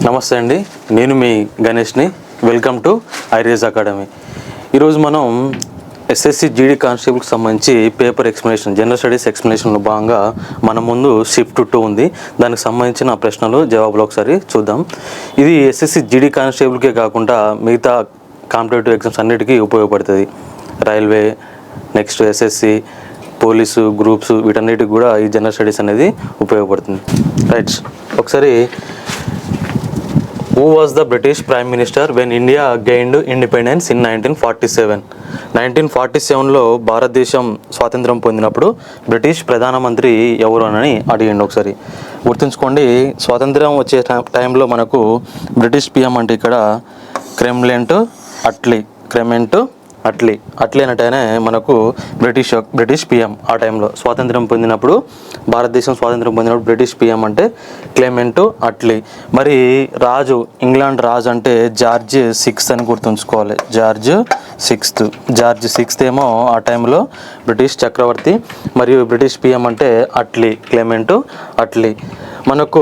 నమస్తే అండి, నేను మీ గణేష్ని. Welcome to Iris academy. ఈరోజు మనం ఎస్ఎస్సి జీడీ కానిస్టేబుల్కి సంబంధించి పేపర్ ఎక్స్ప్లెనేషన్, జనరల్ స్టడీస్ ఎక్స్ప్లెనేషన్లో భాగంగా మన ముందు షిఫ్ట్ 2 ఉంది. దానికి సంబంధించిన ప్రశ్నలు జవాబులు ఒకసారి చూద్దాం. ఇది ఎస్ఎస్సి జీడీ కానిస్టేబుల్కే కాకుండా మిగతా కాంపిటేటివ్ ఎగ్జామ్స్ అన్నిటికీ ఉపయోగపడుతుంది. Railway, next SSC, police, groups, వీటన్నిటికి కూడా ఈ జనరల్ స్టడీస్ అనేది ఉపయోగపడుతుంది. రైట్, ఒకసారి Who was the British Prime Minister when India gained independence in 1947? 1947లో భారతదేశం స్వాతంత్రం పొందినప్పుడు బ్రిటిష్ ప్రధానమంత్రి ఎవరు అని అడిగండి. ఒకసారి గుర్తుంచుకోండి, స్వాతంత్రం వచ్చే టైంలో మనకు బ్రిటిష్ పిఎం అంటే ఇక్కడ క్రెమెంట్ అట్లీ అన్నట్టయినా మనకు బ్రిటిష్ పిఎం. ఆ టైంలో స్వాతంత్రం పొందినప్పుడు, భారతదేశం స్వాతంత్రం పొందినప్పుడు బ్రిటిష్ పిఎం అంటే క్లెమెంట్ అట్లీ. మరి రాజు, ఇంగ్లాండ్ రాజు అంటే జార్జ్ 6 అని గుర్తుంచుకోవాలి. జార్జ్ 6 ఏమో ఆ టైంలో బ్రిటిష్ చక్రవర్తి, మరియు బ్రిటిష్ పిఎం అంటే క్లెమెంట్ అట్లీ. మనకు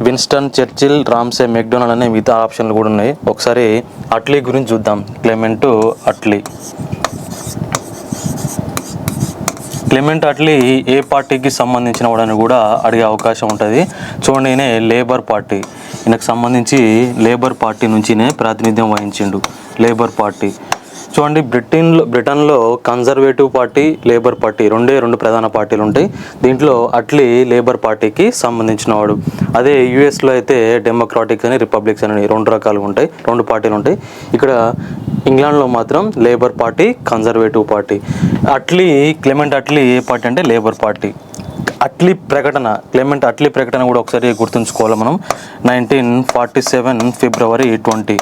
విన్స్టన్ చర్చిల్, రామ్సే మెక్డొనాల్డ్ అనే మిగతా ఆప్షన్లు కూడా ఉన్నాయి. ఒకసారి అట్లీ గురించి చూద్దాం. క్లెమెంట్ అట్లీ ఏ పార్టీకి సంబంధించిన వాడని కూడా అడిగే అవకాశం ఉంటుంది. చూడండి, ఈయన లేబర్ పార్టీ, ఈయనకు సంబంధించి లేబర్ పార్టీ నుంచినే ప్రాతినిధ్యం వహించిండు. లేబర్ పార్టీ చూడండి, బ్రిటన్లో కన్జర్వేటివ్ పార్టీ, లేబర్ పార్టీ రెండు ప్రధాన పార్టీలు ఉంటాయి. దీంట్లో అట్లీ లేబర్ పార్టీకి సంబంధించిన వాడు. అదే యుఎస్లో అయితే డెమోక్రాటిక్ అని, రిపబ్లిక్స్ అని 2 రకాలుగా ఉంటాయి, 2 పార్టీలు ఉంటాయి. ఇక్కడ ఇంగ్లాండ్లో మాత్రం labour party, conservative party. Clement Attlee ఏ పార్టీ అంటే లేబర్ పార్టీ. క్లెమెంట్ అట్లీ ప్రకటన కూడా ఒకసారి గుర్తుంచుకోవాలి మనం. 1947 ఫిబ్రవరి 20.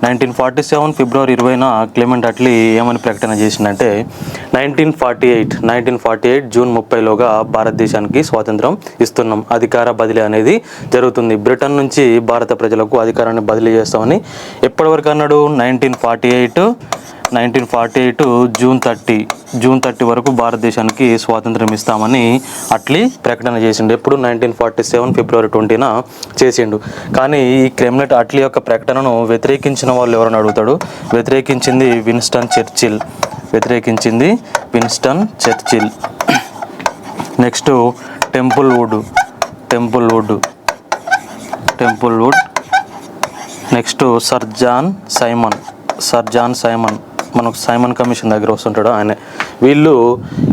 1947 ఫిబ్రవరి 20న క్లెమెంట్ అట్లీ ఏమని ప్రకటన చేసిందంటే 1948 జూన్ 30లోగా భారతదేశానికి స్వాతంత్రం ఇస్తున్నాం, అధికార బదిలీ అనేది జరుగుతుంది. బ్రిటన్ నుంచి భారత ప్రజలకు అధికారాన్ని బదిలీ చేస్తామని ఎప్పటి వరకు అన్నాడు? 1948 జూన్ 30 వరకు భారతదేశానికి స్వాతంత్రం ఇస్తామని అట్లీ ప్రకటన చేసిండు. ఎప్పుడు? 1947 ఫిబ్రవరి 20న చేసిండు. కానీ ఈ క్లెమెంట్ అట్లీ యొక్క ప్రకటనను వ్యతిరేకించిన వాళ్ళు ఎవరని అడుగుతాడు. వ్యతిరేకించింది Winston Churchill. Next Templewood. Next sir John Simon, మనకు సైమన్ కమిషన్ దగ్గర వస్తుంటాడు ఆయన. వీళ్ళు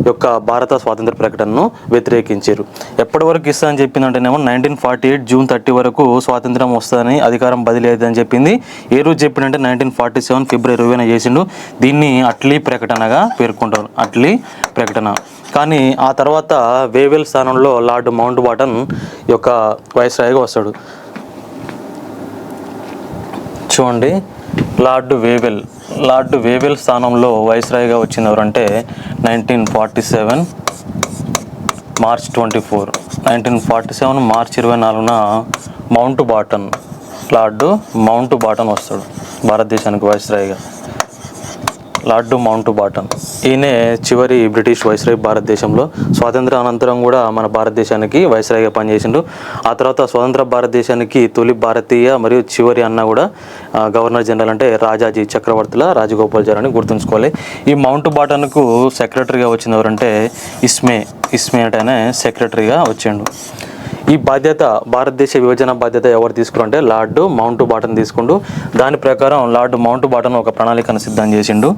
యొక్క భారత స్వాతంత్ర ప్రకటనను వ్యతిరేకించారు. ఎప్పటి వరకు ఇస్తా అని చెప్పిందంటేనేమో 1948 జూన్ 30 వరకు స్వాతంత్రం వస్తుందని, అధికారం బదిలీ అవుతుందని చెప్పింది. ఏ రోజు చెప్పిందంటే 1947 ఫిబ్రవరి 20న చేసిండు. దీన్ని అట్లీ ప్రకటనగా పేర్కొంటారు, అట్లీ ప్రకటన. కానీ ఆ తర్వాత వేవెల్ స్థానంలో లార్డ్ మౌంట్ బాటన్ యొక్క వైస్రాయ్గా వస్తాడు. చూడండి, లార్డ్ వేవెల్ స్థానంలో వైస్రాయ్గా వచ్చింది ఎవరంటే 1947 మార్చ్ 24. 1947 మార్చ్ 24న లార్డ్ మౌంట్ బాటన్ వస్తాడు భారతదేశానికి వైస్రాయ్గా. లార్డ్ మౌంట్ బాటన్ ఈయనే చివరి బ్రిటిష్ వైస్రాయ్ భారతదేశంలో. స్వాతంత్ర అనంతరం కూడా మన భారతదేశానికి వైస్రాయ్గా పనిచేసిండు. ఆ తర్వాత స్వతంత్ర భారతదేశానికి తొలి భారతీయ మరియు చివరి అన్న కూడా గవర్నర్ జనరల్ అంటే రాజాజీ చక్రవర్తుల రాజగోపాల్చారి అని గుర్తుంచుకోవాలి. ఈ మౌంట్ బాటన్కు సెక్రటరీగా వచ్చింది ఎవరంటే ఇస్మే అంటే సెక్రటరీగా వచ్చిండు. ఈ బాధ్యత, భారతదేశ విభజన బాధ్యత ఎవరు తీసుకురంటే లార్డ్ మౌంట్ బాటన్ తీసుకుంటూ. దాని ప్రకారం లార్డ్ మౌంట్ బాటన్ ఒక ప్రణాళికను సిద్ధం చేసిండు.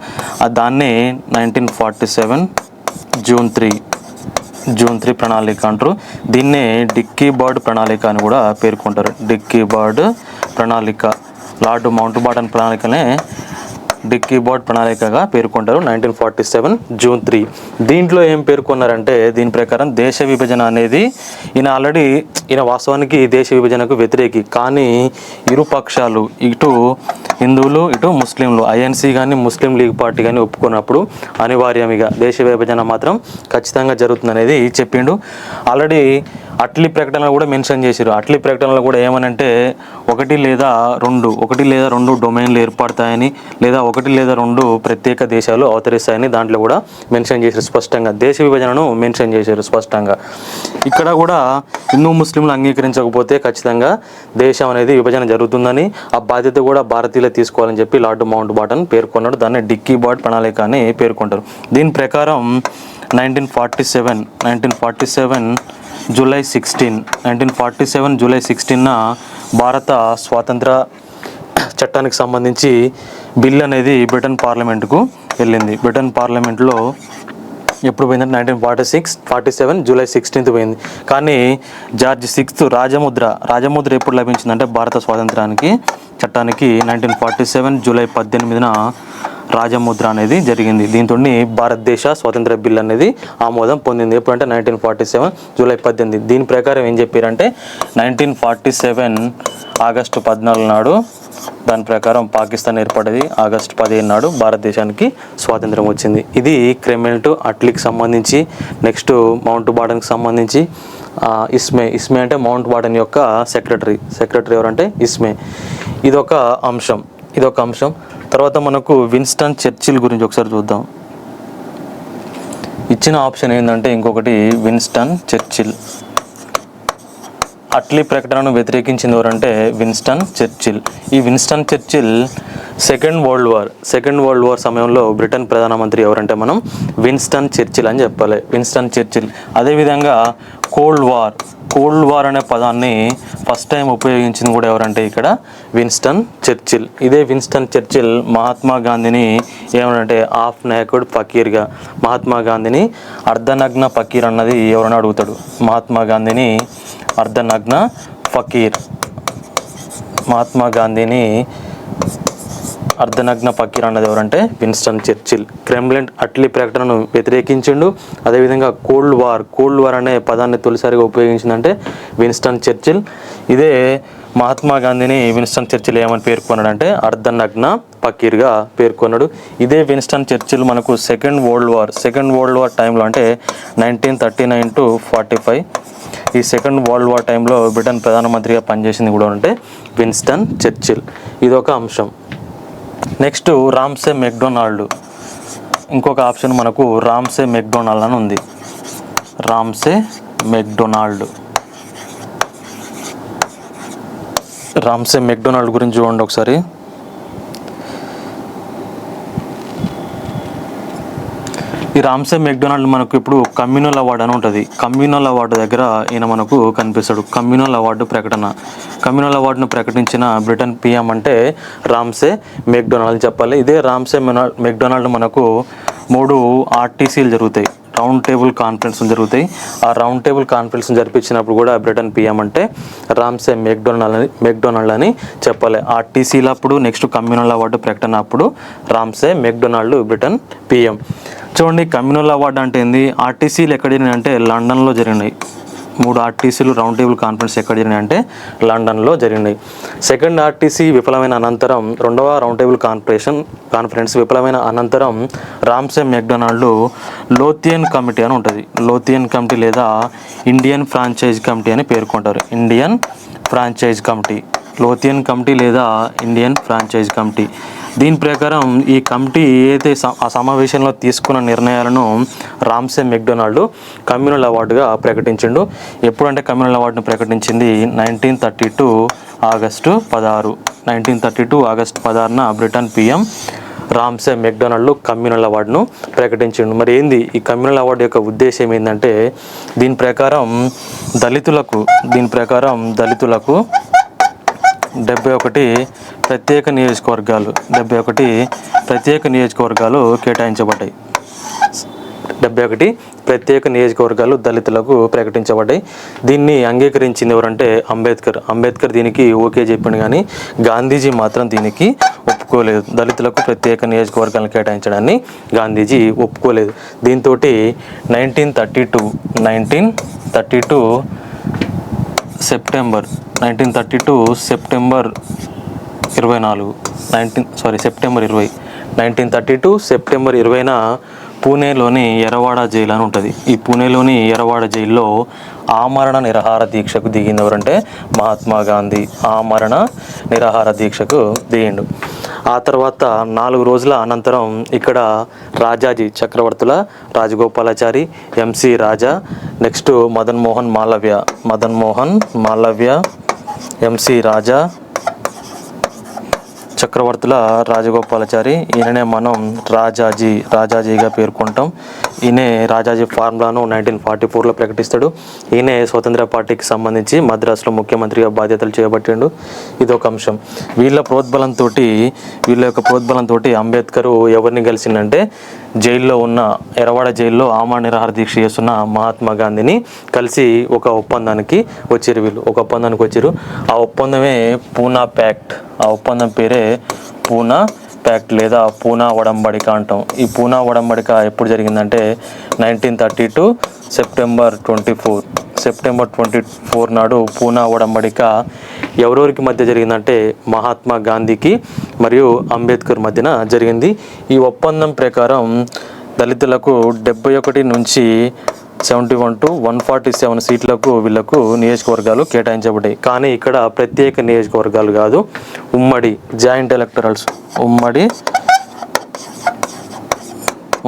దాన్ని 1947 జూన్ 3 ప్రణాళిక అంటారు. దీన్నే డిక్కీ బర్డ్ ప్రణాళిక అని కూడా పేర్కొంటారు. డిక్కీ బర్డ్ ప్రణాళిక, లార్డ్ మౌంట్ బాటన్ ప్రణాళికనే డిక్కీ బర్డ్ ప్రణాళికగా పేర్కొంటారు. 1947 జూన్ 3. దీంట్లో ఏం పేర్కొన్నారంటే, దీని ప్రకారం దేశ విభజన అనేది, ఈయన వాస్తవానికి దేశ విభజనకు వ్యతిరేకి. కానీ ఇరు పక్షాలు, ఇటు హిందువులు ఇటు ముస్లింలు, ఐఎన్సీ కానీ ముస్లిం లీగ్ పార్టీ కానీ ఒప్పుకున్నప్పుడు అనివార్యంగా దేశ విభజన మాత్రం ఖచ్చితంగా జరుగుతుంది అనేది చెప్పిండు. ఆల్రెడీ అట్లీ ప్రకటనలు కూడా మెన్షన్ చేశారు. అట్లీ ప్రకటనలు కూడా ఏమనంటే ఒకటి లేదా రెండు డొమైన్లు ఏర్పడతాయని, లేదా ఒకటి లేదా రెండు ప్రత్యేక దేశాలు అవతరిస్తాయని దాంట్లో కూడా మెన్షన్ చేశారు స్పష్టంగా. దేశ విభజనను మెన్షన్ చేశారు స్పష్టంగా. ఇక్కడ కూడా హిందూ ముస్లింలు అంగీకరించకపోతే ఖచ్చితంగా దేశం అనేది విభజన జరుగుతుందని, ఆ బాధ్యత కూడా భారతీయులే తీసుకోవాలని చెప్పి లార్డ్ మౌంట్ బాటన్ పేర్కొన్నాడు. దాన్ని డిక్కీ బాట్ ప్రణాళిక అని పేర్కొంటారు. దీని ప్రకారం 1947 జూలై 16న భారత స్వాతంత్ర చట్టానికి సంబంధించి బిల్ అనేది బ్రిటన్ పార్లమెంటుకు వెళ్ళింది. బ్రిటన్ పార్లమెంట్లో ఎప్పుడు పోయిందంటే 1947 జూలై 16th పోయింది. కానీ జార్జ్ 6th రాజముద్ర ఎప్పుడు లభించిందంటే భారత స్వాతంత్రానికి చట్టానికి 1947 జూలై 18న రాజముద్ర అనేది జరిగింది. దీంతో భారతదేశ స్వాతంత్ర బిల్ అనేది ఆమోదం పొందింది. ఎప్పుడంటే 1947 జూలై 18. దీని ప్రకారం ఏం చెప్పారంటే 1947 ఆగస్టు 14 నాడు దాని ప్రకారం పాకిస్తాన్ ఏర్పడింది. ఆగస్టు 15 నాడు భారతదేశానికి స్వాతంత్రం వచ్చింది. ఇది క్రెమెల్ట్ అట్లీకి సంబంధించి. నెక్స్ట్ మౌంట్ బాటన్కి సంబంధించి ఇస్మే అంటే మౌంట్ బాటన్ యొక్క సెక్రటరీ ఎవరంటే ఇస్మే. ఇదొక అంశం. తర్వాత మనకు విన్స్టన్ చర్చిల్ గురించి ఒకసారి చూద్దాం. ఇచ్చిన ఆప్షన్ ఏంటంటే ఇంకొకటి విన్స్టన్ చర్చిల్. అట్లీ ప్రకటనను వ్యతిరేకించింది ఎవరంటే విన్స్టన్ చర్చిల్. ఈ Winston Churchill second world war సమయంలో బ్రిటన్ ప్రధానమంత్రి ఎవరంటే మనం విన్స్టన్ చర్చిల్ అని చెప్పాలి. Winston Churchill. అదేవిధంగా కోల్డ్ వార్ అనే పదాన్ని ఫస్ట్ టైం ఉపయోగించింది కూడా ఎవరంటే ఇక్కడ విన్స్టన్ చర్చిల్. ఇదే విన్స్టన్ చర్చిల్ మహాత్మా గాంధీని ఏమనంటే హాఫ్ నేకెడ్ ఫకీర్గా, మహాత్మా గాంధీని అర్ధనగ్న ఫకీర్ అన్నది ఎవరైనా అడుగుతాడు. మహాత్మా గాంధీని అర్ధనగ్న ఫకీర్ అన్నది ఎవరంటే విన్స్టన్ చర్చిల్. క్రెమ్లిన్ అట్లీ ప్రకటనను వ్యతిరేకించిండు. అదేవిధంగా కోల్డ్ వార్ అనే పదాన్ని తొలిసారిగా ఉపయోగించిందంటే విన్స్టన్ చర్చిల్. ఇదే మహాత్మా గాంధీని విన్స్టన్ చర్చిల్ ఏమని పేర్కొన్నాడంటే అర్ధనగ్న ఫకీర్గా పేర్కొన్నాడు. ఇదే విన్స్టన్ చర్చిల్ మనకు సెకండ్ వరల్డ్ వార్ టైంలో అంటే 1939 to 45 ఈ సెకండ్ వరల్డ్ వార్ టైంలో బ్రిటన్ ప్రధానమంత్రిగా పనిచేసింది కూడా అంటే విన్స్టన్ చర్చిల్. ఇదొక అంశం. Next Ramsay MacDonald. ఇంకొక ఆప్షన్ మనకు రామ్సే మెక్డొనాల్డ్ అని ఉంది. రామ్సే మెక్డొనాల్డ్ గురించి చూడండి ఒకసారి. ఈ రామ్సే మెక్డొనాల్డ్ మనకు ఇప్పుడు కమ్యూనల్ అవార్డు అని ఉంటుంది. కమ్యూనల్ అవార్డు దగ్గర ఈయన మనకు కనిపిస్తాడు. కమ్యూనల్ అవార్డును ప్రకటించిన బ్రిటన్ పిఎం అంటే రామ్సే మెక్డొనాల్డ్ చెప్పాలి. ఇదే రామ్సే మెక్డొనాల్డ్ మనకు 3 RTCలు జరుగుతాయి, రౌండ్ టేబుల్ కాన్ఫరెన్స్లు జరుగుతాయి. ఆ రౌండ్ టేబుల్ కాన్ఫరెన్స్ జరిపించినప్పుడు కూడా బ్రిటన్ పిఎం అంటే రామ్సే మెక్డొనాల్డ్ అని చెప్పాలి. RTCలు అప్పుడు నెక్స్ట్ కమ్యూనల్ అవార్డు ప్రకటన అప్పుడు రామ్సే మెక్డొనాల్డ్ బ్రిటన్ పిఎం. చూడండి కమ్యూనల్ అవార్డు అంటే ఏంది. RTCలు ఎక్కడ జరిగినాయి అంటే లండన్లో జరిగినాయి. 3 RTCలు రౌండ్ టేబుల్ కాన్ఫరెన్స్ ఎక్కడ జరిగినాయి అంటే లండన్లో జరిగినాయి. సెకండ్ RTC విఫలమైన అనంతరం, రెండవ రౌండ్ టేబుల్ కాన్ఫరెన్స్ విఫలమైన అనంతరం రామ్సే మెక్డొనాల్డ్ లోథియన్ కమిటీ అని ఉంటుంది. లోథియన్ కమిటీ లేదా ఇండియన్ ఫ్రాంచైజ్ కమిటీ అని పేర్కొంటారు. Indian franchise committee, Lothian committee లేదా ఇండియన్ ఫ్రాంచైజ్ కమిటీ. దీని ప్రకారం ఈ కమిటీ ఏదైతే ఆ సమావేశంలో తీసుకున్న నిర్ణయాలను రామ్సే మెక్డొనాల్డ్ కమ్యూనల్ అవార్డుగా ప్రకటించిండు. ఎప్పుడంటే కమ్యూనల్ అవార్డును ప్రకటించింది 1932 ఆగస్టు 16న Britain PM Ramsay MacDonald communal అవార్డును ప్రకటించిండు. మరి ఏంది ఈ కమ్యూనల్ అవార్డు యొక్క ఉద్దేశం ఏంటంటే దీని ప్రకారం దళితులకు 71 ప్రత్యేక నియోజకవర్గాలు కేటాయించబడ్డాయి. 71 ప్రత్యేక నియోజకవర్గాలు దళితులకు ప్రకటించబడ్డాయి. దీన్ని అంగీకరించింది ఎవరంటే అంబేద్కర్ దీనికి ఓకే చెప్పిండు, కానీ గాంధీజీ మాత్రం దీనికి ఒప్పుకోలేదు. దళితులకు ప్రత్యేక నియోజకవర్గాలను కేటాయించడాన్ని గాంధీజీ ఒప్పుకోలేదు. దీంతో 1932 సెప్టెంబర్ 20 1932 సెప్టెంబర్ 20న పూణేలోని ఎర్రవాడ జైలు అని ఉంటుంది. ఈ పూణేలోని ఎర్రవాడ జైల్లో ఆమరణ నిరాహార దీక్షకు దిగింది ఎవరంటే మహాత్మా గాంధీ. ఆమరణ నిరాహార దీక్షకు దిగిండు. ఆ తర్వాత 4 రోజుల అనంతరం ఇక్కడ రాజాజీ చక్రవర్తుల రాజగోపాలాచారి, ఎంసి రాజా, నెక్స్ట్ మదన్ మోహన్ మాలవ్య, ఎంసి రాజా, చక్రవర్తుల రాజగోపాలాచారి. ఈయననే మనం రాజాజీగా పేర్కొంటాం. ఈయనే రాజాజీ ఫార్ములాను 1944లో ప్రకటిస్తాడు. ఈయనే స్వతంత్ర పార్టీకి సంబంధించి మద్రాసులో ముఖ్యమంత్రిగా బాధ్యతలు చేపట్టిండు. ఇది ఒక అంశం. వీళ్ళ యొక్క ప్రోద్బలంతో అంబేద్కర్ ఎవరిని కలిసిందంటే జైల్లో ఉన్న ఎర్రవాడ జైల్లో ఆమరణ నిరాహార దీక్ష చేస్తున్న మహాత్మా గాంధీని కలిసి ఒక ఒప్పందానికి వచ్చారు. ఆ ఒప్పందమే పూనా ప్యాక్ట్. ఆ ఒప్పందం పేరే పూనా ప్యాక్ట్ లేదా పూనా ఒడంబడిక అంటాం. ఈ పూనా ఒడంబడిక ఎప్పుడు జరిగిందంటే 1932 సెప్టెంబర్ 24 నాడు పూనా ఒడంబడిక ఎవరెవరికి మధ్య జరిగిందంటే మహాత్మా గాంధీకి మరియు అంబేద్కర్ మధ్యన జరిగింది. ఈ ఒప్పందం ప్రకారం దళితులకు 71 నుంచి 71 to 147 సీట్లకు వీళ్లకు నియోజకవర్గాలు కేటాయించబడ్డాయి. కానీ ఇక్కడ ప్రత్యేక నియోజకవర్గాలు కాదు, ఉమ్మడి జాయింట్ ఎలక్టరల్స్,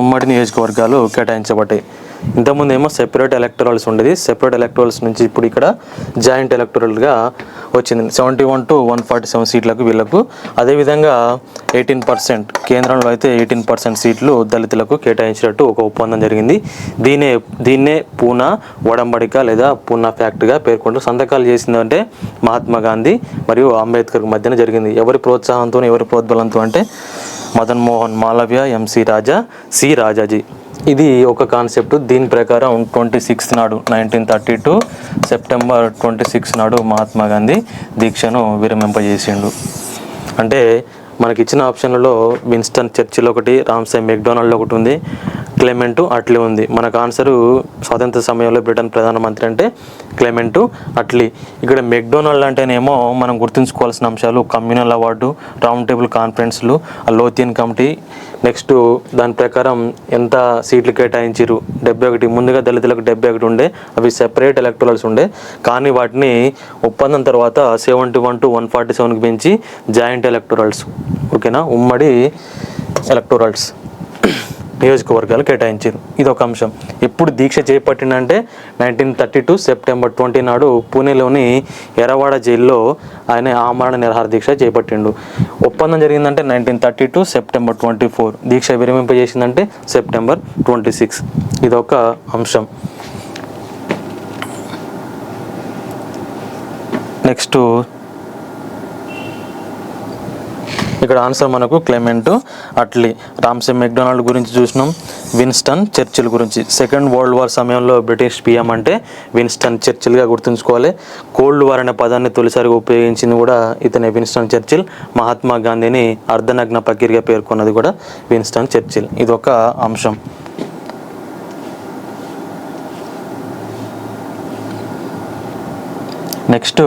ఉమ్మడి నియోజకవర్గాలు కేటాయించబడ్డాయి. ఇంతకుముందు ఏమో సెపరేట్ ఎలక్టరల్స్ ఉండేది. సెపరేట్ ఎలక్టరల్స్ నుంచి ఇప్పుడు ఇక్కడ జాయింట్ ఎలక్టరల్గా వచ్చింది. 71 to 147 సీట్లకు వీళ్లకు. అదేవిధంగా 18% కేంద్రంలో అయితే 18% సీట్లు దళితులకు కేటాయించినట్టు ఒక ఒప్పందం జరిగింది. దీన్నే పూనా ఒడంబడిక లేదా పూనా ఫ్యాక్ట్గా పేర్కొంటూ సంతకాలు చేసిందంటే మహాత్మా గాంధీ మరియు అంబేద్కర్ మధ్యన జరిగింది. ఎవరి ప్రోత్సాహంతో ఎవరి ప్రోద్బలంతో అంటే మదన్ మోహన్ మాలవ్య, ఎంసి రాజా, సి రాజాజీ. ఇది ఒక కాన్సెప్ట్. దీని ప్రకారం 26 నాడు 1932 సెప్టెంబర్ 26 నాడు మహాత్మా గాంధీ దీక్షను విరమింపజేసిండు. అంటే మనకి ఇచ్చిన ఆప్షన్లలో విన్స్టన్ చర్చిల్ ఒకటి, రామ్సే మెక్డొనాల్డ్ ఒకటి ఉంది, క్లెమెంట్ అట్లీ ఉంది. మనకు ఆన్సరు స్వాతంత్ర సమయంలో బ్రిటన్ ప్రధానమంత్రి అంటే క్లెమెంట్ అట్లీ. ఇక్కడ మెక్డొనాల్డ్ అంటేనేమో మనం గుర్తుంచుకోవాల్సిన అంశాలు కమ్యూనల్ అవార్డు, రౌండ్ టేబుల్ కాన్ఫరెన్స్లు, లోథియన్ కమిటీ, నెక్స్ట్ దాని ప్రకారం ఎంత సీట్లు కేటాయించారు 71. ముందుగా దళితులకు 71 ఉండే, అవి సెపరేట్ ఎలక్టరల్స్ ఉండే. కానీ వాటిని ఒప్పందం తర్వాత 71 to 147కి పెంచి జాయింట్ ఎలక్టరల్స్, ఓకేనా, ఉమ్మడి ఎలక్టరల్స్ నియోజకవర్గాలు కేటాయించారు. ఇది ఒక అంశం. ఎప్పుడు దీక్ష చేపట్టిందంటే 1932 సెప్టెంబర్ 20 నాడు పూణేలోని ఎర్రవాడ జైల్లో ఆయన ఆమరణ నిరాహార దీక్ష చేపట్టిండు. ఒప్పందం జరిగిందంటే 1932 సెప్టెంబర్ 24. దీక్ష విరమింపజేసిందంటే సెప్టెంబర్ 26. ఇదొక అంశం. నెక్స్ట్ ఇక్కడ ఆన్సర్ మనకు క్లెమెంట్ అట్లీ. రామ్సే మెక్డొనాల్డ్ గురించి చూసినాం. విన్స్టన్ చర్చిల్ గురించి, సెకండ్ వరల్డ్ వార్ సమయంలో బ్రిటిష్ పిఎం అంటే విన్స్టన్ చర్చిల్గా గుర్తుంచుకోవాలి. కోల్డ్ వార్ అనే పదాన్ని తొలిసారిగా ఉపయోగించింది కూడా ఇతనే, విన్స్టన్ చర్చిల్. మహాత్మా గాంధీని అర్ధనగ్న ఫకీర్గా పేర్కొన్నది కూడా విన్స్టన్ చర్చిల్. ఇదొక అంశం. Next,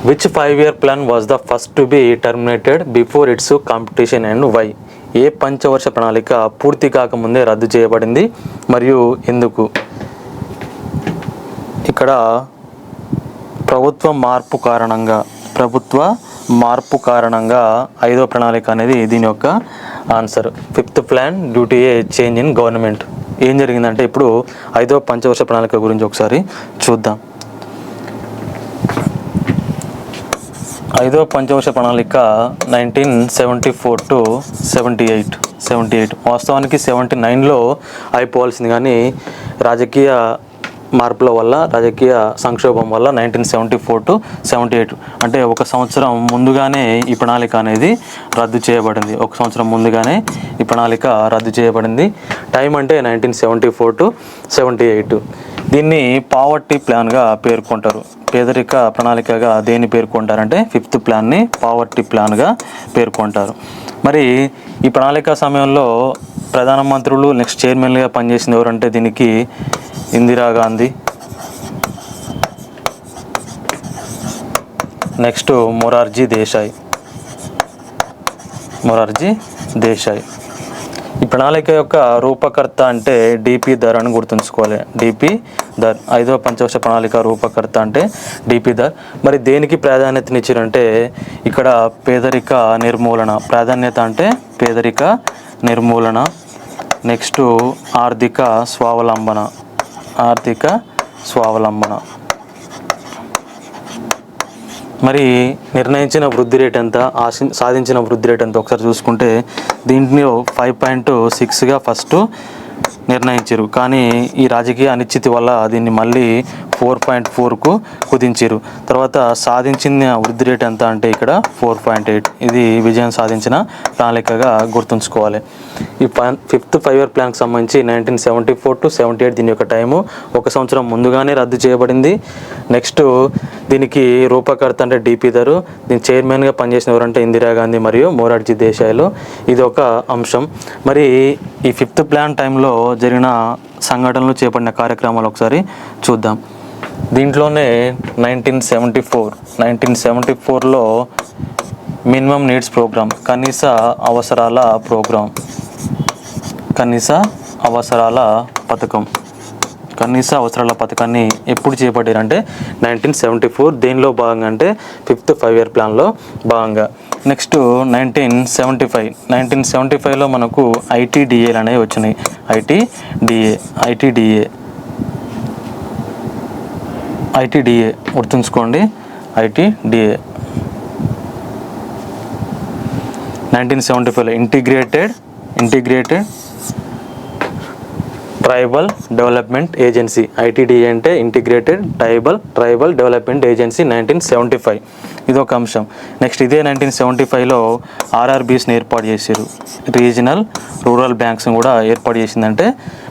which 5-year plan was the first to be terminated before its completion and why? ఏ పంచవర్ష ప్రణాళిక పూర్తి కాకముందే రద్దు చేయబడింది మరియు ఎందుకు? ఇక్కడ ప్రభుత్వ మార్పు కారణంగా 5వ ప్రణాళిక అనేది దీని యొక్క answer. 5th plan due to A change in government. ఏం జరిగిందంటే ఇప్పుడు 5వ పంచవర్ష ప్రణాళిక గురించి ఒకసారి చూద్దాం. 5వ పంచవర్ష ప్రణాళిక 1974 to 78. వాస్తవానికి 79లో అయిపోవాల్సింది, కానీ రాజకీయ మార్పుల వల్ల, రాజకీయ సంక్షోభం వల్ల 1974 to 78 అంటే ఒక సంవత్సరం ముందుగానే ఈ ప్రణాళిక అనేది రద్దు చేయబడింది. టైం అంటే 1974 to 78. దీన్ని పావర్టీ ప్లాన్గా పేర్కొంటారు. పేదరిక ప్రణాళికగా దేన్ని పేర్కొంటారంటే 5th ప్లాన్ని పావర్టీ ప్లాన్గా పేర్కొంటారు. మరి ఈ ప్రణాళిక సమయంలో ప్రధానమంత్రులు నెక్స్ట్ చైర్మన్గా పనిచేసింది ఎవరంటే దీనికి ఇందిరాగాంధీ, నెక్స్ట్ మొరార్జీ దేశాయ్. ఈ ప్రణాళిక యొక్క రూపకర్త అంటే డిపి ధర్ అని గుర్తుంచుకోవాలి. డిపి ధర్ 5వ పంచవర్ష ప్రణాళిక రూపకర్త అంటే డిపి ధర్. మరి దేనికి ప్రాధాన్యతనిచ్చారంటే ఇక్కడ పేదరిక నిర్మూలన, ప్రాధాన్యత అంటే పేదరిక నిర్మూలన. నెక్స్ట్ ఆర్థిక స్వావలంబన, ఆర్థిక స్వావలంబన. మరి నిర్ణయించిన వృద్ధి రేట్ ఎంత, సాధించిన వృద్ధి రేట్ ఎంత ఒకసారి చూసుకుంటే దీంట్లో 5.6గా ఫస్ట్ నిర్ణయించారు. కానీ ఈ రాజకీయ అనిశ్చితి వల్ల దీన్ని మళ్ళీ 4.4కు కుదించారు. తర్వాత సాధించిన వృద్ధి రేట్ ఎంత అంటే ఇక్కడ 4.8. ఇది విజయం సాధించిన ప్రణాళికగా గుర్తుంచుకోవాలి. ఈ 5th 5 year ప్లాన్కి సంబంధించి 1974 to 78 దీని యొక్క టైము 1 సంవత్సరం ముందుగానే రద్దు చేయబడింది. నెక్స్ట్ దీనికి రూపకర్త అంటే డిపి ధర్, దీని చైర్మన్గా పనిచేసిన ఎవరంటే ఇందిరాగాంధీ మరియు మొరార్జీ దేశాయ్లో. ఇది ఒక అంశం. మరి ఈ 5th ప్లాన్ టైంలో జరిగిన సంఘటనలు, చేపట్టిన కార్యక్రమాలు ఒకసారి చూద్దాం. దీంట్లోనే 1974లో మినిమం నీడ్స్ ప్రోగ్రామ్, కనీస అవసరాల ప్రోగ్రాం, కనీస అవసరాల పథకం, కనీస అవసరాల పథకాన్ని ఎప్పుడు చేపట్టారంటే 1974. దేనిలో భాగంగా అంటే 5th 5 year ప్లాన్లో భాగంగా. నెక్స్ట్ 1975లో మనకు ఐటీడీఏలు అనేవి వచ్చినాయి. ఐటీడీఏ గుర్తుంచుకోండి. ఐటీడీఏ 1975లో integrated tribal development agency. ITDA అంటే ఇంటిగ్రేటెడ్ ట్రైబల్ డెవలప్మెంట్ ఏజెన్సీ 1975. ఇది ఒక అంశం. నెక్స్ట్ ఇదే 1975లో ఆర్ఆర్బీస్ని ఏర్పాటు చేశారు. రీజనల్ రూరల్ బ్యాంక్స్ని కూడా ఏర్పాటు చేసిందంటే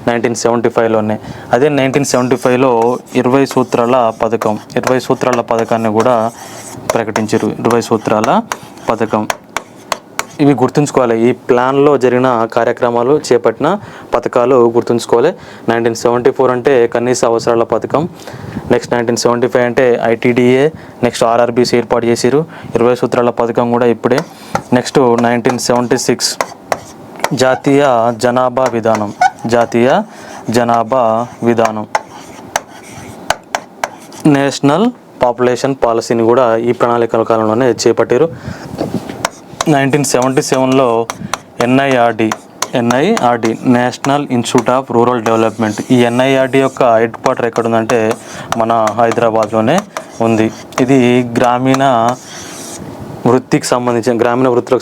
1975లోనే. అదే 1975లో 20 సూత్రాల పథకం, 20 సూత్రాల పథకాన్ని కూడా ప్రకటించారు. 20 సూత్రాల పథకం. ఇవి గుర్తుంచుకోవాలి. ఈ ప్లాన్లో జరిగిన కార్యక్రమాలు, చేపట్టిన పథకాలు గుర్తుంచుకోవాలి. 1974 అంటే కనీస అవసరాల పథకం. నెక్స్ట్ 1975 అంటే ఐటీడీఏ. నెక్స్ట్ ఆర్ఆర్బీస్ ఏర్పాటు చేశారు. 20 సూత్రాల పథకం కూడా ఇప్పుడే. నెక్స్ట్ 1976 జాతీయ జనాభా విధానం, నేషనల్ పాపులేషన్ పాలసీని కూడా ఈ ప్రణాళికల కాలంలోనే చేపట్టారు. 1977లో NIRD national institute of rural development. ఈ ఎన్ఐఆర్డి యొక్క హెడ్ క్వార్టర్ ఎక్కడ ఉందంటే మన హైదరాబాద్లోనే ఉంది. ఇది గ్రామీణ వృత్తులకు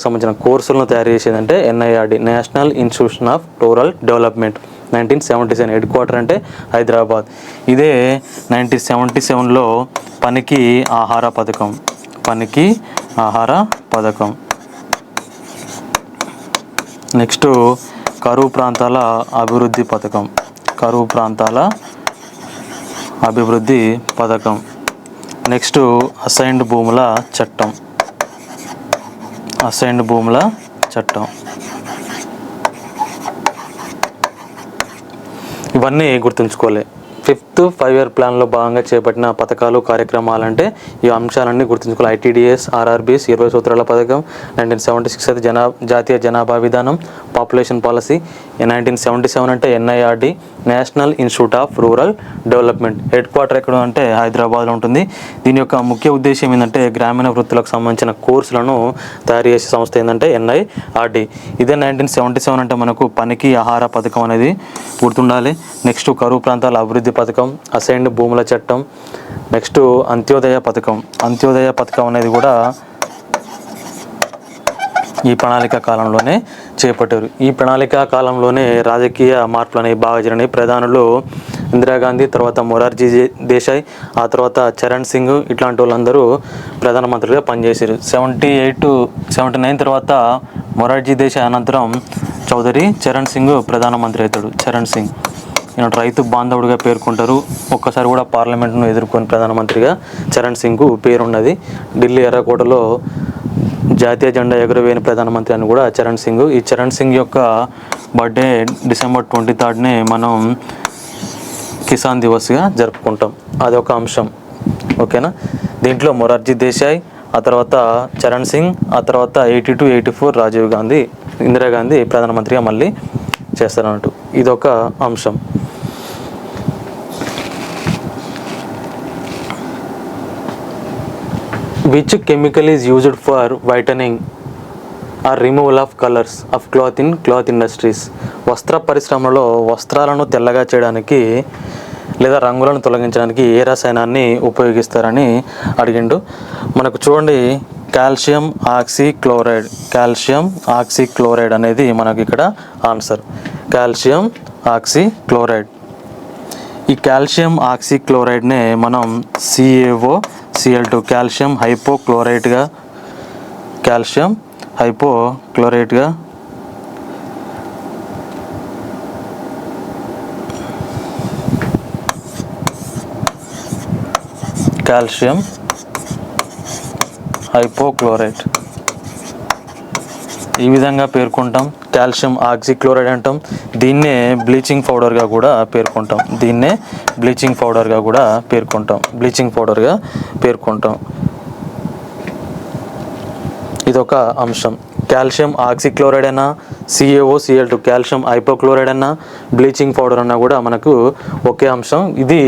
సంబంధించిన కోర్సులను తయారు చేసేదంటే NIRD, national institution of rural development. 1977 head quarter అంటే హైదరాబాద్. ఇదే 1977లో పనికి ఆహార పథకం. నెక్స్ట్ కరువు ప్రాంతాల అభివృద్ధి పథకం. నెక్స్ట్ అసైన్డ్ భూముల చట్టం. ఇవన్నీ గుర్తుంచుకోవాలి. 5th 5 year ప్లాన్లో భాగంగా చేపట్టిన పథకాలు, కార్యక్రమాలు అంటే ఈ అంశాలన్నీ గుర్తుంచుకోవాలి. ఐటీడీఎస్, ఆర్ఆర్బీస్, 20 సూత్రాల పథకం. 1976 అయితే జాతీయ జనాభా విధానం, పాపులేషన్ పాలసీ. 1977 అంటే NIRD, national institute of rural development. Head quarter ఎక్కడ అంటే హైదరాబాద్లో ఉంటుంది. దీని యొక్క ముఖ్య ఉద్దేశం ఏంటంటే గ్రామీణ వృత్తులకు సంబంధించిన కోర్సులను తయారు చేసే సంస్థ ఏంటంటే ఎన్ఐఆర్డి. ఇదే 1977 అంటే మనకు పనికి ఆహార పథకం అనేది గుర్తుండాలి. నెక్స్ట్ కరువు ప్రాంతాల అభివృద్ధి పథకం, అసైన్డ్ భూముల చట్టం. నెక్స్ట్ అంత్యోదయ పథకం అనేది కూడా ఈ ప్రణాళిక కాలంలోనే చేపట్టారు. ఈ ప్రణాళిక కాలంలోనే రాజకీయ మార్పులు అనేవి బాగా జరిగినాయి. ప్రధానులు ఇందిరాగాంధీ, తర్వాత మొరార్జీ దేశాయ్, ఆ తర్వాత చరణ్ సింగ్, ఇట్లాంటి వాళ్ళందరూ ప్రధానమంత్రిగా పనిచేశారు. 79 తర్వాత మొరార్జీ దేశాయ్ అనంతరం చౌదరి చరణ్ సింగ్ ప్రధానమంత్రి అవుతాడు. చరణ్ సింగ్ ఈయన రైతు బాంధవుడిగా పేర్కొంటారు. ఒక్కసారి కూడా పార్లమెంట్ను ఎదుర్కొని ప్రధానమంత్రిగా చరణ్ సింగ్ పేరున్నది. ఢిల్లీ ఎర్రకోటలో జాతీయ జెండా ఎగురవేయని ప్రధానమంత్రి అని కూడా చరణ్ సింగ్. ఈ చరణ్ సింగ్ యొక్క బర్త్డే December 23 మనం కిసాన్ దివస్గా జరుపుకుంటాం. అదొక అంశం. ఓకేనా. దీంట్లో మొరార్జీ దేశాయ్, ఆ తర్వాత చరణ్ సింగ్, ఆ తర్వాత 82, 84 ఇందిరాగాంధీ ప్రధానమంత్రిగా మళ్ళీ చేస్తారన్నట్టు. ఇదొక అంశం. Which chemical is used for whitening or removal of colours of cloth industries? వస్త్ర పరిశ్రమలో వస్త్రాలను తెల్లగా చేయడానికి లేదా రంగులను తొలగించడానికి ఏ రసాయనాన్ని ఉపయోగిస్తారని అడిగిండు. మనకు చూడండి, కాల్షియం ఆక్సీక్లోరైడ్ అనేది మనకి ఇక్కడ ఆన్సర్. Calcium oxychloride. ఈ కాల్షియం ఆక్సీక్లోరైడ్నే మనం CaOCl2 కాల్షియం హైపోక్లోరైట్గా కాల్షియం హైపోక్లోరైట్గా కాల్షియం హైపోక్లోరైట్ ఈ విధంగా పేర్కొంటాం. కాల్షియం ఆక్సీక్లోరైడ్ అంటాం. దీన్నే బ్లీచింగ్ పౌడర్గా కూడా పేర్కొంటాం. ఇదొక అంశం. కాల్షియం ఆక్సీక్లోరైడ్ అయినా, CaOCl2 కాల్షియం హైపోక్లోరైడ్ అన్నా, బ్లీచింగ్ పౌడర్ అన్నా కూడా మనకు ఒకే అంశం. ఇది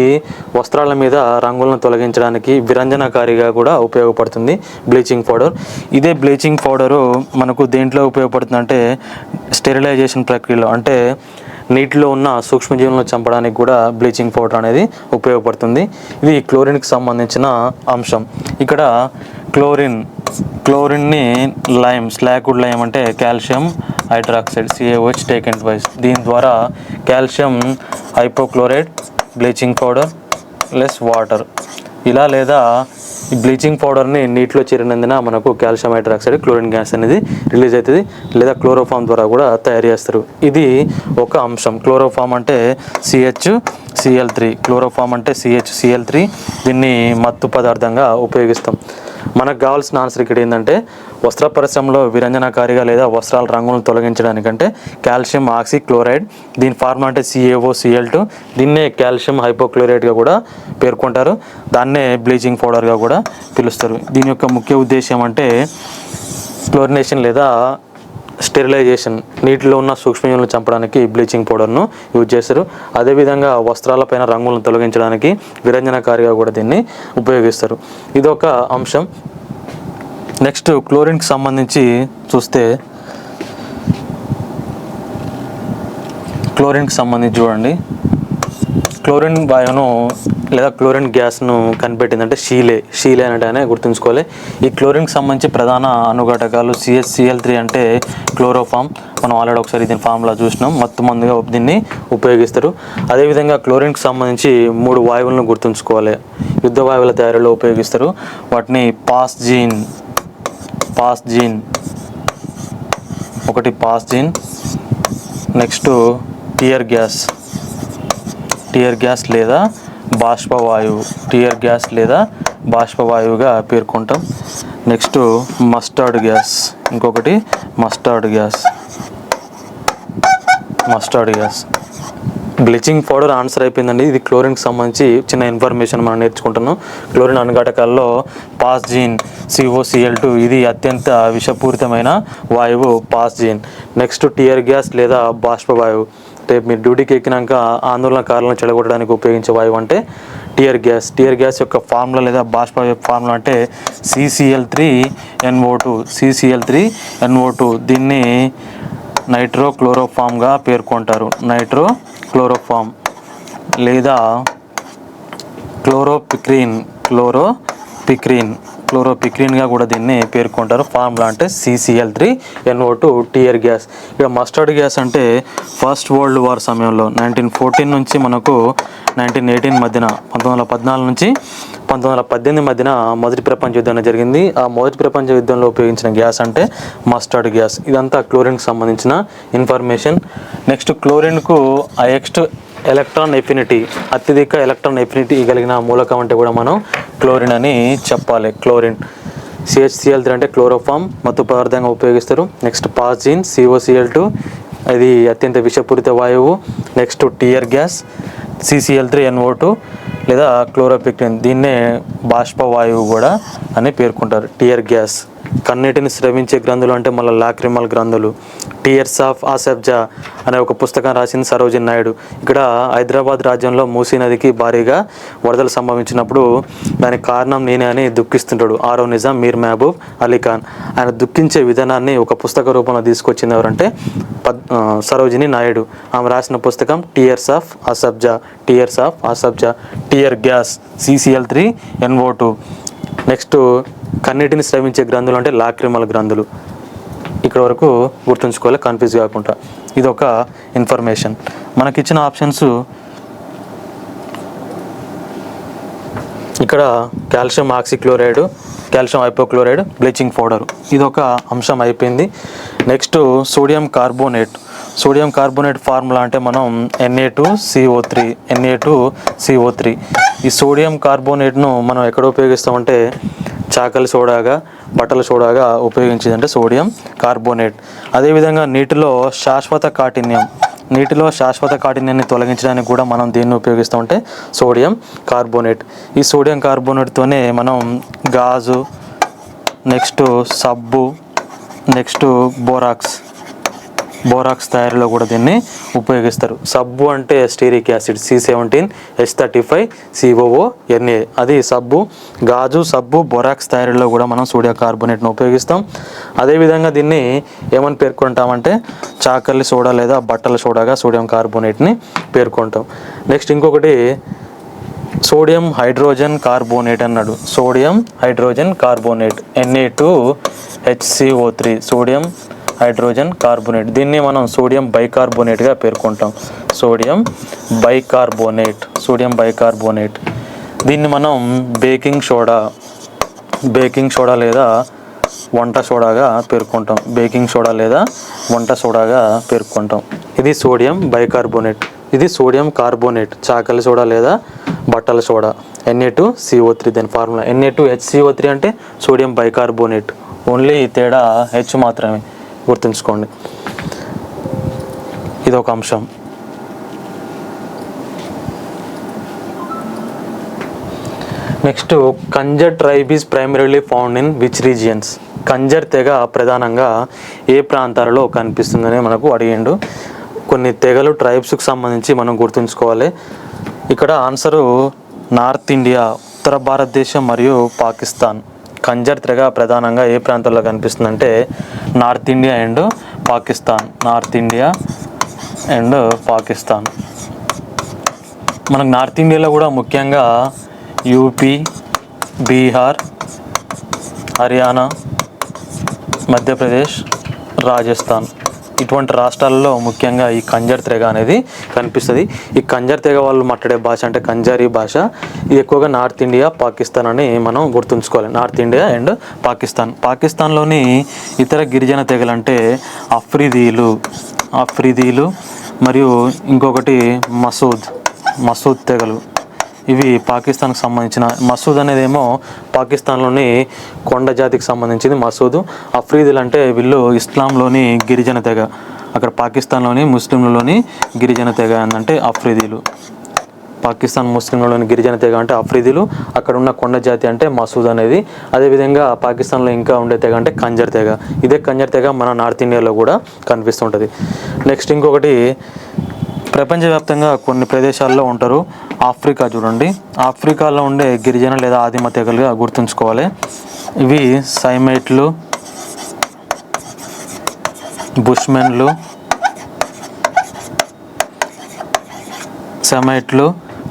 వస్త్రాల మీద రంగులను తొలగించడానికి విరంజనకారిగా కూడా ఉపయోగపడుతుంది బ్లీచింగ్ పౌడర్. ఇదే బ్లీచింగ్ పౌడరు మనకు దేంట్లో ఉపయోగపడుతుంది అంటే స్టెరిలైజేషన్ ప్రక్రియలో, అంటే నీటిలో ఉన్న సూక్ష్మజీవులను చంపడానికి కూడా బ్లీచింగ్ పౌడర్ అనేది ఉపయోగపడుతుంది. ఇది క్లోరిన్కి సంబంధించిన అంశం. ఇక్కడ క్లోరిన్ని స్లాక్వుడ్ లైమ్ అంటే calcium hydroxide CaOH taken twice. దీని ద్వారా calcium hypochlorite, bleaching powder plus water ఇలా, లేదా ఈ బ్లీచింగ్ పౌడర్ని నీటిలో చేరినందున మనకు కాల్షియం హైడ్రాక్సైడ్ క్లోరిన్ గ్యాస్ అనేది రిలీజ్ అవుతుంది, లేదా క్లోరోఫామ్ ద్వారా కూడా తయారు చేస్తారు. ఇది ఒక అంశం. క్లోరోఫామ్ అంటే CHCl3 దీన్ని మత్తు పదార్థంగా ఉపయోగిస్తాం. మనకు కావాల్సిన ఆన్సర్ ఇక్కడ ఏంటంటే వస్త్ర పరిశ్రమలో విరంజనకారిగా లేదా వస్త్రాల రంగులను తొలగించడానికంటే కాల్షియం ఆక్సీక్లోరైడ్, దీని ఫార్ములా అంటే CaOCl2, దీన్నే కాల్షియం హైపోక్లోరైడ్గా కూడా పేర్కొంటారు. దాన్నే బ్లీచింగ్ పౌడర్గా కూడా పిలుస్తారు. దీని యొక్క ముఖ్య ఉద్దేశం అంటే క్లోరినేషన్ లేదా స్టెరిలైజేషన్, నీటిలో ఉన్న సూక్ష్మజీవులను చంపడానికి బ్లీచింగ్ పౌడర్ను యూజ్ చేస్తారు. అదేవిధంగా వస్త్రాలపైన రంగులను తొలగించడానికి విరంజనకారిగా కూడా దీన్ని ఉపయోగిస్తారు. ఇదొక అంశం. నెక్స్ట్ క్లోరిన్కి సంబంధించి చూస్తే, చూడండి, క్లోరిన్ వాయువును లేదా క్లోరిన్ గ్యాస్ను కనిపెట్టిందంటే షీలే అనేటనే గుర్తుంచుకోవాలి. ఈ క్లోరిన్కి సంబంధించి ప్రధాన అనుఘటకాలు CHCl3 అంటే క్లోరోఫామ్. మనం ఆల్రెడీ ఒకసారి దీని ఫార్ములా చూసినాం. మత్తుమందుగా దీన్ని ఉపయోగిస్తారు. అదేవిధంగా క్లోరిన్కి సంబంధించి 3 వాయువులను గుర్తుంచుకోవాలి. యుద్ధ వాయువుల తయారీలో ఉపయోగిస్తారు. వాటిని పాస్జీన్, ఒకటి పాస్జీన్, నెక్స్ట్ టియర్ గ్యాస్ లేదా బాష్పవాయువుగా పేర్కొంటాం. నెక్స్ట్ మస్టర్డ్ గ్యాస్, ఇంకొకటి mustard gas. Bleaching powder answer అయిపోయిందండి. ఇది క్లోరిన్కి సంబంధించి చిన్న ఇన్ఫర్మేషన్ మనం నేర్చుకుంటున్నాం. క్లోరిన్ అనుఘటకాల్లో పాస్జీన్ COCl2 ఇది అత్యంత విషపూరితమైన వాయువు పాస్జీన్. నెక్స్ట్ టియర్ గ్యాస్ లేదా బాష్పవాయువు, రేపు మీరు డ్యూటీకి ఎక్కినాక ఆందోళనకారులను చెడగొట్టడానికి ఉపయోగించే వాయువు అంటే టియర్ గ్యాస్ యొక్క ఫార్ములా లేదా బాష్పవాయు ఫార్ములా అంటే CCl3NO2. దీన్ని నైట్రోక్లోరోఫామ్గా పేర్కొంటారు. నైట్రోక్లోరోఫామ్ లేదా క్లోరోపిక్రీన్గా కూడా దీన్ని పేర్కొంటారు. ఫార్ములా అంటే CCl3NO2 టియర్ గ్యాస్. ఇక మస్టర్డ్ గ్యాస్ అంటే ఫస్ట్ వరల్డ్ వార్ సమయంలో 1914 నుంచి మనకు 1918 మధ్యన 1914 నుంచి 1918 మధ్యన మొదటి ప్రపంచ యుద్ధం జరిగింది. ఆ మొదటి ప్రపంచ యుద్ధంలో ఉపయోగించిన గ్యాస్ అంటే మస్టర్డ్ గ్యాస్. ఇదంతా క్లోరిన్కి సంబంధించిన ఇన్ఫర్మేషన్. నెక్స్ట్ క్లోరిన్కు హైయెస్ట్ ఎలక్ట్రాన్ ఎఫినిటీ, అత్యధిక ఎలక్ట్రాన్ ఎఫినిటీ కలిగిన మూలకం అంటే కూడా మనం క్లోరిన్ అని చెప్పాలి. క్లోరిన్ CHCl3 అంటే క్లోరోఫామ్, మత్తు పదార్థంగా ఉపయోగిస్తారు. నెక్స్ట్ పాస్జీన్ COCl2 అది అత్యంత విషపూరిత వాయువు. నెక్స్ట్ టియర్ గ్యాస్ CCl3NO2 లేదా క్లోరోపిక్రిన్, దీన్నే బాష్పవాయువు కూడా అని పేర్కొంటారు. టియర్ గ్యాస్ కన్నీటిని స్రవించే గ్రంథులు అంటే మళ్ళీ లాక్రిమల్ గ్రంథులు. టీయర్స్ ఆఫ్ ఆసెఫ్జా అనే ఒక పుస్తకం రాసింది సరోజిని నాయుడు. ఇక్కడ హైదరాబాద్ రాజ్యంలో మూసీ నదికి భారీగా వరదలు సంభవించినప్పుడు దానికి కారణం నేనే అని దుఃఖిస్తుంటాడు ఆరో నిజాం మీర్ మహబూబ్ అలీ ఖాన్. ఆయన దుఃఖించే విధానాన్ని ఒక పుస్తక రూపంలో తీసుకొచ్చింది ఎవరంటే సరోజిని నాయుడు. ఆమె రాసిన పుస్తకం tears of Asafjah. Tears of Asafjah. Tear gas CCl3NO2. Next కన్నీటిని స్రవించే గ్రంథులు అంటే లాక్రిమల్ గ్రంథులు. ఇక్కడ వరకు గుర్తుంచుకోవాలి, కన్ఫ్యూజ్ కాకుండా. ఇది ఒక ఇన్ఫర్మేషన్. మనకిచ్చిన ఆప్షన్స్ ఇక్కడ calcium oxychloride, calcium hypochlorite, bleaching powder, ఇది ఒక అంశం అయిపోయింది. Next sodium carbonate. Sodium carbonate formula అంటే మనం Na2CO3. Na2CO3. ఈ సోడియం కార్బోనేట్ను మనం ఎక్కడ ఉపయోగిస్తామంటే చాకలి సోడాగా, బట్టల సోడాగా ఉపయోగించేదంటే సోడియం కార్బోనేట్. అదేవిధంగా నీటిలో శాశ్వత కాఠిన్యాన్ని తొలగించడానికి కూడా మనం దీన్ని ఉపయోగిస్తామంటే సోడియం కార్బోనేట్. ఈ సోడియం కార్బోనేట్తోనే మనం గాజు, నెక్స్ట్ సబ్బు, నెక్స్ట్ బోరాక్స్ తయారీలో కూడా దీన్ని ఉపయోగిస్తారు. సబ్బు అంటే స్టీరిక్ యాసిడ్ C17H35COONA, అది సబ్బు. గాజు, సబ్బు, బోరాక్స్ తయారీలో కూడా మనం సోడియం కార్బోనేట్ను ఉపయోగిస్తాం. అదేవిధంగా దీన్ని ఏమని పేర్కొంటామంటే చాకలి సోడా లేదా బట్టల సోడాగా సోడియం కార్బోనేట్ని పేర్కొంటాం. నెక్స్ట్ ఇంకొకటి సోడియం హైడ్రోజన్ కార్బోనేట్ అన్నాడు. Sodium hydrogen carbonate Na2HCO3. Sodium hydrogen carbonate, దీన్ని మనం సోడియం బైకార్బోనేట్గా పేర్కొంటాం. Sodium bicarbonate. దీన్ని మనం బేకింగ్ సోడా లేదా వంట సోడాగా పేర్కొంటాం. ఇది సోడియం బైకార్బోనేట్. ఇది సోడియం కార్బోనేట్, చాకలి సోడా లేదా బట్టల సోడా. Na2CO3 దాని ఫార్ములా. Na2HCO3 అంటే సోడియం బైకార్బోనేట్. ఓన్లీ తేడా H మాత్రమే, గుర్తుంచుకోండి. ఇది ఒక అంశం. Next Kanjar tribe is primarily found in which regions. Kanjar తెగ ప్రధానంగా ఏ ప్రాంతాలలో కనిపిస్తుందని మనకు అడిగిండు. కొన్ని తెగలు ట్రైబ్స్కి సంబంధించి మనం గుర్తుంచుకోవాలి. ఇక్కడ ఆన్సరు నార్త్ ఇండియా, ఉత్తర భారతదేశం మరియు పాకిస్తాన్. కంజర్ తెగ ప్రధానంగా ఏ ప్రాంతాల్లో కనిపిస్తుందంటే నార్త్ ఇండియా అండ్ పాకిస్తాన్. మనకు నార్త్ ఇండియాలో కూడా ముఖ్యంగా యూపీ, బీహార్, హర్యానా, మధ్యప్రదేశ్, రాజస్థాన్, ఇటువంటి రాష్ట్రాల్లో ముఖ్యంగా ఈ కంజర్ తెగ అనేది కనిపిస్తుంది. ఈ కంజర్ తెగ వాళ్ళు మాట్లాడే భాష అంటే కంజారీ భాష. ఇది ఎక్కువగా నార్త్ ఇండియా, పాకిస్తాన్ అని మనం గుర్తుంచుకోవాలి. నార్త్ ఇండియా అండ్ పాకిస్తాన్లోని ఇతర గిరిజన తెగలు అంటే అఫ్రిదీలు మరియు ఇంకొకటి మసూద్ తెగలు. ఇవి పాకిస్తాన్కి సంబంధించిన. మసూద్ అనేదేమో పాకిస్తాన్లోని కొండ జాతికి సంబంధించింది మసూద్. అఫ్రీదులు అంటే వీళ్ళు ఇస్లాంలోని గిరిజన తెగ. అక్కడ పాకిస్తాన్లోని ముస్లింలలోని గిరిజన తెగ అంటే అఫ్రీదీలు. పాకిస్తాన్ ముస్లింలలోని గిరిజన తెగ అంటే అఫ్రీదీలు, అక్కడ ఉన్న కొండ జాతి అంటే మసూద్ అనేది. అదేవిధంగా పాకిస్తాన్లో ఇంకా ఉండే తెగ అంటే కంజర్ తెగ. ఇదే కంజర్ తెగ మన నార్త్ ఇండియాలో కూడా కనిపిస్తుంటుంది. నెక్స్ట్ ఇంకొకటి, ప్రపంచవ్యాప్తంగా కొన్ని ప్రదేశాల్లో ఉంటారు. ఆఫ్రికా చూడండి, ఆఫ్రికాలో ఉండే గిరిజన లేదా ఆదిమ తెగలుగా గుర్తుంచుకోవాలి. ఇవి సైమైట్లు, బుష్మెన్లు,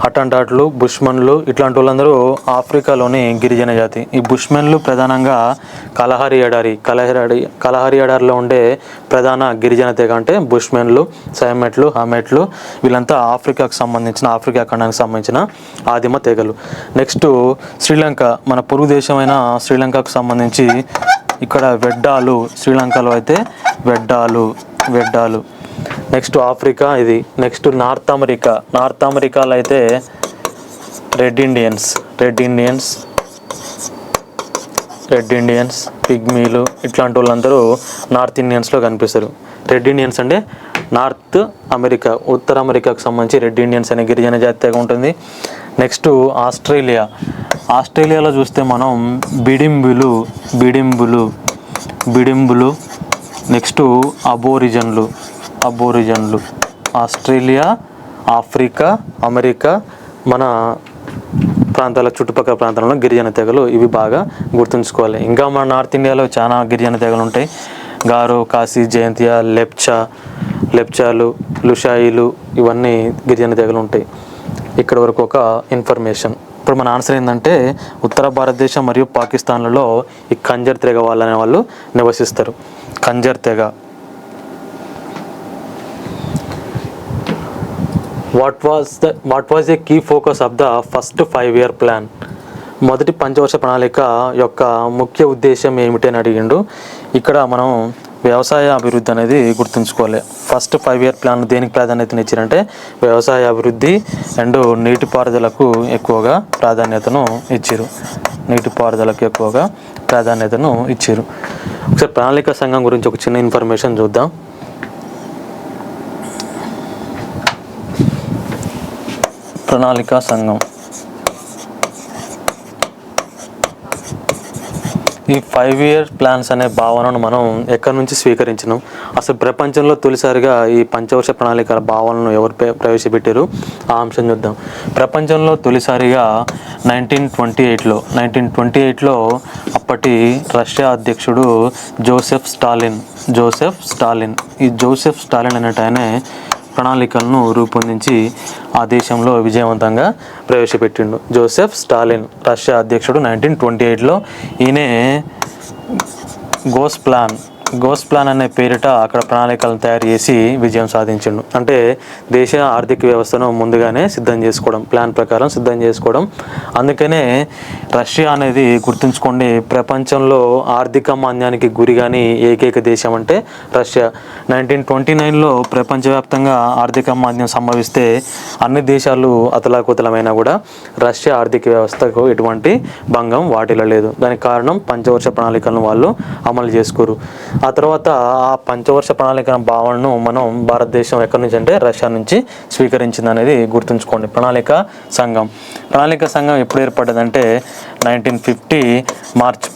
హటంటాట్లు, బుష్మన్లు, ఇట్లాంటి వాళ్ళందరూ ఆఫ్రికాలోని గిరిజన జాతి. ఈ బుష్మెన్లు ప్రధానంగా కలహరి ఎడారిలో ఉండే ప్రధాన గిరిజన తెగ అంటే బుష్మెన్లు, సైమెట్లు, హమెట్లు. వీళ్ళంతా ఆఫ్రికా ఖండానికి సంబంధించిన ఆదిమ తెగలు. నెక్స్ట్ శ్రీలంక, మన పొరుగు దేశమైన శ్రీలంకకు సంబంధించి ఇక్కడ వెడ్డాలు. శ్రీలంకలో అయితే వెడ్డాలు. నెక్స్ట్ ఆఫ్రికా ఇది. నెక్స్ట్ నార్త్ అమెరికాలో అయితే రెడ్ ఇండియన్స్, పిగ్మీలు, ఇట్లాంటి వాళ్ళందరూ నార్త్ ఇండియన్స్లో కనిపిస్తారు. రెడ్ ఇండియన్స్ అంటే నార్త్ అమెరికా, ఉత్తర అమెరికాకు సంబంధించి రెడ్ ఇండియన్స్ అనే గిరిజన జాతిగా ఉంటుంది. నెక్స్ట్ ఆస్ట్రేలియాలో చూస్తే మనం బిడింబులు బిడింబులు, నెక్స్ట్ అబోరిజన్లు ఆస్ట్రేలియా, ఆఫ్రికా, అమెరికా, మన ప్రాంతాల చుట్టుపక్కల ప్రాంతాలలో గిరిజన తెగలు, ఇవి బాగా గుర్తుంచుకోవాలి. ఇంకా మన నార్త్ ఇండియాలో చాలా గిరిజన తెగలు ఉంటాయి. గారో, కాశీ, జయంతియా, లెప్చాలు, లుషాయిలు, ఇవన్నీ గిరిజన తెగలు ఉంటాయి. ఇక్కడ వరకు ఒక ఇన్ఫర్మేషన్. ఇప్పుడు మన ఆన్సర్ ఏంటంటే ఉత్తర భారతదేశం మరియు పాకిస్తాన్లలో ఈ కంజర్ తెగ వాళ్ళనే వాళ్ళు నివసిస్తారు. కంజర్ తెగ. What was the key focus of the first 5-year plan? మొదటి పంచవర్ష ప్రణాళిక యొక్క ముఖ్య ఉద్దేశం ఏమిటి అని అడిగిండు. ఇక్కడ మనం వ్యవసాయ అభివృద్ధి అనేది గుర్తుంచుకోవాలి. ఫస్ట్ 5-year ప్లాన్ దేనికి ప్రాధాన్యతనిచ్చారంటే వ్యవసాయ అభివృద్ధి అండ్ నీటిపారుదలకు ఎక్కువగా ప్రాధాన్యతను ఇచ్చారు. ఒకసారి ప్రణాళిక సంఘం గురించి ఒక చిన్న ఇన్ఫర్మేషన్ చూద్దాం. ప్రణాళిక సంఘం ఈ 5-year ప్లాన్స్ అనే భావనను మనం ఎక్కడి నుంచి స్వీకరించినాం? అసలు ప్రపంచంలో తొలిసారిగా ఈ పంచవర్ష ప్రణాళికల భావనను ఎవరు ప్రవేశపెట్టారు? ఆ అంశం చూద్దాం. ప్రపంచంలో తొలిసారిగా 1928లో అప్పటి రష్యా అధ్యక్షుడు జోసెఫ్ స్టాలిన్ ఈ జోసెఫ్ స్టాలిన్ అనేట ఆయనే ప్రణాళికలను రూపొందించి ఆ దేశంలో విజయవంతంగా ప్రవేశపెట్టిండు. జోసెఫ్ స్టాలిన్ రష్యా అధ్యక్షుడు 1928లో. ఈయనే గోస్ ప్లాన్ అనే పేరిట అక్కడ ప్రణాళికలను తయారు చేసి విజయం సాధించిండు. అంటే దేశ ఆర్థిక వ్యవస్థను ముందుగానే ప్లాన్ ప్రకారం సిద్ధం చేసుకోవడం. అందుకనే రష్యా అనేది గుర్తుంచుకోండి, ప్రపంచంలో ఆర్థిక మాంద్యానికి గురిగాని ఏకైక దేశం అంటే రష్యా. 1929లో ప్రపంచవ్యాప్తంగా ఆర్థిక మాంద్యం సంభవిస్తే అన్ని దేశాలు అతలాకుతలమైనా కూడా రష్యా ఆర్థిక వ్యవస్థకు ఎటువంటి భంగం వాటిల్లలేదు. దానికి కారణం పంచవర్ష ప్రణాళికలను వాళ్ళు అమలు చేసుకోరు. ఆ తర్వాత ఆ పంచవర్ష ప్రణాళిక భావనను మనం భారతదేశం ఎక్కడి నుంచి అంటే రష్యా నుంచి స్వీకరించింది అనేది గుర్తుంచుకోండి. ప్రణాళిక సంఘం ఎప్పుడు ఏర్పడ్డదంటే 1950 మార్చ్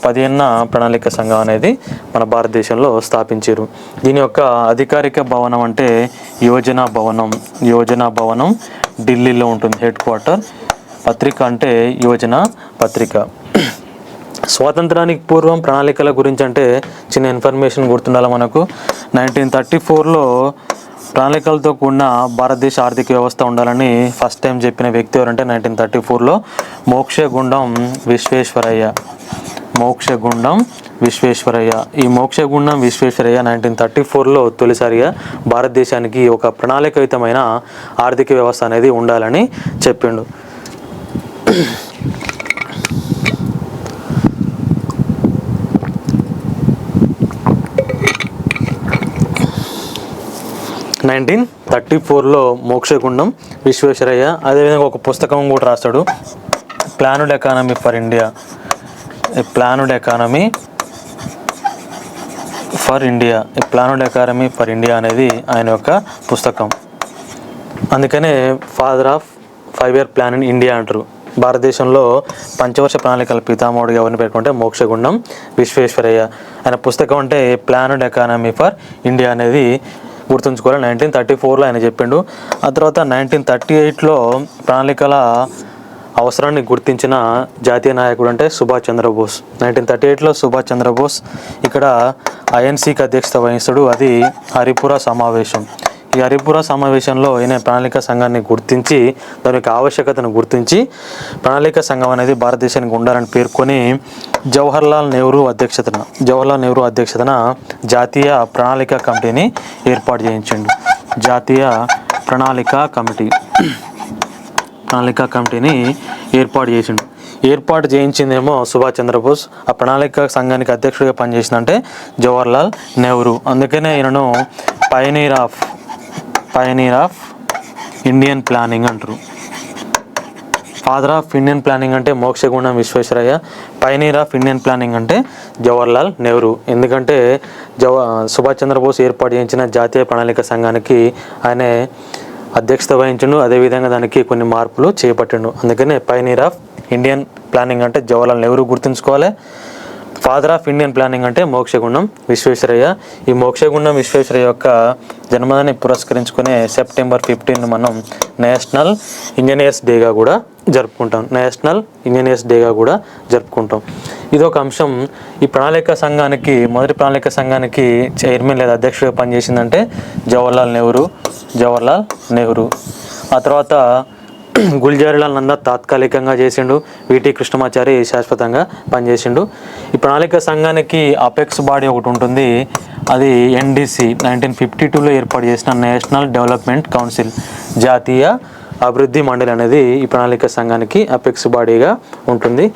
15న ప్రణాళిక సంఘం అనేది మన భారతదేశంలో స్థాపించారు. దీని యొక్క అధికారిక భవనం అంటే యోజన భవనం ఢిల్లీలో ఉంటుంది హెడ్ క్వార్టర్. పత్రిక అంటే యోజన పత్రిక. స్వాతంత్రానికి పూర్వం ప్రణాళికల గురించి అంటే చిన్న ఇన్ఫర్మేషన్ గుర్తుండాలి మనకు. 1934లో ప్రణాళికలతో కూడిన భారతదేశ ఆర్థిక వ్యవస్థ ఉండాలని ఫస్ట్ టైం చెప్పిన వ్యక్తి ఎవరంటే 1934లో మోక్షగుండం విశ్వేశ్వరయ్య. ఈ మోక్షగుండం విశ్వేశ్వరయ్య 1934లో తొలిసారిగా భారతదేశానికి ఒక ప్రణాళికయుతమైన ఆర్థిక వ్యవస్థ అనేది ఉండాలని చెప్పిండు. 1934లో మోక్షగుండం విశ్వేశ్వరయ్య అదేవిధంగా ఒక పుస్తకం కూడా రాస్తాడు, ప్లానుడ్ ఎకానమీ ఫర్ ఇండియా అనేది ఆయన యొక్క పుస్తకం. అందుకనే father of 5-year plan in India అంటారు. భారతదేశంలో పంచవర్ష ప్రణాళికల పితామహుడిగా ఎవరిని పేర్కొంటే మోక్షగుండం విశ్వేశ్వరయ్య. ఆయన పుస్తకం అంటే ప్లానుడ్ ఎకానమీ ఫర్ ఇండియా అనేది గుర్తుంచుకోవాలి. 1934లో ఆయన చెప్పిండు. ఆ తర్వాత 1938లో ప్రణాళికల అవసరాన్ని గుర్తించిన జాతీయ నాయకుడు అంటే సుభాష్ చంద్రబోస్. 1938లో సుభాష్ చంద్రబోస్ ఇక్కడ ఐఎన్సీకి అధ్యక్షత వహిస్తాడు. అది హరిపుర సమావేశం. ఈ హరిపుర సమావేశంలో ఈయన ప్రణాళిక సంఘాన్ని గుర్తించి దాని యొక్క ఆవశ్యకతను గుర్తించి ప్రణాళిక సంఘం అనేది భారతదేశానికి ఉండాలని పేర్కొని జవహర్లాల్ నెహ్రూ అధ్యక్షతన జాతీయ ప్రణాళిక కమిటీని ఏర్పాటు చేయించిండు. ఏర్పాటు చేయించిందేమో సుభాష్ చంద్రబోస్. ఆ ప్రణాళిక సంఘానికి అధ్యక్షుడిగా పనిచేసిందంటే జవహర్లాల్ నెహ్రూ. అందుకనే ఈయనను పయనీర్ ఆఫ్ ఇండియన్ ప్లానింగ్ అంటారు. ఫాదర్ ఆఫ్ ఇండియన్ ప్లానింగ్ అంటే Mokshagundam Visvesvaraya, Pioneer of Indian planning అంటే జవహర్లాల్ నెహ్రూ. ఎందుకంటే సుభాష్ చంద్రబోస్ ఏర్పాటు చేయించిన జాతీయ ప్రణాళిక సంఘానికి ఆయనే అధ్యక్షత వహించిండు. అదేవిధంగా దానికి కొన్ని మార్పులు చేపట్టిండు. అందుకనే పయనీర్ ఆఫ్ ఇండియన్ ప్లానింగ్ అంటే జవహర్లాల్ నెహ్రూ గుర్తుంచుకోవాలి. ఫాదర్ ఆఫ్ ఇండియన్ ప్లానింగ్ అంటే మోక్షగుండం విశ్వేశ్వరయ్య. ఈ మోక్షగుండం విశ్వేశ్వరయ్య యొక్క జన్మదినాన్ని పురస్కరించుకునే సెప్టెంబర్ 15 మనం నేషనల్ ఇంజనీర్స్ డేగా కూడా జరుపుకుంటాం. నేషనల్ ఇంజనీర్స్ డేగా కూడా జరుపుకుంటాం. ఇది ఒక అంశం. ఈ ప్రణాళిక సంఘానికి మొదటి ప్రణాళిక సంఘానికి చైర్మన్ లేదా అధ్యక్షుడిగా పనిచేసిందంటే జవహర్లాల్ నెహ్రూ. ఆ తర్వాత గుల్జారీలాల్ నందా తాత్కాలికంగా చేసిండు. విటి కృష్ణమాచారి శాశ్వతంగా పనిచేసిండు. ఈ ప్రణాళిక సంఘానికి అపెక్స్ బాడీ ఒకటి ఉంటుంది. అది ఎన్డీసీ 1952లో ఏర్పాటు చేసిన నేషనల్ డెవలప్మెంట్ కౌన్సిల్, జాతీయ అభివృద్ధి మండలి అనేది ఈ ప్రణాళిక సంఘానికి అపెక్స్ బాడీగా ఉంటుంది.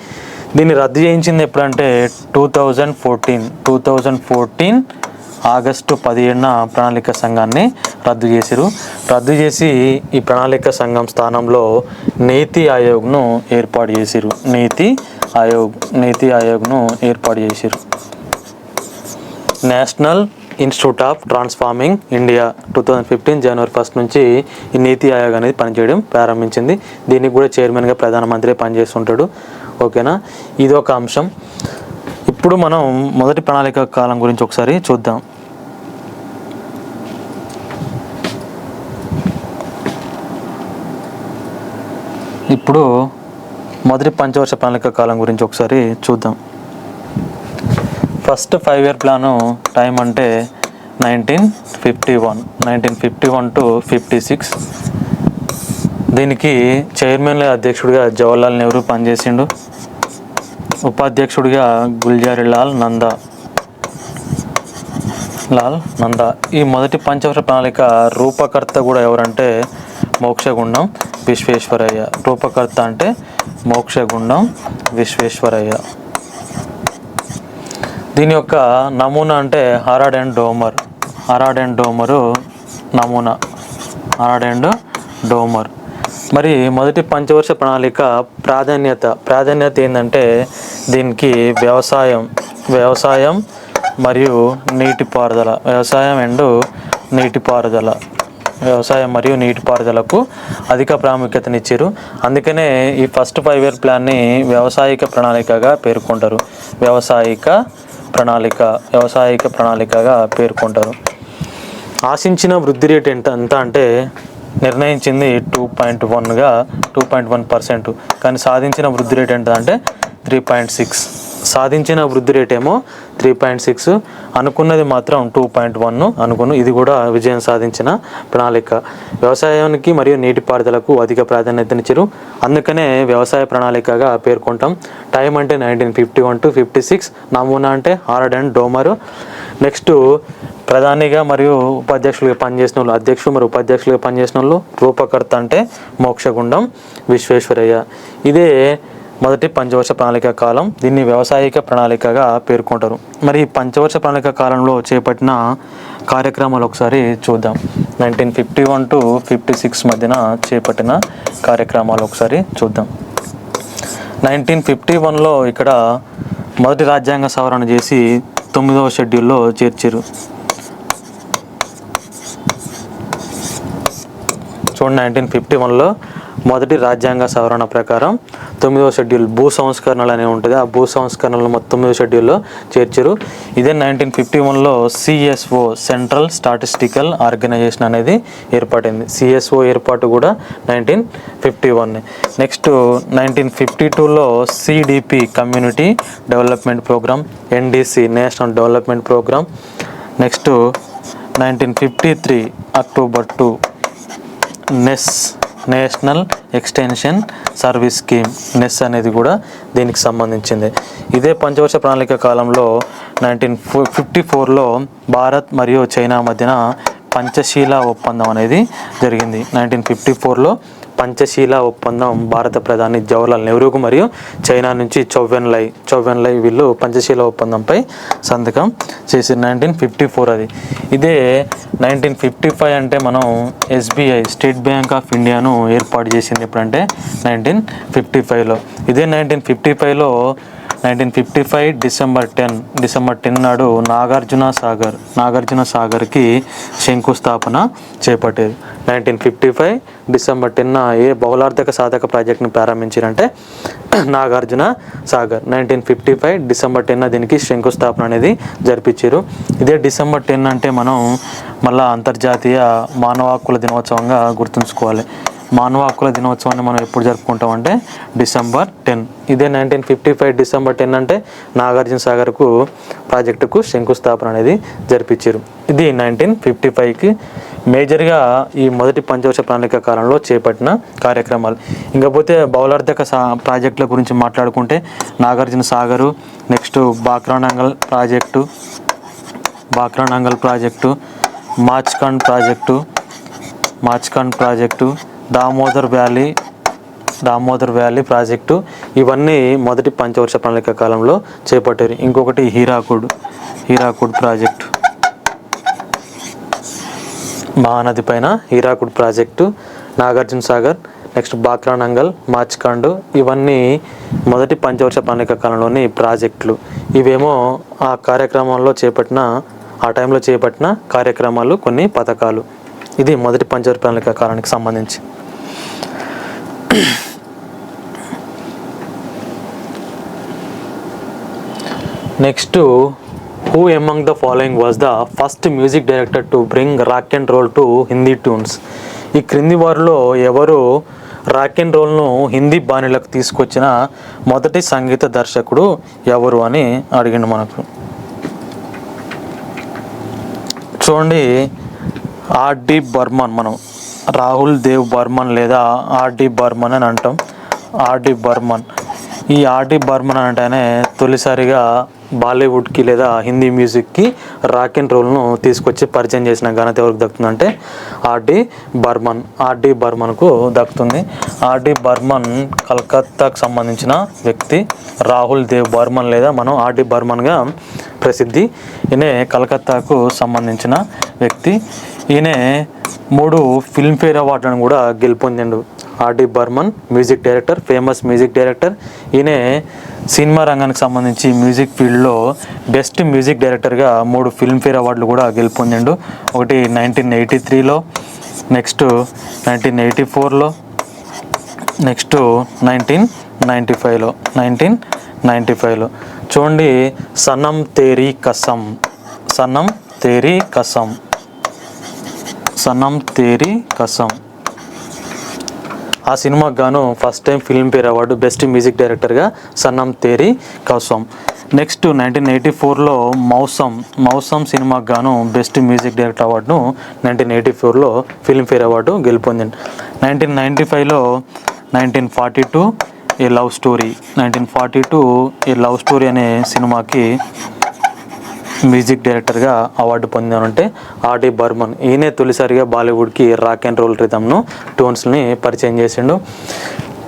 దీన్ని రద్దు చేయించింది ఎప్పుడంటే 2014 ఆగస్టు 17న ప్రణాళిక సంఘాన్ని రద్దు చేసిరు. రద్దు చేసి ఈ ప్రణాళిక సంఘం స్థానంలో నీతి ఆయోగ్ను ఏర్పాటు చేసిరు. నీతి ఆయోగ్ను ఏర్పాటు చేసిరు. National institute of transforming India 2015 జనవరి 1 నుంచి ఈ నీతి ఆయోగ్ అనేది పనిచేయడం ప్రారంభించింది. దీనికి కూడా చైర్మన్గా ప్రధానమంత్రి పనిచేస్తుంటాడు. ఓకేనా, ఇది ఒక అంశం. ఇప్పుడు మనం మొదటి ప్రణాళిక కాలం గురించి ఒకసారి చూద్దాం. ఇప్పుడు మొదటి పంచవర్ష ప్రణాళిక కాలం గురించి ఒకసారి చూద్దాం. ఫస్ట్ 5 ఇయర్ ప్లాను టైం అంటే 1951 to 56. దీనికి చైర్మన్ అధ్యక్షుడిగా జవహర్లాల్ నెహ్రూ పనిచేసిండు. ఉపాధ్యక్షుడిగా గుల్జారీలాల్ నందా. ఈ మొదటి పంచవర్ష ప్రణాళిక రూపకర్త కూడా ఎవరంటే మోక్షగుండం విశ్వేశ్వరయ్య. రూపకర్త అంటే మోక్షగుండం విశ్వేశ్వరయ్య. దీని యొక్క నమూనా అంటే హారాడ్ అండ్ డోమరు నమూనా. మరి మొదటి పంచవర్ష ప్రణాళిక ప్రాధాన్యత ఏంటంటే దీనికి వ్యవసాయం మరియు నీటిపారుదల, వ్యవసాయం మరియు నీటిపారుదలకు అధిక ప్రాముఖ్యతనిచ్చారు. అందుకనే ఈ ఫస్ట్ 5 ఇయర్ ప్లాన్ని వ్యవసాయిక ప్రణాళికగా పేర్కొంటారు. వ్యవసాయిక ప్రణాళికగా పేర్కొంటారు. ఆశించిన వృద్ధి రేట్ ఎంత అంటే నిర్ణయించింది 2.1%. కానీ సాధించిన వృద్ధి రేట్ ఎంత అంటే 3.6. సాధించిన వృద్ధి రేట్ ఏమో 3.6, అనుకున్నది మాత్రం 2.1 ఇది కూడా విజయం సాధించిన ప్రణాళిక. వ్యవసాయానికి మరియు నీటిపారుదలకు అధిక ప్రాధాన్యతనిచ్చారు. అందుకనే వ్యవసాయ ప్రణాళికగా పేర్కొంటాం. టైం అంటే 1951 to 56. నమూనా అంటే హారాడ్ అండ్ డోమర్. నెక్స్ట్ ప్రధానిగా మరియు ఉపాధ్యక్షులుగా పనిచేసిన వాళ్ళు, అధ్యక్షులు మరియు ఉపాధ్యక్షులుగా పనిచేసిన వాళ్ళు. రూపకర్త అంటే మోక్షగుండం విశ్వేశ్వరయ్య. ఇదే మొదటి పంచవర్ష ప్రణాళిక కాలం. దీన్ని వ్యవసాయిక ప్రణాళికగా పేర్కొంటారు. మరి పంచవర్ష ప్రణాళిక కాలంలో చేపట్టిన కార్యక్రమాలు ఒకసారి చూద్దాం. 1951 to 56 మధ్యన చేపట్టిన కార్యక్రమాలు ఒకసారి చూద్దాం. 1951లో ఇక్కడ మొదటి రాజ్యాంగ సవరణ చేసి 9వ షెడ్యూల్లో చేర్చారు. చూడండి, 1951లో మొదటి రాజ్యాంగ సవరణ ప్రకారం 9వ షెడ్యూల్ భూ సంస్కరణలు అనేవి ఉంటుంది. ఆ భూ సంస్కరణలు మొత్తం 9వ షెడ్యూల్లో చేర్చారు. ఇదే 1951లో సిఎస్ఓ సెంట్రల్ స్టాటిస్టికల్ ఆర్గనైజేషన్ అనేది ఏర్పడింది. సిఎస్ఓ ఏర్పాటు కూడా 1951. నెక్స్ట్ 1952లో CDP community development programme, NDC national development programme. Next 1953 October 2 national extension service scheme, NES అనేది కూడా దీనికి సంబంధించింది. ఇదే పంచవర్ష ప్రణాళిక కాలంలో 1954లో భారత్ మరియు చైనా మధ్యన పంచశీల ఒప్పందం అనేది జరిగింది. 1954లో పంచశీల ఒప్పందం భారత ప్రధాని జవహర్లాల్ నెహ్రూకు మరియు చైనా నుంచి చౌవెన్లై వీళ్ళు పంచశీల ఒప్పందంపై సంతకం చేసి 1954 అది. ఇదే 1955 అంటే మనం ఎస్బీఐ స్టేట్ బ్యాంక్ ఆఫ్ ఇండియాను ఏర్పాటు చేసింది ఎప్పుడంటే 1955లో. ఇదే 1955లో 1955 డిసెంబర్ 10 నాడు నాగార్జున సాగర్కి శంకుస్థాపన చేపట్టేది. 1955 డిసెంబర్ 10న ఏ బహుళార్థక సాధక ప్రాజెక్ట్ని ప్రారంభించారంటే నాగార్జున సాగర్. 1955 డిసెంబర్ 10న దీనికి శంకుస్థాపన అనేది జరిపించారు. ఇదే డిసెంబర్ 10 అంటే మనం మళ్ళీ అంతర్జాతీయ మానవ హక్కుల దినోత్సవంగా గుర్తుంచుకోవాలి. మానవ హక్కుల దినోత్సవాన్ని మనం ఎప్పుడు జరుపుకుంటాం అంటే డిసెంబర్ 10. ఇదే 1955 డిసెంబర్ 10 అంటే నాగార్జున సాగర్కు ప్రాజెక్టుకు శంకుస్థాపన అనేది జరిపించారు. ఇది 1955కి మేజర్గా ఈ మొదటి పంచవర్ష ప్రణాళిక కాలంలో చేపట్టిన కార్యక్రమాలు. ఇంకపోతే బహుళార్థక ప్రాజెక్టుల గురించి మాట్లాడుకుంటే Nagarjuna Sagar, next Bhakranangal project, Machkund project, Damodar valley project, ఇవన్నీ మొదటి పంచవర్ష ప్రణాళిక కాలంలో చేపట్టారు. ఇంకొకటి హీరాకుడ్ ప్రాజెక్టు, మహానది పైన హీరాకుడ్ ప్రాజెక్టు, నాగార్జున సాగర్, నెక్స్ట్ బాక్రానంగల్, మాచ్కండ్, ఇవన్నీ మొదటి పంచవర్ష ప్రణాళిక కాలంలోని ప్రాజెక్టులు. ఇవేమో ఆ టైంలో చేపట్టిన కార్యక్రమాలు, కొన్ని పథకాలు. ఇది మొదటి పంచవర్ష ప్రణాళిక కాలానికి సంబంధించి. Next, who among the following was the first music director to bring rock and roll to Hindi tunes? ఈ క్రింది వారిలో ఎవరు రాక్ అండ్ రోల్ను హిందీ బాణీలకు తీసుకొచ్చిన మొదటి సంగీత దర్శకుడు ఎవరు అని అడిగిండు మనకు. చూడండి, ఆర్డి బర్మన్. మనం రాహుల్ దేవ్ బర్మన్ లేదా ఆర్డి బర్మన్ అని అంటాం. ఆర్డి బర్మన్ అంటేనే తొలిసారిగా బాలీవుడ్కి లేదా హిందీ మ్యూజిక్కి రాక్ అండ్ రోల్ను తీసుకొచ్చి పరిచయం చేసిన ఘనత ఎవరికి దక్కుతుందంటే ఆర్డి బర్మన్కు దక్కుతుంది. ఆర్డి బర్మన్ కలకత్తాకు సంబంధించిన వ్యక్తి. రాహుల్ దేవ్ బర్మన్ లేదా మనం ఆర్డి బర్మన్గా ప్రసిద్ధి. ఈయన కలకత్తాకు సంబంధించిన వ్యక్తి. ఈయన 3 ఫిల్మ్ఫేర్ అవార్డులను కూడా గెలుపొందిండు. RD Burman famous music director. ఈయన సినిమా రంగానికి సంబంధించి మ్యూజిక్ ఫీల్డ్లో బెస్ట్ మ్యూజిక్ డైరెక్టర్గా 3 ఫిల్మ్ఫేర్ అవార్డులు కూడా గెలుపొందిండు. ఒకటి 1983లో, నెక్స్ట్ 1984లో, నెక్స్ట్ 1995లో. చూడండి, సనమ్ తేరీ కసం ఆ సినిమాకు గాను first time Filmfare award best music డైరెక్టర్గా సనమ్ తేరీ కసం. నెక్స్ట్ 1984లో మౌసం సినిమాకు గాను బెస్ట్ మ్యూజిక్ డైరెక్టర్ అవార్డును 1984లో ఫిల్మ్ఫేర్ అవార్డు గెలుపొందింది. 1995లో 1942 ఏ లవ్ స్టోరీ అనే సినిమాకి మ్యూజిక్ డైరెక్టర్గా అవార్డు పొందానంటే ఆర్డి బర్మన్. ఈయనే తొలిసారిగా బాలీవుడ్కి రాక్ అండ్ రోల్ రిథమ్ను ట్యూన్స్ని పరిచయం చేసిండు.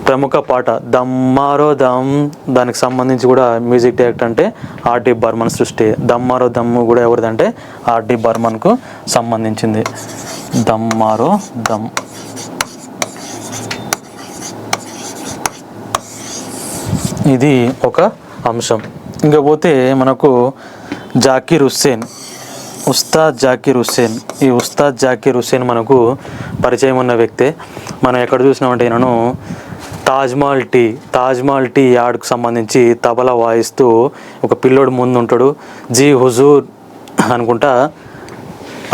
ప్రముఖ పాట దమ్మారో దమ్, దానికి సంబంధించి కూడా మ్యూజిక్ డైరెక్టర్ అంటే ఆర్డి బర్మన్ సృష్టి. దమ్మారో దమ్ కూడా ఎవరిదంటే ఆర్డి బర్మన్కు సంబంధించింది. దమ్మారో దమ్. ఇది ఒక అంశం. ఇంకపోతే మనకు ఉస్తాద్ జాకీర్ హుస్సేన్. ఈ ఉస్తాద్ జాకీర్ హుస్సేన్ మనకు పరిచయం ఉన్న వ్యక్తే. మనం ఎక్కడ చూసినామంటే ఈయనను తాజ్మహల్ టీ యార్డ్కు సంబంధించి తబలా వాయిస్తూ ఒక పిల్లోడు ముందు ఉంటాడు. జీ హుజూర్ అనుకుంటా.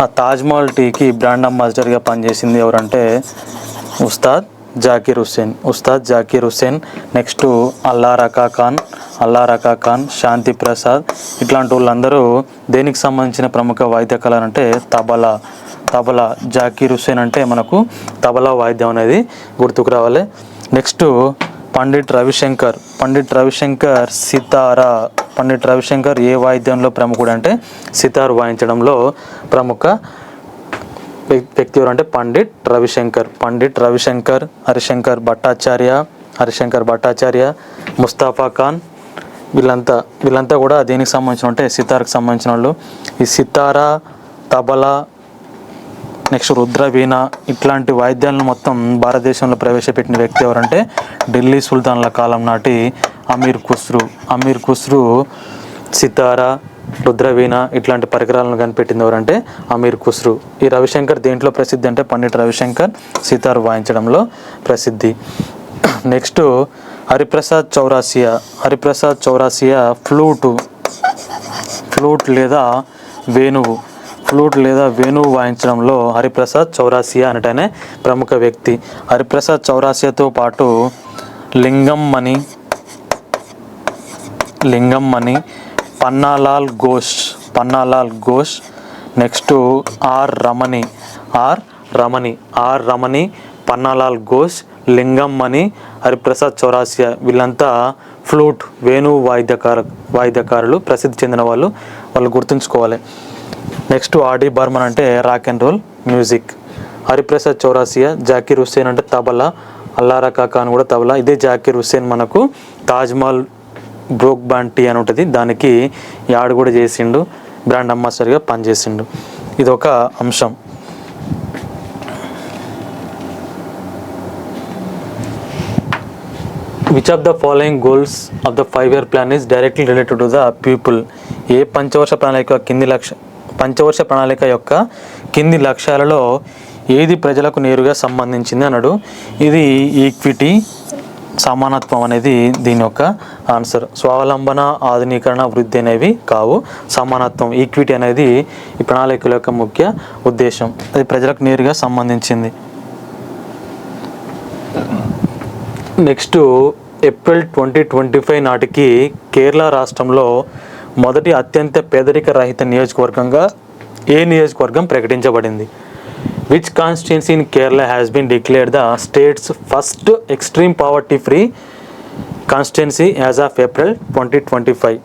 ఆ తాజ్మహల్ టీకి బ్రాండ్ అంబాసిడర్గా పనిచేసింది ఎవరంటే ఉస్తాద్ జాకీర్ హుస్సేన్. నెక్స్ట్ అల్లా రకా ఖాన్, శాంతి ప్రసాద్, ఇట్లాంటి వాళ్ళందరూ దేనికి సంబంధించిన ప్రముఖ వాయిద్య కళలు అంటే తబలా. జాకీర్ హుస్సేన్ అంటే మనకు తబలా వాయిద్యం అనేది గుర్తుకు రావాలి. నెక్స్ట్ పండిట్ రవిశంకర్ సితారా. పండిట్ రవిశంకర్ ఏ వాయిద్యంలో ప్రముఖుడు అంటే సితార్ వాయించడంలో ప్రముఖ వ్యక్తి ఎవరంటే పండిట్ రవిశంకర్. హరిశంకర్ భట్టాచార్య, ముస్తాఫా ఖాన్, వీళ్ళంతా కూడా దేనికి సంబంధించిన అంటే సితార్కి సంబంధించిన వాళ్ళు. ఈ సితారా, తబలా, నెక్స్ట్ రుద్రవీణ ఇట్లాంటి వాయిద్యాలను మొత్తం భారతదేశంలో ప్రవేశపెట్టిన వ్యక్తి ఎవరంటే ఢిల్లీ సుల్తాన్ల కాలం నాటి అమీర్ ఖుస్రూ సితారా, రుద్రవీణ ఇట్లాంటి పరికరాలను కనిపెట్టింది ఎవరంటే అమీర్ ఖుస్రూ. ఈ రవిశంకర్ దేంట్లో ప్రసిద్ధి అంటే పండిట్ రవిశంకర్ సితార్ వాయించడంలో ప్రసిద్ధి. నెక్స్ట్ హరిప్రసాద్ చౌరాసియా ఫ్లూట్ లేదా వేణువు వాయించడంలో హరిప్రసాద్ చౌరాసియా అనటనే ప్రముఖ వ్యక్తి. హరిప్రసాద్ చౌరాసియాతో పాటు లింగమ్మని, పన్నాలాల్ ఘోష్, నెక్స్ట్ ఆర్ రమణి, పన్నాలాల్ ఘోష్, లింగమ్మని, హరిప్రసాద్ చౌరాసియా వీళ్ళంతా ఫ్లూట్ వేణువు వాయిద్యకారులు, ప్రసిద్ధి చెందిన వాళ్ళు గుర్తుంచుకోవాలి. నెక్స్ట్ ఆర్డి బర్మన్ అంటే rock and roll music. Hariprasad Chaurasia. Zakir Hussain అంటే తబలా, అల్లారా కాకా అని కూడా తబలా. ఇదే జాకీర్ హుస్సేన్ మనకు తాజ్మహల్ బ్రోక్ బ్యాండ్ టీ అని ఉంటుంది, దానికి యాడ్ కూడా చేసిండు, బ్రాండ్ అంబాసిడర్గా పనిచేసిండు. ఇది ఒక అంశం. Which of the following goals of the 5-year plan is directly related to the people? ఏ పంచవర్ష ప్రణాళిక యొక్క కింది లక్ష్యాలలో ఏది ప్రజలకు నేరుగా సంబంధించింది అన్నాడు. ఇది ఈక్విటీ, సమానత్వం అనేది దీని యొక్క ఆన్సర్. స్వావలంబన, ఆధునీకరణ, వృద్ధి అనేవి కావు. సమానత్వం, ఈక్విటీ అనేది ఈ ప్రణాళికల యొక్క ముఖ్య ఉద్దేశం. అది ప్రజలకు నేరుగా సంబంధించింది. నెక్స్ట్ ఏప్రిల్ 2025 నాటికి కేరళ రాష్ట్రంలో మొదటి అత్యంత పేదరిక రహిత నియోజకవర్గంగా ఏ నియోజకవర్గం ప్రకటించబడింది? Which constituency in Kerala has been declared the state's first extreme poverty free constituency as of April 2025?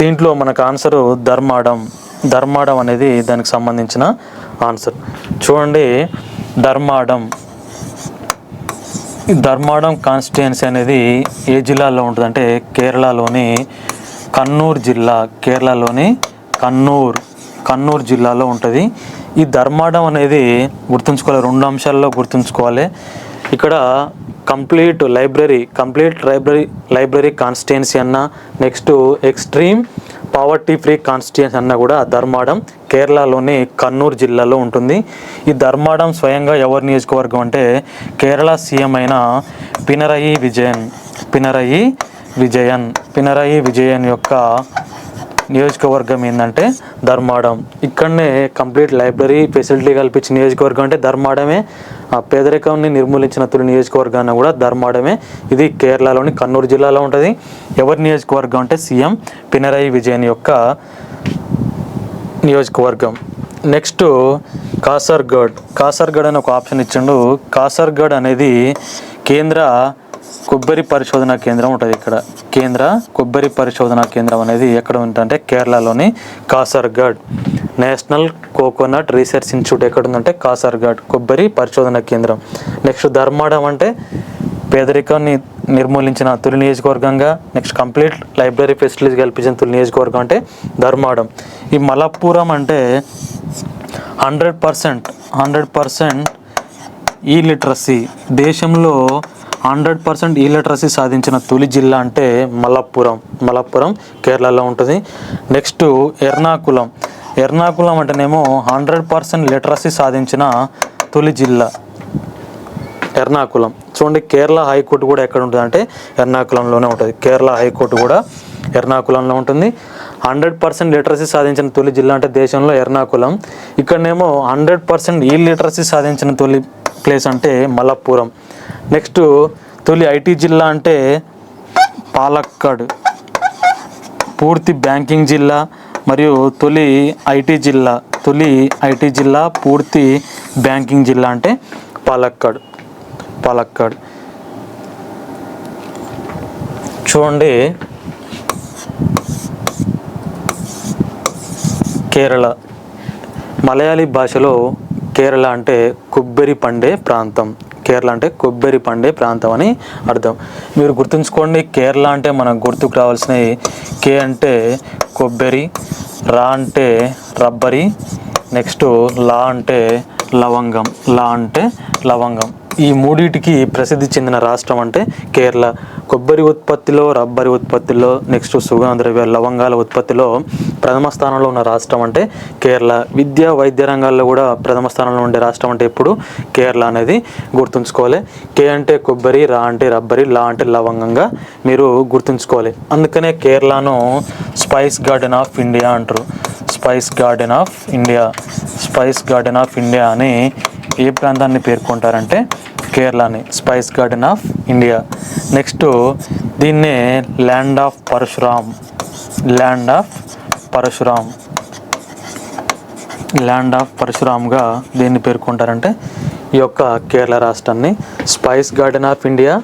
దీంట్లో మనకు ఆన్సరు ధర్మాడం అనేది దానికి సంబంధించిన ఆన్సర్. చూడండి, ధర్మాడం కాన్స్టిట్యున్సీ అనేది ఏ జిల్లాలో ఉంటుందంటే కేరళలోని కన్నూర్ జిల్లాలో ఉంటుంది. ఈ ధర్మాడం అనేది గుర్తుంచుకోవాలి, 2 అంశాల్లో గుర్తుంచుకోవాలి. ఇక్కడ కంప్లీట్ లైబ్రరీ కాన్స్టిట్యున్సీ అన్న, next extreme poverty free constituency అన్న కూడా ధర్మాడం కేరళలోని కన్నూర్ జిల్లాలో ఉంటుంది. ఈ ధర్మాడం స్వయంగా ఎవరి నియోజకవర్గం అంటే కేరళ సీఎం అయిన పినరయి విజయన్ యొక్క నియోజకవర్గం ఏంటంటే ధర్మాడం. ఇక్కడనే కంప్లీట్ లైబ్రరీ ఫెసిలిటీ కల్పించిన నియోజకవర్గం అంటే ధర్మాడమే. పేదరికాన్ని నిర్మూలించిన తొలి నియోజకవర్గాన్ని కూడా ధర్మాడమే. ఇది కేరళలోని కన్నూరు జిల్లాలో ఉంటుంది. ఎవరి నియోజకవర్గం అంటే సీఎం పినరయి విజయన్ యొక్క నియోజకవర్గం. నెక్స్ట్ కాసర్గఢ్ అని ఒక ఆప్షన్ ఇచ్చిండు. కాసర్గఢ్ అనేది కేంద్ర కొబ్బరి పరిశోధనా కేంద్రం ఉంటుంది. ఇక్కడ కేంద్ర కొబ్బరి పరిశోధనా కేంద్రం అనేది ఎక్కడ ఉంటుందంటే కేరళలోని Kasaragod. National coconut research institute ఎక్కడ ఉందంటే కాసర్గఢ్, కొబ్బరి పరిశోధనా కేంద్రం. నెక్స్ట్ ధర్మాడం అంటే పేదరికాన్ని నిర్మూలించిన తొలి నియోజకవర్గంగా, నెక్స్ట్ కంప్లీట్ లైబ్రరీ ఫెసిలిటీస్ కల్పించిన తొలి నియోజకవర్గం అంటే ధర్మాడం. ఈ మలప్పురం అంటే 100% ఈ లిటరసీ, దేశంలో 100% ఈ లిటరసీ సాధించిన తొలి జిల్లా అంటే మలప్పురం కేరళలో ఉంటుంది. నెక్స్ట్ ఎర్నాకులం అంటేనేమో 100% లిటరసీ సాధించిన తొలి జిల్లా ఎర్నాకులం. చూడండి, కేరళ హైకోర్టు కూడా ఎక్కడ ఉంటుంది అంటే ఎర్నాకులంలోనే ఉంటుంది. కేరళ హైకోర్టు కూడా ఎర్నాకులంలో ఉంటుంది. 100% లిటరసీ సాధించిన తొలి జిల్లా అంటే దేశంలో ఎర్నాకులం. ఇక్కడనేమో 100% ఈ లిటరసీ సాధించిన తొలి ప్లేస్ అంటే మలప్పురం. నెక్స్ట్ తొలి ఐటీ జిల్లా అంటే పాలక్కడ్, పూర్తి బ్యాంకింగ్ జిల్లా. మరియు తొలి ఐటీ జిల్లా పూర్తి బ్యాంకింగ్ జిల్లా అంటే పాలక్కడ్. చూడండి, కేరళ మలయాళీ భాషలో కేరళ అంటే కొబ్బరి పండే ప్రాంతం. కేరళ అంటే కొబ్బరి పండే ప్రాంతం అని అర్థం. మీరు గుర్తుంచుకోండి, కేరళ అంటే మనకు గుర్తుకు రావాల్సినవి కే అంటే కొబ్బరి, రా అంటే రబ్బరి, నెక్స్ట్ లా అంటే లవంగం. ఈ మూడింటికి ప్రసిద్ధి చెందిన రాష్ట్రం అంటే కేరళ. కొబ్బరి ఉత్పత్తిలో, రబ్బరి ఉత్పత్తిలో, నెక్స్ట్ సుగంధ ద్రవ్య లవంగాల ఉత్పత్తిలో ప్రథమ స్థానంలో ఉన్న రాష్ట్రం అంటే కేరళ. విద్యా వైద్య రంగాల్లో కూడా ప్రథమ స్థానంలో ఉండే రాష్ట్రం అంటే ఎప్పుడు కేరళ అనేది గుర్తుంచుకోవాలి. కే అంటే కొబ్బరి, రా అంటే రబ్బరి, లా అంటే లవంగంగా మీరు గుర్తుంచుకోవాలి. అందుకనే కేరళను స్పైస్ గార్డెన్ ఆఫ్ ఇండియా అంటారు. Spice garden of India. Spice garden of India అని ఏ ప్రాంతాన్ని పేర్కొంటారంటే కేరళని spice garden of India. Next దీన్నే land of Parashuram. Land of Parashuram. Land of పరశురామ్గా దీన్ని పేర్కొంటారంటే ఈ యొక్క కేరళ రాష్ట్రాన్ని spice garden of India.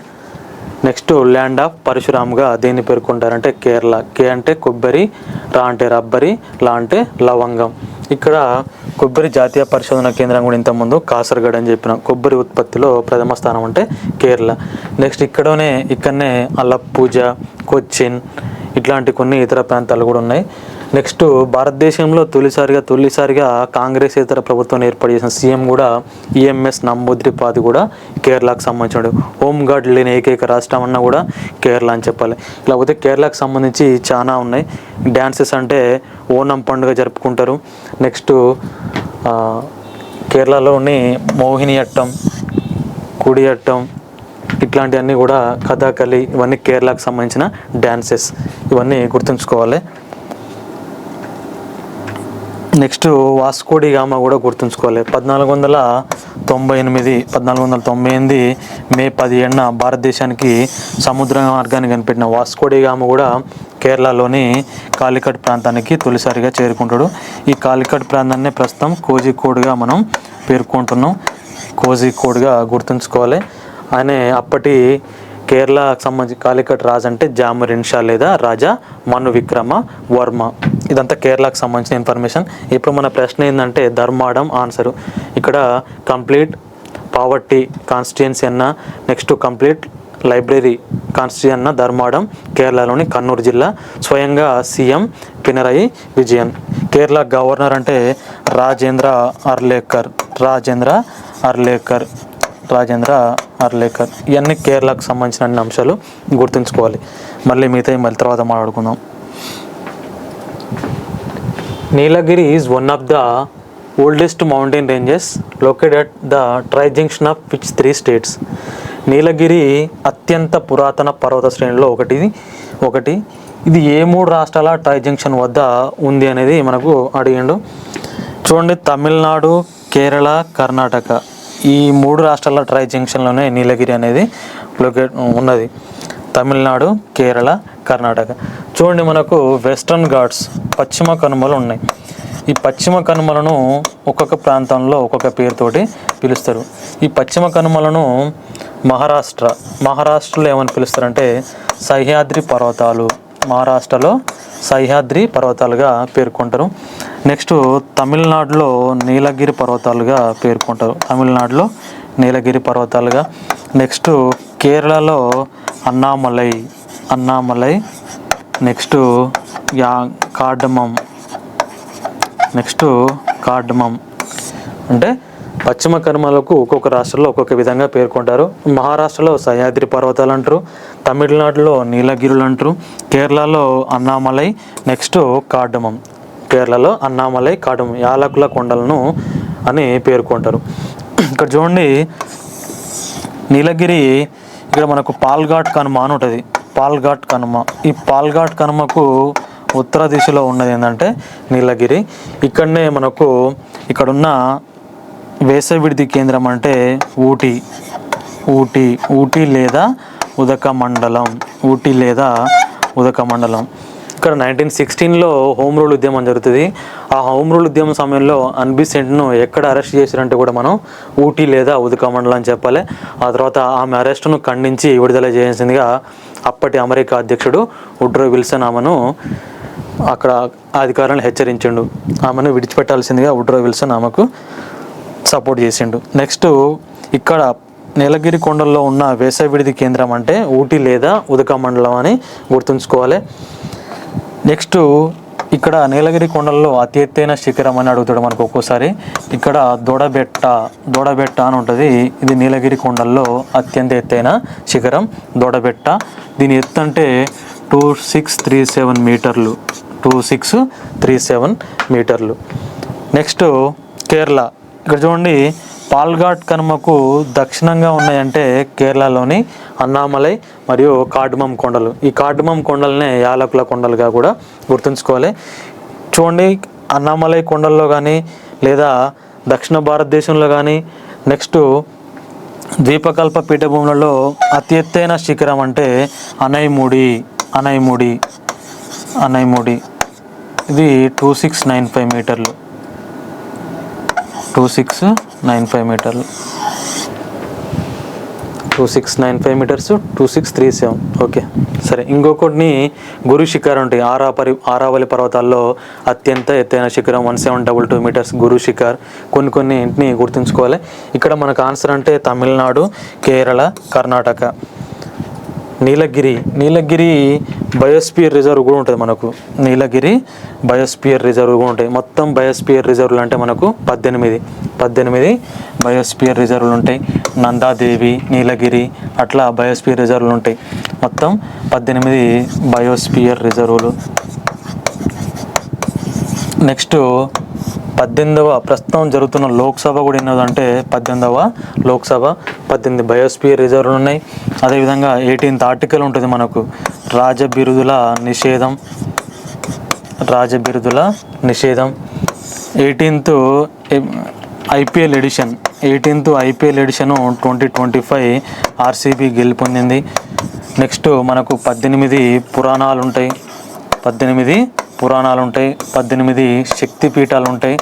Next land of పరశురామ్గా దీన్ని పేర్కొంటారంటే కేరళ. కే అంటే కొబ్బరి, రా అంటే రబ్బరి, లా అంటే లవంగం. ఇక్కడ కొబ్బరి జాతీయ పరిశోధన కేంద్రం కూడా ఇంతకుముందు కాసర్గఢ్ అని చెప్పిన. కొబ్బరి ఉత్పత్తిలో ప్రథమ స్థానం అంటే కేరళ. నెక్స్ట్ ఇక్కడనే అలప్పూజ, కొచ్చిన్ ఇట్లాంటి కొన్ని ఇతర ప్రాంతాలు కూడా ఉన్నాయి. నెక్స్ట్ భారతదేశంలో తొలిసారిగా కాంగ్రెస్ ఇతర ప్రభుత్వం ఏర్పాటు చేసిన సీఎం కూడా ఈఎంఎస్ నమూద్రిపాద్ కూడా కేరళకు సంబంధించాడు. హోంగార్డ్ లేని ఏకైక రాష్ట్రం అన్నా కూడా కేరళ అని చెప్పాలి. లేకపోతే కేరళకు సంబంధించి చాలా ఉన్నాయి. డ్యాన్సెస్ అంటే ఓనం పండుగ జరుపుకుంటారు. నెక్స్ట్ కేరళలోని మోహినియట్టం, కుడియట్టం ఇట్లాంటివన్నీ కూడా కథాకళి, ఇవన్నీ కేరళకు సంబంధించిన డ్యాన్సెస్. ఇవన్నీ గుర్తుంచుకోవాలి. నెక్స్ట్ వాస్కోడి గామా కూడా గుర్తుంచుకోవాలి. 1498 మే 17 భారతదేశానికి సముద్ర మార్గాన్ని కనిపెట్టిన వాస్కోడి గామా కూడా కేరళలోని కాలికట్ ప్రాంతానికి తొలిసారిగా చేరుకుంటాడు. ఈ కాలికట్ ప్రాంతాన్ని ప్రస్తుతం కోజికోడ్గా మనం పేర్కొంటున్నాం. కోజికోడ్గా గుర్తుంచుకోవాలి. ఆయన అప్పటి కేరళకు సంబంధించి కాలికట్ రాజు అంటే జామరిన్ షా లేదా రాజా మను విక్రమ వర్మ. ఇదంతా కేరళకు సంబంధించిన ఇన్ఫర్మేషన్. ఇప్పుడు మన ప్రశ్న ఏంటంటే ధర్మాడం ఆన్సరు. ఇక్కడ కంప్లీట్ పావర్టీ కాన్స్టిట్యుయెన్సీ అన్న, నెక్స్ట్ కంప్లీట్ లైబ్రరీ కాన్స్టిట్యుయెన్సీ అన్న ధర్మాడం కేరళలోని కన్నూరు జిల్లా. స్వయంగా సీఎం పినరయి విజయన్. కేరళ గవర్నర్ అంటే రాజేంద్ర అర్లేకర్. ఇవన్నీ కేరళకు సంబంధించిన అన్ని అంశాలు గుర్తుంచుకోవాలి. మళ్ళీ తర్వాత మాట్లాడుకుందాం. Nilgiri is one of the oldest mountain ranges located at the tri-junction of which 3 states? Nilgiri అత్యంత పురాతన పర్వత శ్రేణిలో ఒకటి. ఇది ఏ 3 రాష్ట్రాల ట్రై జంక్షన్ వద్ద ఉంది అనేది మనకు అడిగిండు. చూడండి, తమిళనాడు, కేరళ, కర్ణాటక ఈ 3 రాష్ట్రాల ట్రై జంక్షన్లోనే నీలగిరి అనేది ఉన్నది. తమిళనాడు, కేరళ, కర్ణాటక. చూడండి, మనకు వెస్ట్రన్ ఘాట్స్ పశ్చిమ కనుమలు ఉన్నాయి. ఈ పశ్చిమ కనుమలను ఒక్కొక్క ప్రాంతంలో ఒక్కొక్క పేరుతోటి పిలుస్తారు. ఈ పశ్చిమ కనుమలను మహారాష్ట్రలో ఏమని పిలుస్తారంటే సహ్యాద్రి పర్వతాలు. మహారాష్ట్రలో సహ్యాద్రి పర్వతాలుగా పేర్కొంటారు. నెక్స్ట్ తమిళనాడులో నీలగిరి పర్వతాలుగా పేర్కొంటారు. నెక్స్ట్ కేరళలో అన్నామలై. Next cardamom. అంటే పశ్చిమ కనుమలకు ఒక్కొక్క రాష్ట్రంలో ఒక్కొక్క విధంగా పేర్కొంటారు. మహారాష్ట్రలో సహ్యాద్రి పర్వతాలు అంటారు, తమిళనాడులో నీలగిరులు అంటారు, కేరళలో అన్నామలై, నెక్స్ట్ కార్డమం. కేరళలో అన్నామలై, కార్డమం యాలకుల కొండలను అని పేర్కొంటారు. ఇక్కడ చూడండి, నీలగిరి ఇక్కడ మనకు పాల్ఘాట్ కనుమ అని ఉంటుంది. ఈ పాల్ఘాట్ కనుమకు ఉత్తర దిశలో ఉన్నది ఏంటంటే నీలగిరి. ఇక్కడనే మనకు ఇక్కడున్న వేసవిడిది కేంద్రం అంటే ఊటీ లేదా ఉదక మండలం. ఇక్కడ 1916లో హోమ్ రూల్ ఉద్యమం జరుగుతుంది. ఆ హోమ్ రూల్ ఉద్యమం సమయంలో అన్బిసెంట్ను ఎక్కడ అరెస్ట్ చేశారంటే కూడా మనం ఊటీ లేదా ఉదక మండలం అని చెప్పాలి. ఆ తర్వాత ఆమె అరెస్టును ఖండించి విడుదల చేయాల్సిందిగా అప్పటి అమెరికా అధ్యక్షుడు వుడ్రో విల్సన్ ఆమెను అక్కడ అధికారులను హెచ్చరించిండు. ఆమెను విడిచిపెట్టాల్సిందిగా వుడ్రో విల్సన్ ఆమెకు సపోర్ట్ చేసిండు. నెక్స్ట్ ఇక్కడ నీలగిరి కొండల్లో ఉన్న వేసవిడిది కేంద్రం అంటే ఊటీ లేదా ఉదక మండలం అని గుర్తుంచుకోవాలి. నెక్స్ట్ ఇక్కడ నీలగిరి కొండల్లో అతి ఎత్తైన శిఖరం అని అడుగుతాడు మనకు ఒక్కోసారి. ఇక్కడ దోడబెట్ట అని ఉంటుంది. ఇది నీలగిరి కొండల్లో అత్యంత ఎత్తైన శిఖరం దోడబెట్ట. దీని ఎత్తు అంటే 2637 మీటర్లు. 2637 మీటర్లు. నెక్స్ట్ కేరళ. ఇక్కడ చూడండి, పాల్ఘాట్ కనుమకు దక్షిణంగా ఉన్నాయంటే కేరళలోని అన్నామలై మరియు కార్డమం కొండలు. ఈ కార్డమం కొండలనే యాలకుల కొండలుగా కూడా గుర్తుంచుకోవాలి. చూడండి, అన్నామలై కొండల్లో కానీ లేదా దక్షిణ భారతదేశంలో కానీ నెక్స్ట్ ద్వీపకల్ప పీఠభూములలో అతి ఎత్తైన శిఖరం అంటే అనైముడి. ఇది 2695 మీటర్లు. 2695 మీటర్లు. 2695 మీటర్స్ 2637. ఓకే సరే. ఇంకొకటిని గురు శిఖర్ ఉంటాయి. ఆరావళి పర్వతాల్లో అత్యంత ఎత్తైన శిఖరం 1722 మీటర్స్ గురు శిఖర్. కొన్నింటిని గుర్తుంచుకోవాలి. ఇక్కడ మనకు ఆన్సర్ అంటే తమిళనాడు, కేరళ, కర్ణాటక. నీలగిరి బయోస్పియర్ రిజర్వ్ కూడా ఉంటుంది మనకు. నీలగిరి బయోస్పియర్ రిజర్వ్ కూడా ఉంటాయి. మొత్తం బయోస్పియర్ రిజర్వ్లు అంటే మనకు 18 బయోస్పియర్ రిజర్వ్లు ఉంటాయి. నందాదేవి, నీలగిరి అట్లా బయోస్పియర్ రిజర్వ్లు ఉంటాయి. మొత్తం 18 బయోస్పియర్ రిజర్వులు. నెక్స్ట్ 18వ ప్రస్తుతం జరుగుతున్న లోక్సభ కూడా ఎన్నోదంటే 18వ లోక్సభ. 18 బయోస్పియర్ రిజర్వ్లు ఉన్నాయి. అదేవిధంగా 18th ఆర్టికల్ ఉంటుంది మనకు, రాజబిరుదుల నిషేధం. 18th IPL edition. 18th IPL edition 2025 RCB గెలుపొందింది. నెక్స్ట్ మనకు 18 పురాణాలు ఉంటాయి. 18 శక్తిపీఠాలు ఉంటాయి.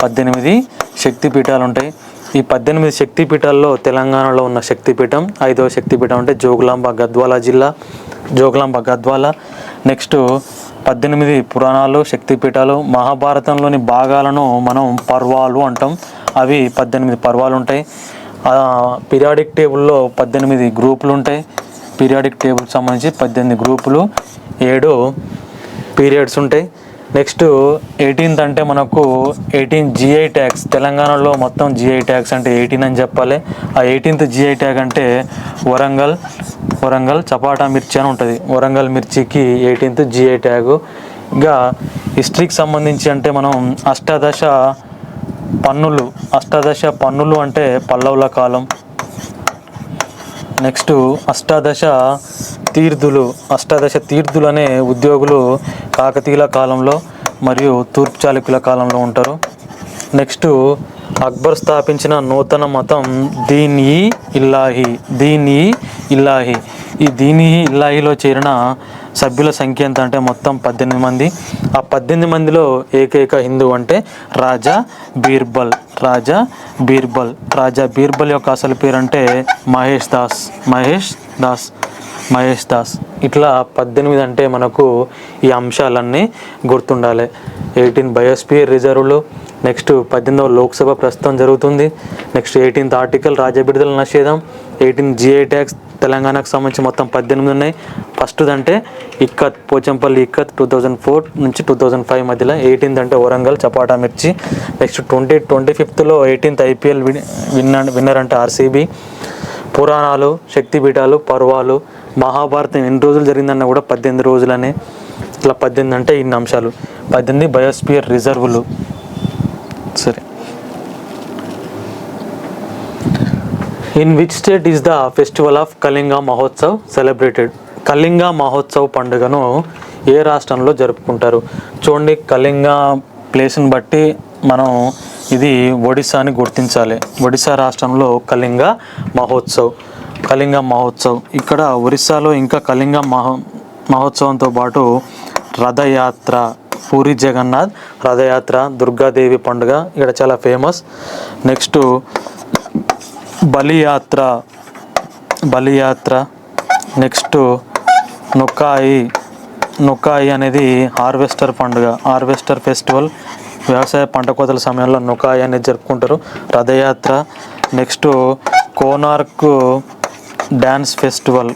18 శక్తిపీఠాలు ఉంటాయి. ఈ 18 శక్తిపీఠాల్లో తెలంగాణలో ఉన్న శక్తిపీఠం 5వ శక్తిపీఠం అంటే జోగులాంబ గద్వాల. నెక్స్ట్ 18 పురాణాలు, శక్తిపీఠాలు. మహాభారతంలోని భాగాలను మనం పర్వాలు అంటాం. అవి 18 పర్వాలు ఉంటాయి. పీరియాడిక్ టేబుల్లో 18 గ్రూపులు ఉంటాయి. పీరియాడిక్ టేబుల్కి సంబంధించి 18 గ్రూపులు, 7 పీరియడ్స్ ఉంటాయి. నెక్స్ట్ 18th అంటే మనకు 18 జిఐ ట్యాగ్స్. తెలంగాణలో మొత్తం జిఐ ట్యాగ్స్ అంటే 18 అని చెప్పాలి. ఆ 18th జిఐ ట్యాగ్ అంటే వరంగల్ చపాటా మిర్చి అని ఉంటుంది. వరంగల్ మిర్చికి 18th జిఐ ట్యాగు. ఇంకా హిస్టరీకి సంబంధించి అంటే మనం అష్టాదశ పన్నులు అంటే పల్లవుల కాలం. నెక్స్ట్ అష్టాదశ తీర్థులు అనే ఉద్యోగులు కాకతీయుల కాలంలో మరియు తూర్పు చాళుక్యుల కాలంలో ఉంటారు. నెక్స్ట్ అక్బర్ స్థాపించిన నూతన మతం దీన్-ఈ ఇలాహీ. ఈ దీన్-ఈ ఇలాహీలో చేరిన సభ్యుల సంఖ్య ఎంత అంటే మొత్తం 18 మంది. ఆ 18 మందిలో ఏకైక హిందూ అంటే రాజా బీర్బల్ యొక్క అసలు పేరు అంటే మహేష్ దాస్. ఇట్లా 18 అంటే మనకు ఈ అంశాలన్నీ గుర్తుండాలి. 18 బయోస్పియర్ రిజర్వులు. నెక్స్ట్ 18వ లోక్సభ ప్రస్తుతం జరుగుతుంది. నెక్స్ట్ 18th ఆర్టికల్ రాజబిరుదుల నిషేధం. 18 జిఐ ట్యాగ్స్ తెలంగాణకు సంబంధించి మొత్తం 18 ఉన్నాయి. ఫస్ట్ది అంటే పోచంపల్లి ఇక్కత్ 2004 నుంచి 2005 మధ్యలో. 18th అంటే వరంగల్ చపాటా మిర్చి. నెక్స్ట్ 2025లో 18th ఐపీఎల్ విన్నర్ అంటే ఆర్సీబీ. పురాణాలు, శక్తిపీఠాలు, పర్వాలు. మహాభారతం ఎన్ని రోజులు జరిగిందన్నా కూడా 18 రోజులనే. ఇట్లా 18 అంటే ఇన్ని అంశాలు. 18 బయోస్పియర్ రిజర్వులు. సరే. In which state is the festival of Kalinga Mahotsav celebrated? Kalinga Mahotsav పండుగను ఏ రాష్ట్రంలో జరుపుకుంటారు? చూడండి, కళింగ ప్లేస్ని బట్టి మనం ఇది ఒడిస్సా అని గుర్తించాలి. ఒడిస్సా రాష్ట్రంలో కళింగ మహోత్సవ్. ఇక్కడ ఒరిస్సాలో ఇంకా కళింగ మహోత్సవంతో పాటు రథయాత్ర, పూరి జగన్నాథ్ రథయాత్ర, దుర్గాదేవి పండుగ ఇక్కడ చాలా ఫేమస్. నెక్స్ట్ బలియాత్ర. నెక్స్ట్ నుకాయి అనేది హార్వెస్టర్ పండుగ, హార్వెస్టర్ ఫెస్టివల్. వ్యవసాయ పంట కోతల సమయంలో నుకాయి అనేది జరుపుకుంటారు. Rath Yatra. Next Konark dance festival.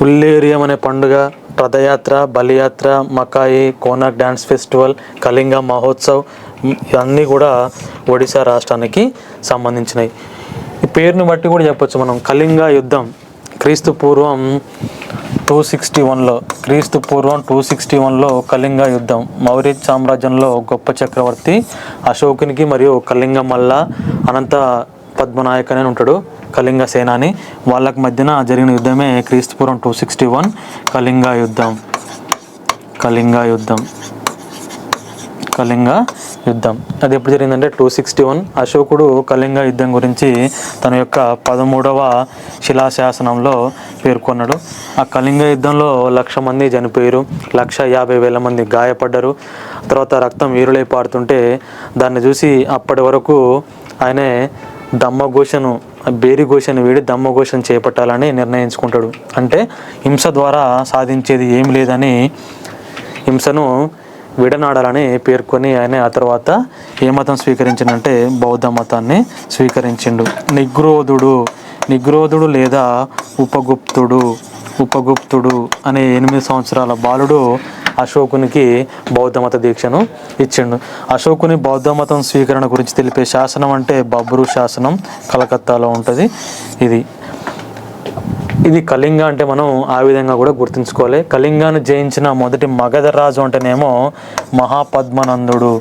ఉల్లేరియం అనే పండుగ, రథయాత్ర, బలియాత్ర, మకాయి, కోనార్క్ డ్యాన్స్ ఫెస్టివల్, కళింగ మహోత్సవ్ ఇవన్నీ కూడా ఒడిశా రాష్ట్రానికి సంబంధించినవి. ఈ పేరుని బట్టి కూడా చెప్పొచ్చు మనం. కళింగ యుద్ధం క్రీస్తు పూర్వం 261లో కళింగ యుద్ధం మౌర్య సామ్రాజ్యంలో గొప్ప చక్రవర్తి అశోకునికి మరియు కళింగ మల్ల అనంత పద్మనాయక్ అని ఉంటాడు కళింగ సేనాని, వాళ్ళకి మధ్యన జరిగిన యుద్ధమే క్రీస్తుపూర్వం 261 కళింగ యుద్ధం. అది ఎప్పుడు జరిగిందంటే 261. అశోకుడు కళింగ యుద్ధం గురించి తన యొక్క 13వ శిలాశాసనంలో పేర్కొన్నాడు. ఆ కళింగ యుద్ధంలో 1,00,000 మంది చనిపోయారు, 1,50,000 మంది గాయపడ్డారు. తర్వాత రక్తం వీరులై పారుతుంటే దాన్ని చూసి అప్పటి వరకు ఆయనే బేరిఘోషను వీడి దమ్మఘోషను చేపట్టాలని నిర్ణయించుకుంటాడు. అంటే హింస ద్వారా సాధించేది ఏమి లేదని హింసను విడనాడాలని పేర్కొని ఆయన ఆ తర్వాత ఏ మతం స్వీకరించిందంటే బౌద్ధ మతాన్ని స్వీకరించిండు. నిగ్రోధుడు లేదా ఉపగుప్తుడు అనే 8 సంవత్సరాల బాలుడు అశోకునికి బౌద్ధ మత దీక్షను ఇచ్చిండు. అశోకుని బౌద్ధ మతం స్వీకరణ గురించి తెలిపే శాసనం అంటే బబ్రు శాసనం, కలకత్తాలో ఉంటుంది. ఇది కళింగ అంటే మనం ఆ విధంగా కూడా గుర్తుంచుకోవాలి. కళింగాను జయించిన మొదటి మగధ రాజు అంటేనేమో మహాపద్మనందుడు.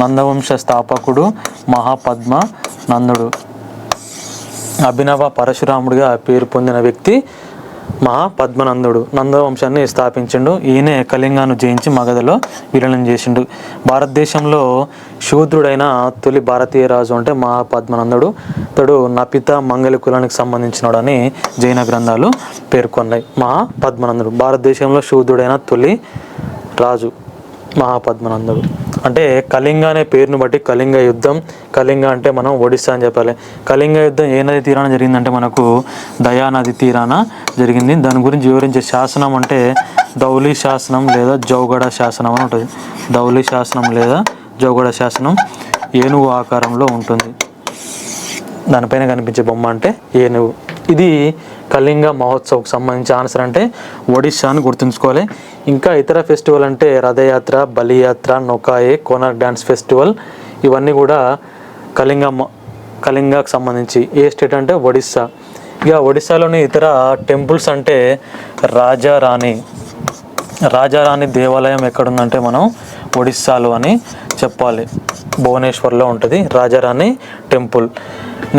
నందవంశ స్థాపకుడు మహాపద్మనందుడు. అభినవ పరశురాముడిగా పేరు పొందిన వ్యక్తి మహాపద్మనందుడు. నందవంశాన్ని స్థాపించిండు. ఈయనే కళింగాను జయించి మగధలో విలీనం చేసిండు. భారతదేశంలో శూద్రుడైన తొలి భారతీయ రాజు అంటే మహాపద్మనందుడు. ఇతడు నపిత మంగళ కులానికి సంబంధించినడని జైన గ్రంథాలు పేర్కొన్నాయి. మహాపద్మనందుడు భారతదేశంలో శూద్రుడైన తొలి రాజు మహాపద్మనందుడు. అంటే కళింగ అనే పేరును బట్టి కళింగ యుద్ధం, కళింగ అంటే మనం ఒడిస్సా అని చెప్పాలి. కళింగ యుద్ధం ఏ నది తీరాన జరిగిందంటే మనకు దయా నది తీరాన జరిగింది. దాని గురించి వివరించే శాసనం అంటే ధౌలి శాసనం లేదా జౌగడ శాసనం అని ఉంటుంది. ధౌలి శాసనం లేదా జౌగడ శాసనం ఏనుగు ఆకారంలో ఉంటుంది. దానిపైన కనిపించే బొమ్మ అంటే ఏనుగు. ఇది కళింగ మహోత్సవ్కి సంబంధించి ఆన్సర్ అంటే ఒడిస్సా అని గుర్తుంచుకోవాలి. ఇంకా ఇతర ఫెస్టివల్ అంటే రథయాత్ర, బలియాత్ర, నొకాయే, కోనార్క్ డ్యాన్స్ ఫెస్టివల్ ఇవన్నీ కూడా కళింగకు సంబంధించి. ఏ స్టేట్ అంటే ఒడిస్సా. ఇక ఒడిస్సాలోని ఇతర టెంపుల్స్ అంటే రాజారాణి దేవాలయం ఎక్కడుందంటే మనం ఒడిస్సాలో అని చెప్పాలి. భువనేశ్వర్లో ఉంటుంది Rajarani temple.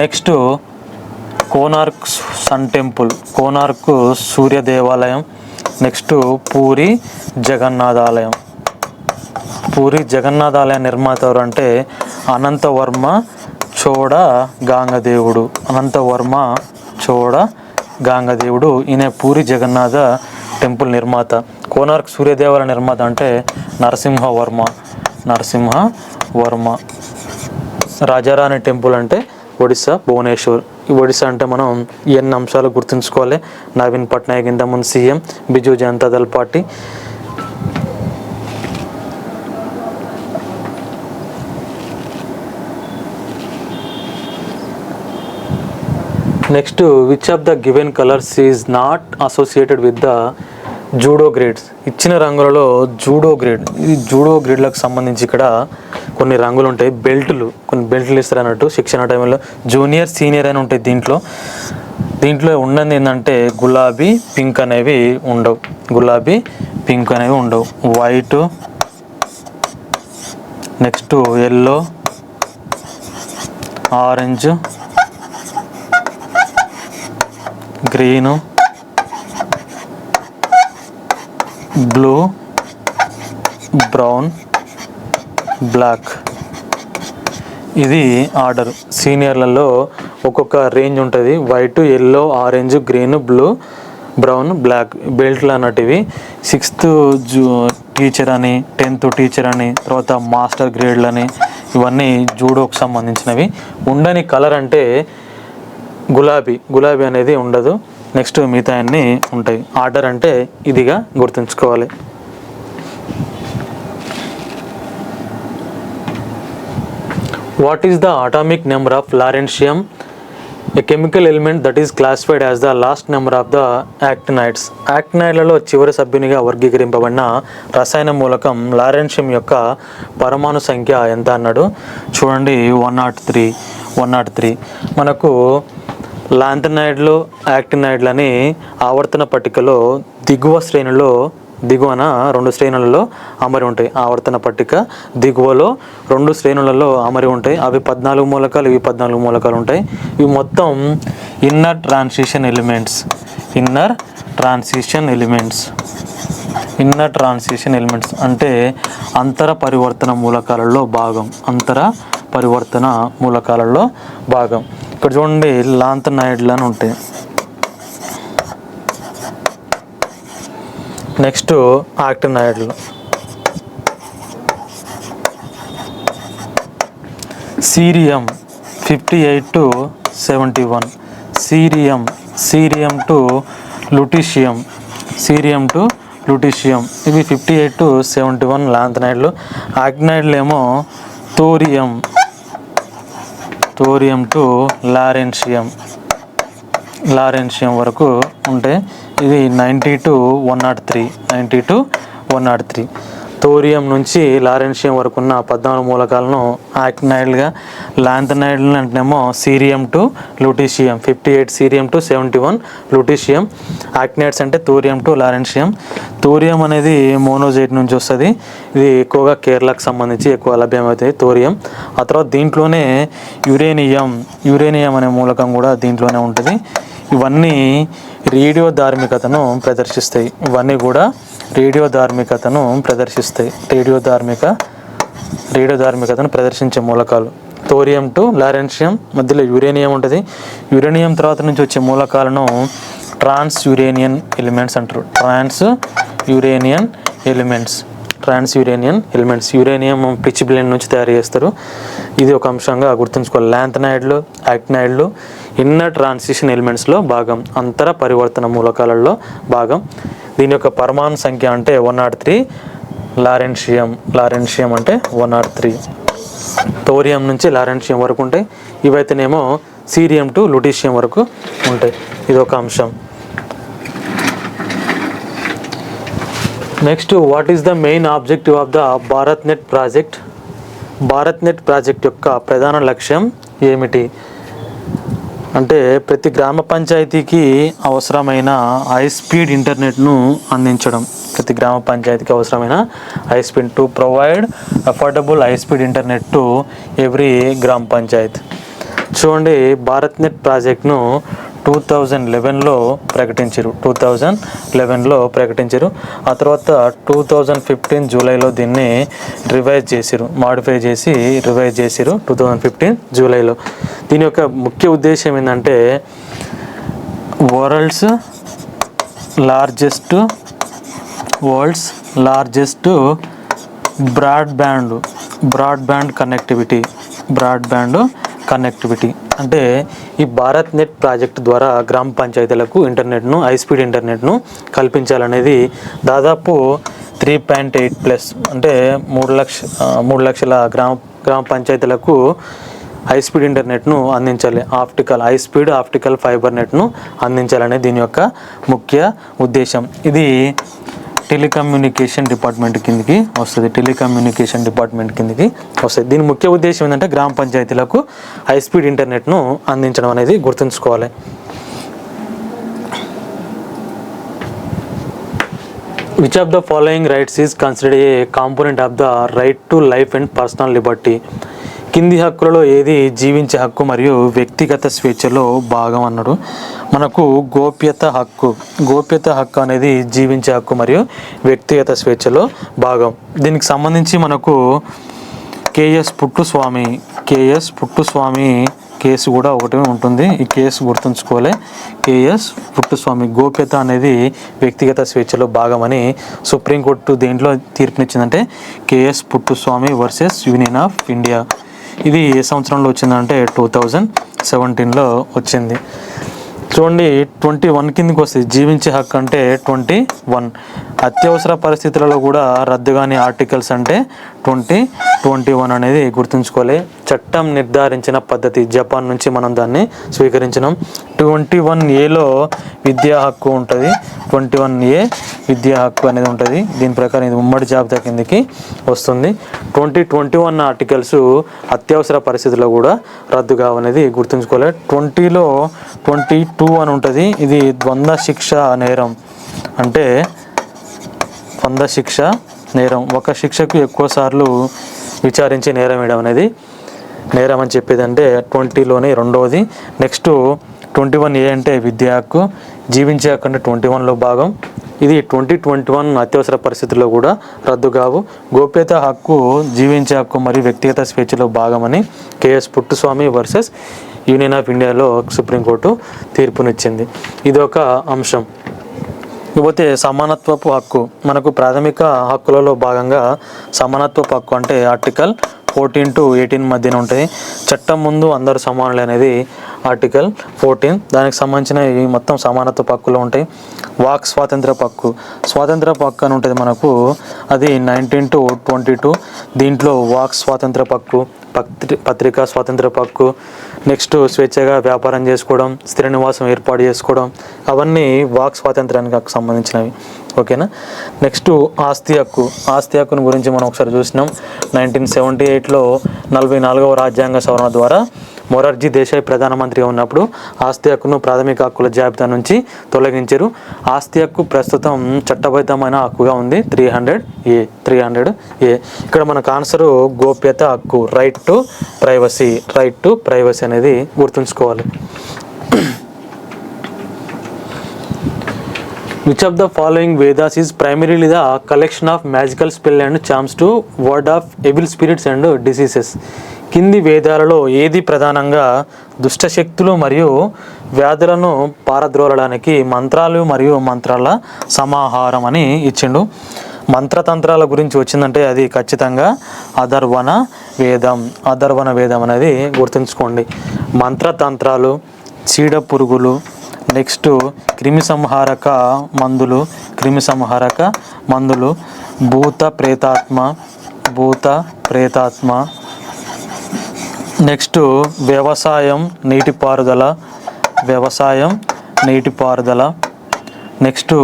Next Konark sun temple, Konark Surya దేవాలయం. నెక్స్ట్ పూరి జగన్నాథాలయం. పూరి జగన్నాథాలయ నిర్మాత ఎవరు అంటే అనంతవర్మ చోడ గాంగదేవుడు. ఈయన పూరి జగన్నాథ టెంపుల్ నిర్మాత. కోనార్క్ సూర్యదేవాలయ నిర్మాత అంటే నరసింహవర్మ. రాజారాణి టెంపుల్ అంటే ఒడిస్సా భువనేశ్వర్. ఈ ఒడిస్సా అంటే మనం ఎన్ని అంశాలు గుర్తుంచుకోవాలి. నవీన్ పట్నాయక్ ఇంతకుముందు CM, Biju Janata Dal party. Next which of the given colours is not associated with the judo grades. ఇచ్చిన రంగులలో జూడో గ్రేడ్, ఈ జూడో గ్రేడ్లకు సంబంధించి ఇక్కడ కొన్ని రంగులు ఉంటాయి. కొన్ని బెల్ట్లు ఇస్తారు అన్నట్టు శిక్షణ టైంలో. జూనియర్, సీనియర్ అని ఉంటాయి. దీంట్లో ఉన్నది ఏంటంటే గులాబీ, పింక్ అనేవి ఉండవు. White, next yellow, orange, green, blue, brown, black. ఇది ఆర్డర్. సీనియర్లలో ఒక్కొక్క రేంజ్ ఉంటుంది. White, yellow, orange, green, blue, brown, black బెల్ట్లు అన్నటివి. 6th టీచర్ అని, 10th టీచర్ అని, తర్వాత మాస్టర్ గ్రేడ్లని ఇవన్నీ జూడోకి సంబంధించినవి. ఉండని కలర్ అంటే గులాబీ అనేది ఉండదు. నెక్స్ట్ మిగతా అన్నీ ఉంటాయి. ఆర్డర్ అంటే ఇదిగా గుర్తుంచుకోవాలి. What is the atomic number of lawrencium? A chemical element that is classified as the last number of the actinides. యాక్టినైడ్లలో చివరి సభ్యునిగా వర్గీకరింపబడిన రసాయన మూలకం లారెన్షియం యొక్క పరమాణు సంఖ్య ఎంత అన్నాడు. చూడండి 103. మనకు లాంథనైడ్లు యాక్టినైడ్లని ఆవర్తన పట్టికలో దిగువన 2 శ్రేణులలో అమరి ఉంటాయి. ఆవర్తన పట్టిక దిగువలో 2 శ్రేణులలో అమరి ఉంటాయి. అవి 14 మూలకాలు, ఇవి 14 మూలకాలు ఉంటాయి. ఇవి మొత్తం ఇన్నర్ ట్రాన్సిషన్ ఎలిమెంట్స్ అంటే అంతర పరివర్తన మూలకాలలో భాగం. ఇక్కడ చూడండి లాంథనైడ్లు అని ఉంటాయి. నెక్స్ట్ యాక్టినైడ్లు. Cerium 58 to 71, cerium to lutetium, ఇవి 58 to 71 లాంథనైడ్లు. యాక్టినైడ్లు ఏమో థోరియం టు లారెన్షియం వరకు ఉంటాయి. ఇది 90 to 103. థోరియం నుంచి లారెన్షియం వరకు ఉన్న 14 మూలకాలను యాక్టినైడ్లుగా, లాంథనైడ్లు అంటేనేమో cerium to lutetium, 58 cerium to 71 lutetium. Actinides అంటే థోరియం టు లారెన్షియం. థోరియం అనేది మోనోజైట్ నుంచి వస్తుంది. ఇది ఎక్కువగా కేరళకు సంబంధించి ఎక్కువ లభ్యమవుతాయి థోరియం. ఆ తర్వాత దీంట్లోనే యురేనియం అనే మూలకం కూడా దీంట్లోనే ఉంటుంది. ఇవన్నీ రేడియోధార్మికతను ప్రదర్శిస్తాయి. రేడియోధార్మికతను ప్రదర్శించే మూలకాలు. థోరియం టు లారెన్షియం, మధ్యలో యురేనియం ఉంటుంది. యురేనియం తర్వాత నుంచి వచ్చే మూలకాలను ట్రాన్స్ యురేనియన్ ఎలిమెంట్స్ అంటారు. యురేనియం పిచ్చిబ్లేన్ నుంచి తయారు చేస్తారు. ఇది ఒక అంశంగా గుర్తుంచుకోవాలి. లాంథనైడ్లు, యాక్టినైడ్లు ఇన్నర్ ట్రాన్సిషన్ ఎలిమెంట్స్లో భాగం, అంతర పరివర్తన మూలకాలలో భాగం. దీని యొక్క పరమాణు సంఖ్య అంటే 103. లారెన్షియం అంటే 103. థోరియం నుంచి లారెన్షియం వరకు ఉంటాయి. ఇవైతేనేమో సీరియం టు లుటీషియం వరకు ఉంటాయి. ఇది ఒక అంశం. Next, what is the main objective of the BharatNet project యొక్క ప్రధాన లక్ష్యం ఏమిటి అంటే ప్రతి గ్రామ పంచాయతీకి అవసరమైన హై స్పీడ్ ఇంటర్నెట్ను అందించడం. To provide affordable high speed internet to every గ్రామ పంచాయత్. చూడండి, భారత్నెట్ ప్రాజెక్ట్ను 2011లో ప్రకటించారు. ఆ తర్వాత 2015 జూలైలో దీన్ని మాడిఫై చేసి రివైజ్ చేసిరు 2015 జూలైలో. దీని యొక్క ముఖ్య ఉద్దేశం ఏంటంటే వరల్డ్స్ లార్జెస్ట్ బ్రాడ్బ్యాండ్ కనెక్టివిటీ అంటే ఈ భారత్ నెట్ ప్రాజెక్టు ద్వారా గ్రామ పంచాయతీలకు హై స్పీడ్ ఇంటర్నెట్ను కల్పించాలనేది. దాదాపు 3.8+ అంటే 3 లక్షల గ్రామ పంచాయతీలకు హై స్పీడ్ ఇంటర్నెట్ను అందించాలి. ఆప్టికల్ ఫైబర్ నెట్ను అందించాలనేది దీని యొక్క ముఖ్య ఉద్దేశం. ఇది టెలికమ్యూనికేషన్ డిపార్ట్మెంట్ కిందకి వస్తుంది. దీని ముఖ్య ఉద్దేశం ఏంటంటే గ్రామ పంచాయతీలకు హై స్పీడ్ ఇంటర్నెట్ను అందించడం అనేది గుర్తుంచుకోవాలి. Which of the following rights is considered A component of the right to life and personal Liberty? కింది హక్కులలో ఏది జీవించే హక్కు మరియు వ్యక్తిగత స్వేచ్ఛలో భాగం అన్నాడు. మనకు గోప్యత హక్కు అనేది జీవించే హక్కు మరియు వ్యక్తిగత స్వేచ్ఛలో భాగం. దీనికి సంబంధించి మనకు కేఎస్ పుట్టుస్వామి కేసు కూడా ఒకటి ఉంటుంది. ఈ కేసు గుర్తుంచుకోవాలి. కేఎస్ పుట్టుస్వామి, గోప్యత అనేది వ్యక్తిగత స్వేచ్ఛలో భాగమని సుప్రీంకోర్టు దేంట్లో తీర్పునిచ్చిందంటే KS Puttaswamy versus union of India. ఇది ఏ సంవత్సరంలో వచ్చిందంటే 2017లో వచ్చింది. చూడండి, 21 కిందకి వస్తుంది. జీవించే హక్కు అంటే 21. అత్యవసర పరిస్థితులలో కూడా రద్దు కాని ఆర్టికల్స్ అంటే 2021 అనేది గుర్తుంచుకోవాలి. చట్టం నిర్ధారించిన పద్ధతి జపాన్ నుంచి మనం దాన్ని స్వీకరించినాం. 21A విద్యా హక్కు ఉంటుంది. 21A విద్యా హక్కు అనేది ఉంటుంది. దీని ప్రకారం ఇది ఉమ్మడి జాబితా కిందకి వస్తుంది. 2021 ఆర్టికల్స్ అత్యవసర పరిస్థితుల్లో కూడా రద్దు కావనేది గుర్తుంచుకోవాలి. 20లో 22 అని ఉంటుంది. ఇది ద్వంద్వ శిక్ష నేరం, అంటే ద్వంద్వ శిక్ష నేరం, ఒక శిక్షకు ఎక్కువ సార్లు విచారించే నేరం వేయడం అనేది నేరం అని చెప్పేది, అంటే 20లోనే రెండవది. నెక్స్ట్ 21A అంటే విద్యా హక్కు, జీవించే హక్కు అంటే 21లో భాగం. ఇది 2021 అత్యవసర పరిస్థితుల్లో కూడా రద్దు కావు. గోప్యత హక్కు, జీవించే హక్కు మరియు వ్యక్తిగత స్వేచ్ఛలో భాగమని KS Puttaswamy versus union of ఇండియాలో సుప్రీంకోర్టు తీర్పునిచ్చింది. ఇది ఒక అంశం. ఇకపోతే సమానత్వపు హక్కు, మనకు ప్రాథమిక హక్కులలో భాగంగా సమానత్వపు హక్కు అంటే ఆర్టికల్ 14 to 18 మధ్యన ఉంటుంది. చట్టం ముందు అందరూ సమానులు అనేది ఆర్టికల్ 14. దానికి సంబంధించిన ఈ మొత్తం సమానత్వ హక్కులు ఉంటాయి. వాక్ స్వాతంత్ర హక్కు, స్వాతంత్ర హక్కు అని ఉంటుంది మనకు, అది 19 to 22. దీంట్లో వాక్ స్వాతంత్ర హక్కు, పత్రికా స్వాతంత్ర హక్కు, నెక్స్ట్ స్వేచ్ఛగా వ్యాపారం చేసుకోవడం, స్థిర నివాసం ఏర్పాటు చేసుకోవడం, అవన్నీ వాక్ స్వాతంత్రానికి సంబంధించినవి. ఓకేనా. నెక్స్ట్ ఆస్తి హక్కు, ఆస్తి హక్కుని గురించి మనం ఒకసారి చూసినాం. 1978లో 44వ రాజ్యాంగ సవరణ ద్వారా మొరార్జీ దేశాయ్ ప్రధానమంత్రిగా ఉన్నప్పుడు ఆస్తి హక్కును ప్రాథమిక హక్కుల జాబితా నుంచి తొలగించారు. ఆస్తి హక్కు ప్రస్తుతం చట్టబద్ధమైన హక్కుగా ఉంది 300A. ఇక్కడ మనకు ఆన్సరు గోప్యత హక్కు, రైట్ టు ప్రైవసీ అనేది గుర్తుంచుకోవాలి. Which of the following Vedas is primarily the collection of magical spell and charms to ward off evil spirits and diseases? కింది వేదాలలో ఏది ప్రధానంగా దుష్టశక్తులు మరియు వ్యాధులను పారద్రోలడానికి మంత్రాలు మరియు మంత్రాల సమాహారం అని ఇచ్చిండు. మంత్రతంత్రాల గురించి వచ్చిందంటే అది ఖచ్చితంగా అథర్వణ వేదం అనేది గుర్తుంచుకోండి. మంత్రతంత్రాలు, చీడ పురుగులు, నెక్స్ట్ క్రిమి సంహారక మందులు, భూత ప్రేతాత్మ, నెక్స్ట్ వ్యవసాయం నీటిపారుదల, నెక్స్ట్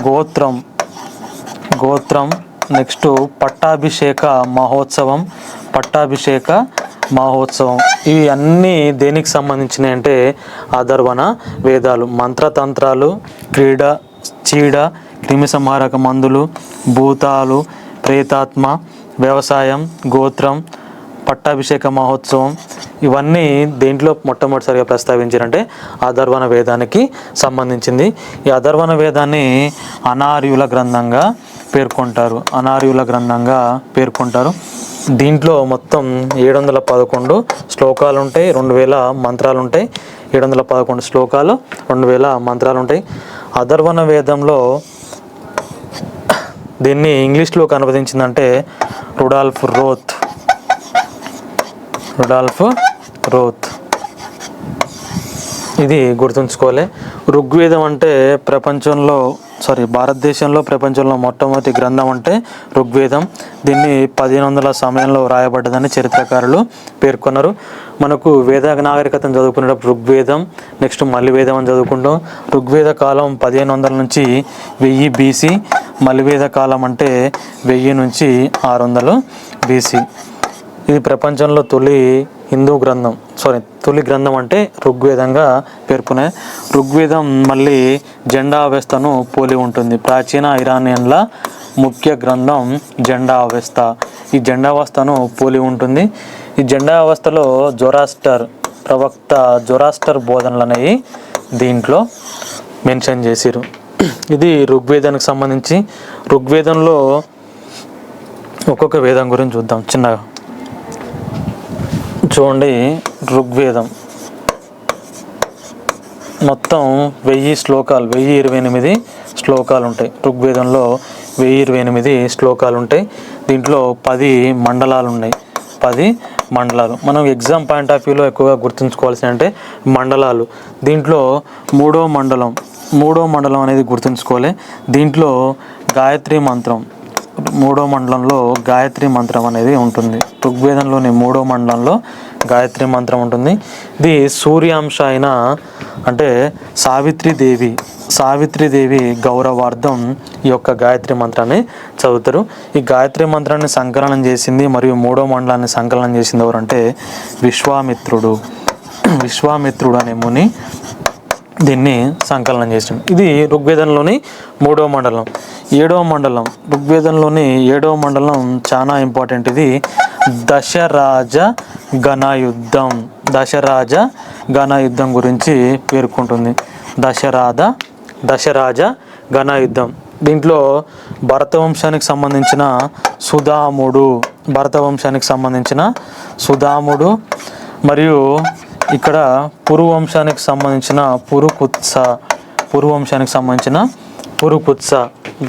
గోత్రం, నెక్స్ట్ పట్టాభిషేక మహోత్సవం. ఇవి అన్నీ దేనికి సంబంధించినవి అంటే అథర్వణ వేదాలు. మంత్రతంత్రాలు, చీడ, క్రిమి సంహారక మందులు, భూతాలు, ప్రేతాత్మ, వ్యవసాయం, గోత్రం, పట్టాభిషేక మహోత్సవం, ఇవన్నీ దేంట్లో మొట్టమొదటిసారిగా ప్రస్తావించారంటే అథర్వణ వేదానికి సంబంధించింది. ఈ అథర్వణ వేదాన్ని అనార్యుల గ్రంథంగా పేర్కొంటారు. దీంట్లో మొత్తం 711 శ్లోకాలు ఉంటాయి, 2000 మంత్రాలు ఉంటాయి. 711 శ్లోకాలు, 2000 మంత్రాలు ఉంటాయి. అథర్వణ వేదంలో దీన్ని ఇంగ్లీష్లోకి అనువదించిందంటే రుడాల్ఫ్ రోత్. ఇది గుర్తుంచుకోవాలి. ఋగ్వేదం అంటే భారతదేశంలో ప్రపంచంలో మొట్టమొదటి గ్రంథం అంటే ఋగ్వేదం. దీన్ని 1500 సమయంలో రాయబడ్డదని చరిత్రకారులు పేర్కొన్నారు. మనకు వేద నాగరికతను చదువుకునేటప్పుడు ఋగ్వేదం, నెక్స్ట్ మలివేదం అని చదువుకుంటాం. ఋగ్వేద కాలం 1500 నుంచి 1000 BC, మలివేద కాలం అంటే 1000 నుంచి 600 BC. ఇది ప్రపంచంలో తొలి గ్రంథం అంటే ఋగ్వేదంగా పేర్కొనే. ఋగ్వేదం మళ్ళీ జెండా అవస్థను పోలి ఉంటుంది. ప్రాచీన ఇరానియన్ల ముఖ్య గ్రంథం జెండా అవస్థ. ఈ జెండా అవస్థను పోలి ఉంటుంది. ఈ జెండా అవస్థలో ప్రవక్త జొరాస్టర్ బోధనలు అనేవి దీంట్లో మెన్షన్ చేసిరు. ఇది ఋగ్వేదానికి సంబంధించి. ఋగ్వేదంలో ఒక్కొక్క వేదం గురించి చూద్దాం చిన్నగా. చూడండి, ఋగ్వేదం మొత్తం 1000 శ్లోకాలు, 1028 శ్లోకాలు ఉంటాయి. ఋగ్వేదంలో 1028 శ్లోకాలు ఉంటాయి. దీంట్లో 10 మండలాలు ఉన్నాయి. 10 మండలాలు మనం ఎగ్జామ్ పాయింట్ ఆఫ్ వ్యూలో ఎక్కువగా గుర్తుంచుకోవాల్సి అంటే మండలాలు. దీంట్లో మూడో మండలం అనేది గుర్తుంచుకోవాలి. దీంట్లో గాయత్రి మంత్రం మూడో మండలంలో గాయత్రి మంత్రం అనేది ఉంటుంది. ఋగ్వేదంలోని మూడో మండలంలో గాయత్రి మంత్రం ఉంటుంది. ఇది సూర్యాంశ అయిన అంటే సావిత్రీదేవి గౌరవార్థం ఈ యొక్క గాయత్రి మంత్రాన్ని చదువుతారు. ఈ గాయత్రి మంత్రాన్ని సంకలనం చేసింది మరియు మూడో మండలాన్ని సంకలనం చేసింది ఎవరంటే విశ్వామిత్రుడు అనే ముని దీన్ని సంకలనం చేసింది. ఇది ఋగ్వేదంలోని మూడవ మండలం. ఋగ్వేదంలోని ఏడవ మండలం చాలా ఇంపార్టెంట్. ఇది దశరాజ ఘనయుద్ధం గురించి పేర్కొంటుంది. దశరాజ ఘనయుద్ధం. దీంట్లో భరతవంశానికి సంబంధించిన సుధాముడు మరియు ఇక్కడ పురువంశానికి సంబంధించిన పురుకుత్స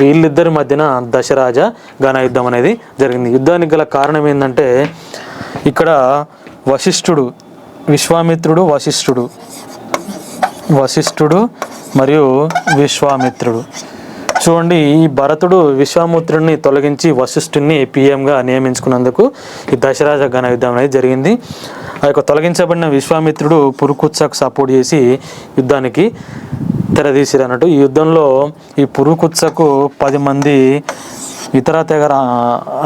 వీళ్ళిద్దరి మధ్యన దశరాజ ఘనయుద్ధం అనేది జరిగింది. యుద్ధానికి గల కారణం ఏంటంటే ఇక్కడ వశిష్ఠుడు మరియు విశ్వామిత్రుడు. చూడండి, ఈ భరతుడు విశ్వామిత్రుడిని తొలగించి వశిష్ఠుడిని పిఎంగా నియమించుకున్నందుకు ఈ దశరాజ ఘనయుద్ధం అనేది జరిగింది. ఆ యొక్క తొలగించబడిన విశ్వామిత్రుడు పురుకుత్సకు సపోర్ట్ చేసి యుద్ధానికి తెరదీసిరు అన్నట్టు. ఈ యుద్ధంలో ఈ పురుకుత్సకు 10 మంది ఇతర తెగ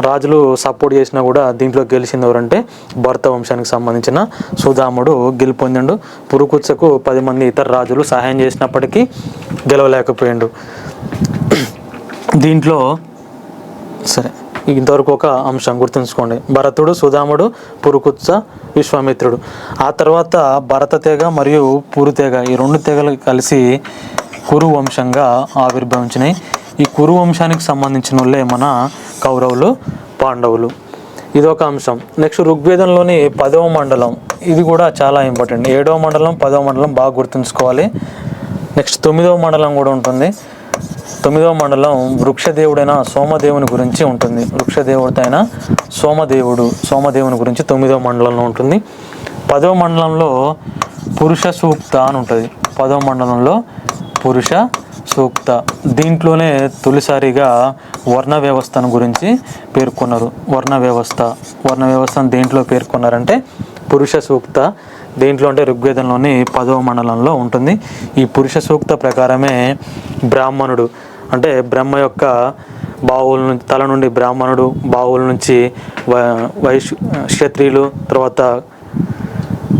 రాజులు సపోర్ట్ చేసినా కూడా దీంట్లో గెలిచింది ఎవరంటే భరత వంశానికి సంబంధించిన సుధాముడు గెలుపొందిండు. పురుకుత్సకు 10 మంది ఇతర రాజులు సహాయం చేసినప్పటికీ గెలవలేకపోయిండు. దీంట్లో సరే ఇంతవరకు ఒక అంశం గుర్తుంచుకోండి. భరతుడు, సుధాముడు, పురుకుత్స, విశ్వామిత్రుడు. ఆ తర్వాత భరత తెగ మరియు పురు తెగ, ఈ 2 తెగలు కలిసి కురు వంశంగా ఆవిర్భవించినాయి. ఈ కురు వంశానికి సంబంధించిన వాళ్ళే మన కౌరవులు, పాండవులు. ఇది ఒక అంశం. నెక్స్ట్ ఋగ్వేదంలోని 10వ మండలం. ఇది కూడా చాలా ఇంపార్టెంట్. 7వ మండలం, 10వ మండలం బాగా గుర్తుంచుకోవాలి. నెక్స్ట్ 9వ మండలం కూడా ఉంటుంది. 9వ మండలం వృక్షదేవుడైన సోమదేవుని గురించి ఉంటుంది. వృక్షదేవుడైన సోమదేవుని గురించి 9వ మండలంలో ఉంటుంది. 10వ మండలంలో పురుష సూక్త అని ఉంటుంది. 10వ మండలంలో పురుష సూక్త. దీంట్లోనే తొలిసారిగా వర్ణ వ్యవస్థను గురించి పేర్కొన్నారు. వర్ణ వ్యవస్థను దేంట్లో పేర్కొన్నారంటే పురుష సూక్త. దేంట్లో అంటే ఋగ్వేదంలోని 10వ మండలంలో ఉంటుంది. ఈ పురుష సూక్త ప్రకారమే బ్రాహ్మణుడు అంటే బ్రహ్మ యొక్క బావుల నుంచి తల నుండి బ్రాహ్మణుడు, బావుల నుంచి క్షత్రియులు, తర్వాత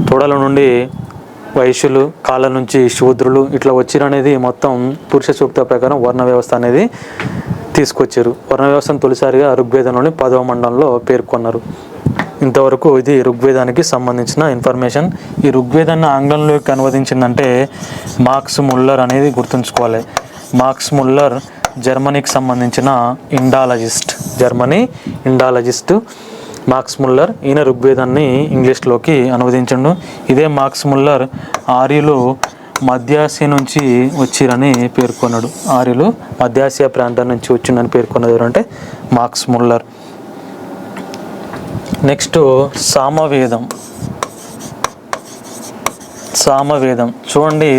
తొడల నుండి వైశ్యులు, కాళ్ళ నుంచి శూద్రులు ఇట్లా వచ్చిరనేది మొత్తం పురుష సూక్త ప్రకారం వర్ణ వ్యవస్థ అనేది తీసుకొచ్చారు. వర్ణ వ్యవస్థను తొలిసారిగా ఋగ్వేదంలోని 10వ మండలంలో పేర్కొన్నారు. ఇంతవరకు ఇది ఋగ్వేదానికి సంబంధించిన ఇన్ఫర్మేషన్. ఈ ఋగ్వేదాన్ని ఆంగ్లంలోకి అనువదించిందంటే మార్క్స్ ముల్లర్ అనేది గుర్తుంచుకోవాలి. మార్క్స్ ముల్లర్ జర్మనీకి సంబంధించిన ఇండాలజిస్ట్ మార్క్స్ ముల్లర్. ఈయన ఋగ్వేదాన్ని ఇంగ్లీష్లోకి అనువదించండు. ఇదే మార్క్స్ ముల్లర్ ఆర్యులు మధ్యాసియా నుంచి వచ్చిరని పేర్కొన్నాడు. ఆర్యులు మధ్యాసియా ప్రాంతం నుంచి వచ్చిందని పేర్కొన్నది ఎవరంటే మార్క్స్ ముల్లర్. నెక్స్ట్ సామవేదం. చూడండి,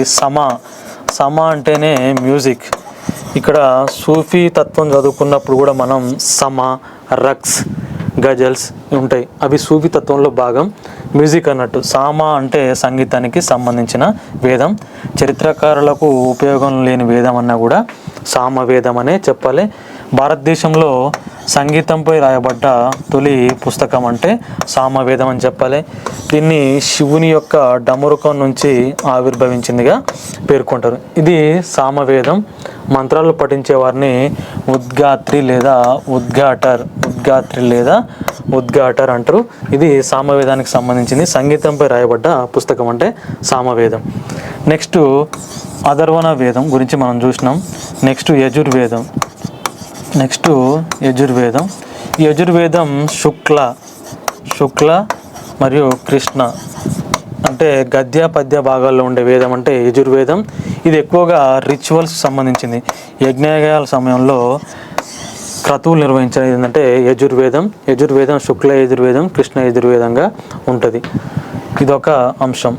సమ అంటేనే మ్యూజిక్. ఇక్కడ సూఫీ తత్వం చదువుకున్నప్పుడు కూడా మనం రక్స్, గజల్స్ ఉంటాయి. అవి సూఫీ తత్వంలో భాగం, మ్యూజిక్ అన్నట్టు. సామ అంటే సంగీతానికి సంబంధించిన వేదం. చరిత్రకారులకు ఉపయోగం లేని వేదం అన్నా కూడా సామవేదం అనే చెప్పాలి. భారతదేశంలో సంగీతంపై రాయబడ్డ తొలి పుస్తకం అంటే సామవేదం అని చెప్పాలి. దీన్ని శివుని యొక్క డమరుకం నుంచి ఆవిర్భవించిందిగా పేర్కొంటారు. ఇది సామవేదం. మంత్రాలు పఠించే వారిని ఉద్గాత్రి లేదా ఉద్గాటర్ అంటారు. ఇది సామవేదానికి సంబంధించింది. సంగీతంపై రాయబడ్డ పుస్తకం అంటే సామవేదం. నెక్స్ట్ అథర్వణ వేదం గురించి మనం చూసినాం. నెక్స్ట్ యజుర్వేదం. ఈ యజుర్వేదం శుక్ల మరియు కృష్ణ అంటే గద్య పద్య భాగాల్లో ఉండే వేదం అంటే యజుర్వేదం. ఇది ఎక్కువగా రిచువల్స్ సంబంధించింది. యజ్ఞయాగాల సమయంలో క్రతువులు నిర్వహించేది ఏంటంటే యజుర్వేదం శుక్ల యజుర్వేదం, కృష్ణ యజుర్వేదంగా ఉంటుంది. ఇదొక అంశం.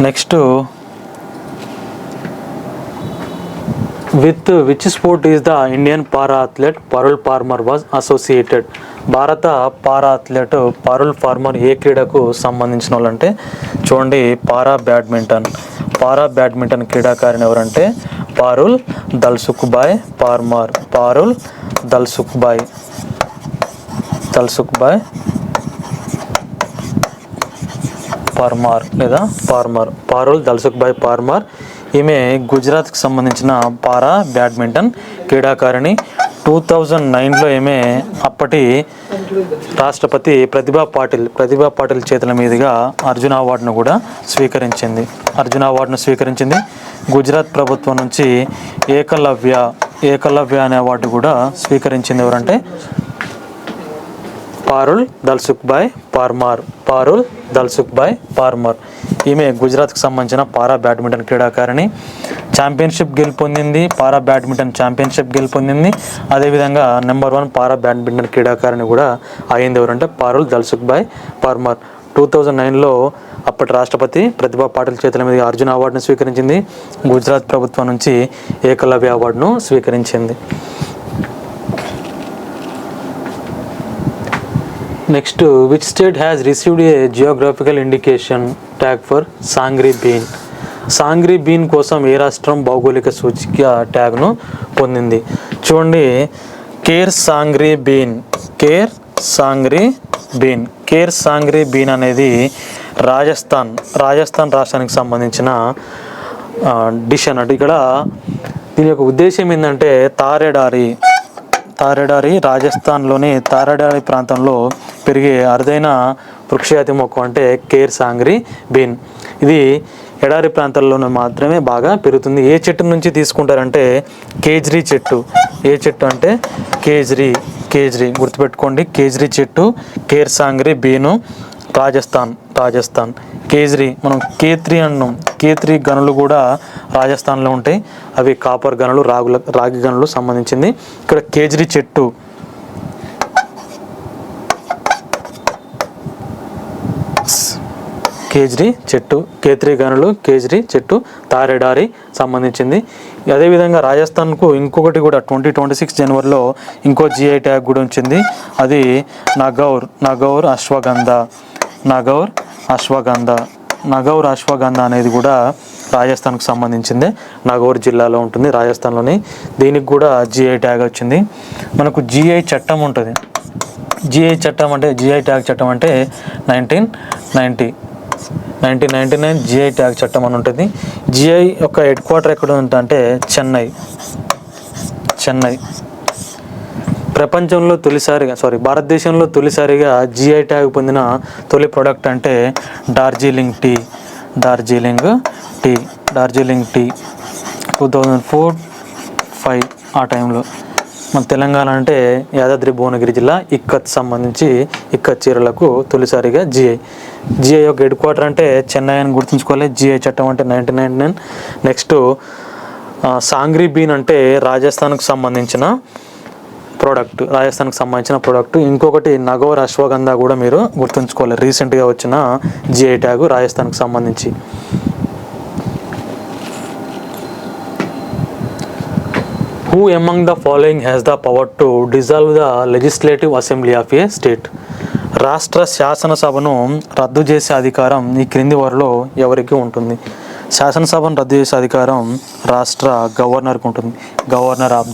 Next with which sport is the Indian para athlete Parul Parmar was associated? భారత పారా అథ్లెట్ పరుల్ పార్మర్ ఏ క్రీడకు సంబంధించిన వాళ్ళంటే చూడండి, పారా బ్యాడ్మింటన్ క్రీడాకారిణి ఎవరంటే పారుల్ దల్సుఖ్భాయ్ పార్మార్. పారుల్ దల్సుఖ్భాయ్ పార్మార్ లేదా పారుల్ దల్సుఖ్భాయ్ పార్మార్. ఈమె గుజరాత్కి సంబంధించిన పారా బ్యాడ్మింటన్ క్రీడాకారిణి. 2009లో ఈమె అప్పటి రాష్ట్రపతి ప్రతిభా పాటిల్ చేతుల మీదుగా అర్జున అవార్డును కూడా స్వీకరించింది. గుజరాత్ ప్రభుత్వం నుంచి ఏకలవ్య అనే అవార్డు కూడా స్వీకరించింది. ఎవరంటే పారుల్ దల్సుఖ్భాయ్ పార్మార్. ఈమె గుజరాత్కి సంబంధించిన పారా బ్యాడ్మింటన్ క్రీడాకారిణి. పారా బ్యాడ్మింటన్ ఛాంపియన్షిప్ గెలుపొందింది. అదేవిధంగా నెంబర్ 1 పారా బ్యాడ్మింటన్ క్రీడాకారిణి కూడా అయింది. ఎవరంటే పారుల్ దల్సుఖ్భాయ్ పార్మార్. 2009లో అప్పటి రాష్ట్రపతి ప్రతిభా పాటిల్ చేతుల మీదుగా అర్జున అవార్డును స్వీకరించింది. గుజరాత్ ప్రభుత్వం నుంచి ఏకలవ్య అవార్డును స్వీకరించింది. Next, which state has received a geographical indication tag for Sangri bean కోసం ఏ రాష్ట్రం భౌగోళిక సూచిక ట్యాగ్ను పొందింది? చూడండి, కేర్ సాంగ్రీ బీన్ అనేది రాజస్థాన్ రాష్ట్రానికి సంబంధించిన డిష్ అన్నట్టు. ఇక్కడ దీని యొక్క ఉద్దేశం ఏంటంటే తారెడారి రాజస్థాన్లోని తారెడారి ప్రాంతంలో పెరిగే అరుదైన వృక్షజాతి మొక్క అంటే కేర్ సాంగ్రీ బీన్. ఇది ఎడారి ప్రాంతాల్లోనే మాత్రమే బాగా పెరుగుతుంది. ఏ చెట్టు నుంచి తీసుకుంటారంటే కేజ్రీ చెట్టు. ఏ చెట్టు అంటే కేజ్రీ గుర్తుపెట్టుకోండి. కేజ్రీ చెట్టు, కేర్ సాంగ్రీ బీను, రాజస్థాన్. కేజ్రీ మనం K3 అన్నాం. K3 గనులు కూడా రాజస్థాన్లో ఉంటాయి. అవి కాపర్ గనులు, రాగి గనులు సంబంధించింది. ఇక్కడ కేజ్రీ చెట్టు K3 గనులు, కేజ్రీ చెట్టు తారెడారి సంబంధించింది. అదేవిధంగా రాజస్థాన్కు ఇంకొకటి కూడా 2026 జనవరిలో ఇంకో GI ట్యాగ్ కూడా వచ్చింది. అది నగౌర్ అశ్వగంధ అనేది కూడా రాజస్థాన్కు సంబంధించిందే. నగౌర్ జిల్లాలో ఉంటుంది, రాజస్థాన్లోని. దీనికి కూడా GI ట్యాగ్ వచ్చింది. మనకు GI చట్టం ఉంటుంది. GI ట్యాగ్ చట్టం అంటే 1999 GI ట్యాగ్ చట్టం అని ఉంటుంది. GI యొక్క హెడ్ క్వార్టర్ ఎక్కడ ఉంటుందంటే చెన్నై. భారతదేశంలో తొలిసారిగా GI ట్యాగ్ పొందిన తొలి ప్రోడక్ట్ అంటే డార్జిలింగ్ టీ 2004-05 ఆ టైంలో. మన తెలంగాణ అంటే యాదాద్రి భువనగిరి జిల్లా ఇక్కత్ చీరలకు తొలిసారిగా GI యొక్క హెడ్ క్వార్టర్ అంటే చెన్నై అని గుర్తుంచుకోవాలి. GI చట్టం అంటే 1999. నెక్స్ట్, సాంగ్రీ బీన్ అంటే రాజస్థాన్కు సంబంధించిన ప్రోడక్ట్. ఇంకొకటి నగౌర్ అశ్వగంధ కూడా మీరు గుర్తుంచుకోవాలి. రీసెంట్గా వచ్చిన GI ట్యాగ్ రాజస్థాన్కు సంబంధించి. Who among the following has the power to dissolve the legislative assembly of a state? రాష్ట్ర శాసనసభను రద్దు చేసే అధికారం ఈ క్రింది వారిలో ఎవరికి ఉంటుంది? శాసనసభను రద్దు చేసే అధికారం రాష్ట్ర గవర్నర్కు ఉంటుంది. గవర్నర్ ఆఫ్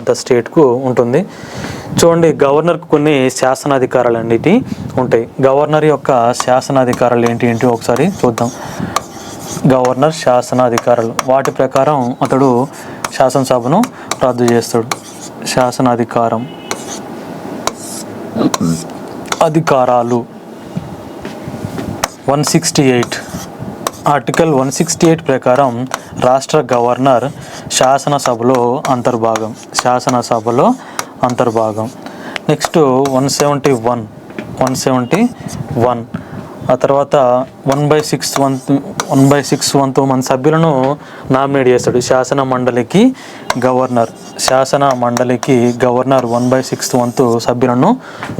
ద స్టేట్కు ఉంటుంది. చూడండి, గవర్నర్కు కొన్ని శాసనాధికారాలు అన్నిటి ఉంటాయి. గవర్నర్ యొక్క శాసనాధికారాలు ఏంటి ఒకసారి చూద్దాం. గవర్నర్ శాసనాధికారాలు, వాటి ప్రకారం అతడు శాసనసభను రద్దు చేస్తాడు. అధికారాలు 168 ఆర్టికల్ 168 ప్రకారం రాష్ట్ర గవర్నర్ శాసనసభలో అంతర్భాగం. నెక్స్ట్ 171 ఆ తర్వాత 1/6 వంతు మన సభ్యులను నామినేట్ చేస్తాడు. శాసన మండలికి గవర్నర్ 1/6 వంతు సభ్యులను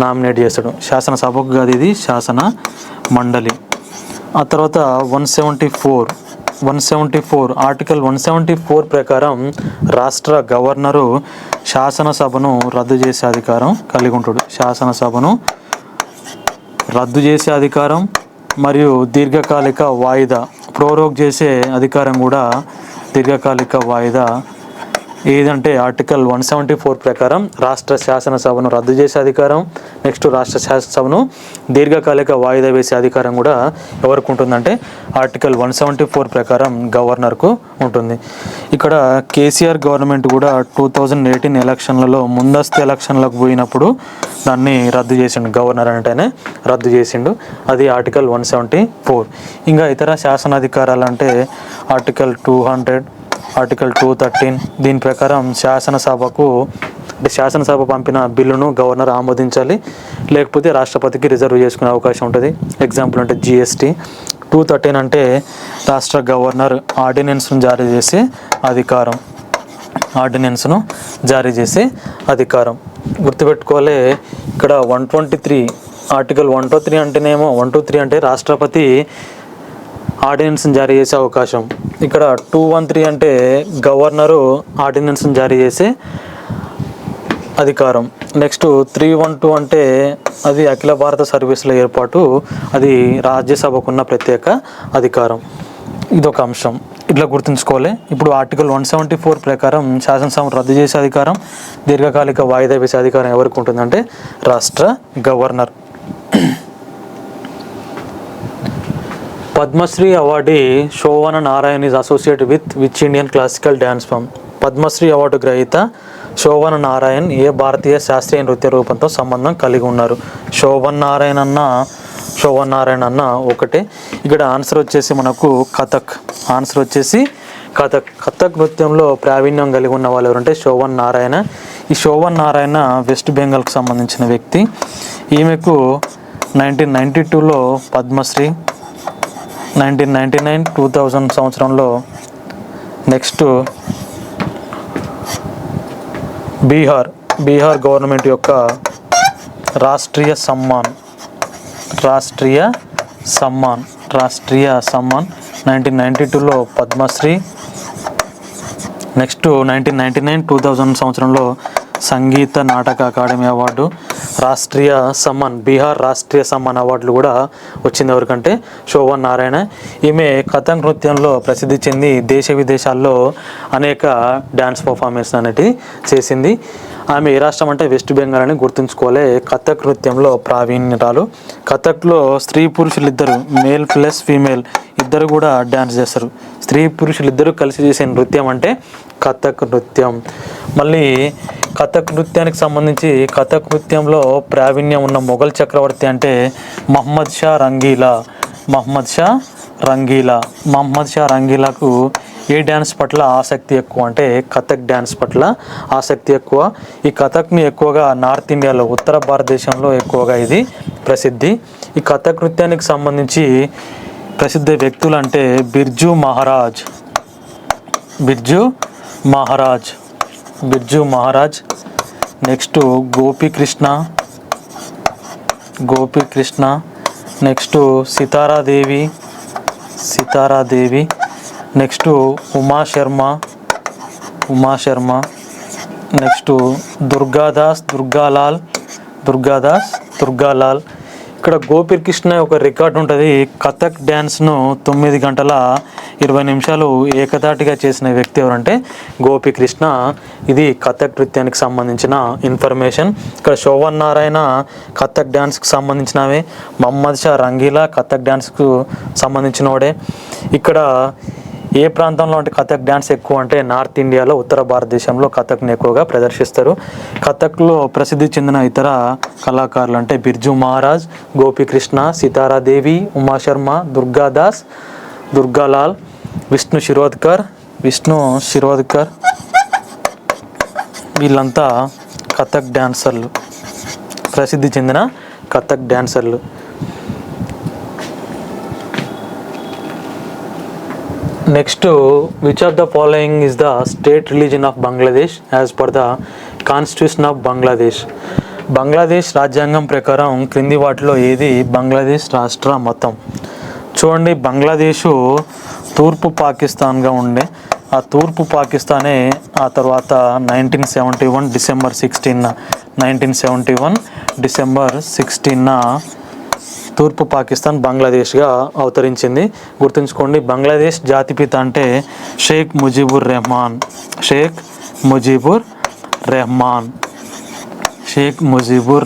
నామినేట్ చేస్తాడు. శాసనసభకు కాదు, ఇది శాసన మండలి. ఆ తర్వాత 174 174 ఆర్టికల్ 174 ప్రకారం రాష్ట్ర గవర్నరు శాసనసభను రద్దు చేసే అధికారం కలిగి ఉంటాడు. శాసనసభను రద్దు చేసే అధికారం మరియు దీర్ఘకాలిక వాయిదా ప్రోరోగ్ చేసే అధికారం కూడా దీర్ఘకాలిక వాయిదా ఏదంటే ఆర్టికల్ 174 ప్రకారం రాష్ట్ర శాసనసభను రద్దు చేసే అధికారం, నెక్స్ట్ రాష్ట్ర శాసనసభను దీర్ఘకాలిక వాయిదా వేసే అధికారం కూడా ఎవరికి ఉంటుందంటే ఆర్టికల్ 174 ప్రకారం గవర్నర్కు ఉంటుంది. ఇక్కడ కేసీఆర్ గవర్నమెంట్ కూడా 2018 ఎలక్షన్లలో ముందస్తు ఎలక్షన్లకు పోయినప్పుడు దాన్ని రద్దు చేసిండు. గవర్నర్ అంటేనే రద్దు చేసిండు. అది ఆర్టికల్ 174. ఇంకా ఇతర శాసనాధికారాలు అంటే ఆర్టికల్ 200, ఆర్టికల్ 213. దీని ప్రకారం శాసనసభ పంపిన బిల్లును గవర్నర్ ఆమోదించాలి, లేకపోతే రాష్ట్రపతికి రిజర్వ్ చేసుకునే అవకాశం ఉంటుంది. ఎగ్జాంపుల్ అంటే GST. 213 అంటే రాష్ట్ర గవర్నర్ ఆర్డినెన్స్ను జారీ చేసే అధికారం. గుర్తుపెట్టుకోవాలి. ఇక్కడ 123 ఆర్టికల్ 123 అంటేనేమో 123 అంటే రాష్ట్రపతి ఆర్డినెన్స్ని జారీ చేసే అవకాశం. ఇక్కడ 213 అంటే గవర్నరు ఆర్డినెన్స్ని జారీ చేసే అధికారం. నెక్స్ట్ 312 అంటే అది అఖిల భారత సర్వీసుల ఏర్పాటు, అది రాజ్యసభకున్న ప్రత్యేక అధికారం. ఇదొక అంశం, ఇట్లా గుర్తుంచుకోవాలి. ఇప్పుడు ఆర్టికల్ 174 ప్రకారం శాసనసభ రద్దు చేసే అధికారం, దీర్ఘకాలిక వాయిదా వేసే అధికారం ఎవరికి ఉంటుందంటే రాష్ట్ర governor. Padma Shri awardee Shobhana Narayan is associate which Indian classical dance form. Padma Shri award గ్రహీత శోభన నారాయణ్ ఏ భారతీయ శాస్త్రీయ నృత్య రూపంతో సంబంధం కలిగి ఉన్నారు? శోభన్ నారాయణ్ అన్న ఒకటే. ఇక్కడ ఆన్సర్ వచ్చేసి మనకు కథక్. కథక్ నృత్యంలో ప్రావీణ్యం కలిగి ఉన్న వాళ్ళు ఎవరంటే శోభన్ నారాయణ. ఈ శోభన్ నారాయణ వెస్ట్ బెంగాల్కి సంబంధించిన వ్యక్తి. ఈమెకు 1992లో పద్మశ్రీ, 1999, 2000 సంవత్సరంలో నెక్స్ట్ బీహార్ గవర్నమెంట్ యొక్క రాష్ట్రీయ సమ్మాన్ 1992లో పద్మశ్రీ. నెక్స్ట్ 1999, 2000 సంవత్సరంలో సంగీత నాటక అకాడమీ అవార్డు, రాష్ట్రీయ సమ్మాన్, బీహార్ రాష్ట్రీయ సమ్మాన్ అవార్డులు కూడా వచ్చింది ఎవరికంటే శోభన్ నారాయణ. ఈమె కథక్ నృత్యంలో ప్రసిద్ధి చెంది దేశ విదేశాల్లో అనేక డ్యాన్స్ పర్ఫార్మెన్స్ అనేటివి చేసింది. ఆమె ఏ రాష్ట్రం అంటే వెస్ట్ బెంగాల్ అని గుర్తుంచుకోవాలి. కథక్ నృత్యంలో ప్రావీణ్యరాలు. కథక్లో స్త్రీ పురుషులు ఇద్దరు, మేల్ ప్లస్ ఫీమేల్ ఇద్దరు కూడా డ్యాన్స్ చేస్తారు. స్త్రీ పురుషులు ఇద్దరు కలిసి చేసే నృత్యం అంటే కథక్ నృత్యం. మళ్ళీ కథక్ నృత్యానికి సంబంధించి కథక్ నృత్యంలో ప్రావీణ్యం ఉన్న మొఘల్ చక్రవర్తి అంటే మహమ్మద్ షా రంగీలాకు ఏ డ్యాన్స్ పట్ల ఆసక్తి ఎక్కువ అంటే కథక్ డ్యాన్స్ పట్ల ఆసక్తి ఎక్కువ. ఈ కథక్ని ఎక్కువగా నార్త్ ఇండియాలో, ఉత్తర భారతదేశంలో ఎక్కువగా ఇది ప్రసిద్ధి. ఈ కథక్ నృత్యానికి సంబంధించి ప్రసిద్ధ వ్యక్తులు అంటే Birju Maharaj, next Gopi Krishna, next Sitara Devi, next Uma Sharma, next Durgalal. ఇక్కడ గోపీకృష్ణ ఒక రికార్డు ఉంటుంది. కథక్ డ్యాన్స్ను 9 గంటల 20 నిమిషాలు ఏకధాటిగా చేసిన వ్యక్తి ఎవరంటే గోపీకృష్ణ. ఇది కథక్ నృత్యానికి సంబంధించిన ఇన్ఫర్మేషన్. ఇక్కడ శోభన్ నారాయణ కథక్ డ్యాన్స్కి సంబంధించినవే, మహమ్మద్ షా రంగీలా కథక్ డ్యాన్స్కు సంబంధించినవాడే. ఇక్కడ ఏ ప్రాంతంలో అంటే కథక్ డ్యాన్స్ ఎక్కువ అంటే నార్త్ ఇండియాలో, ఉత్తర భారతదేశంలో కథక్ని ఎక్కువగా ప్రదర్శిస్తారు. కథక్లో ప్రసిద్ధి చెందిన ఇతర కళాకారులు అంటే బిర్జూ మహారాజ్, గోపీకృష్ణ, సితారాదేవి, ఉమాశర్మ, దుర్గాలాల్, విష్ణు శిరోద్కర్ వీళ్ళంతా కథక్ డాన్సర్లు, ప్రసిద్ధి చెందిన కథక్ డాన్సర్లు. Next, which of the following is the state religion of Bangladesh as per the constitution of Bangladesh. Bangladesh రాజ్యాంగం ప్రకారం క్రింది వాటిలో ఏది బంగ్లాదేశ్ రాష్ట్ర మతం? చూడండి, బంగ్లాదేశ్ తూర్పు పాకిస్తాన్గా ఉండే ఆ తూర్పు పాకిస్తానే ఆ తర్వాత 1971 డిసెంబర్ 16 తూర్పు పాకిస్తాన్ బంగ్లాదేశ్గా అవతరించింది. గుర్తుంచుకోండి, బంగ్లాదేశ్ జాతిపిత అంటే షేక్ ముజీబుర్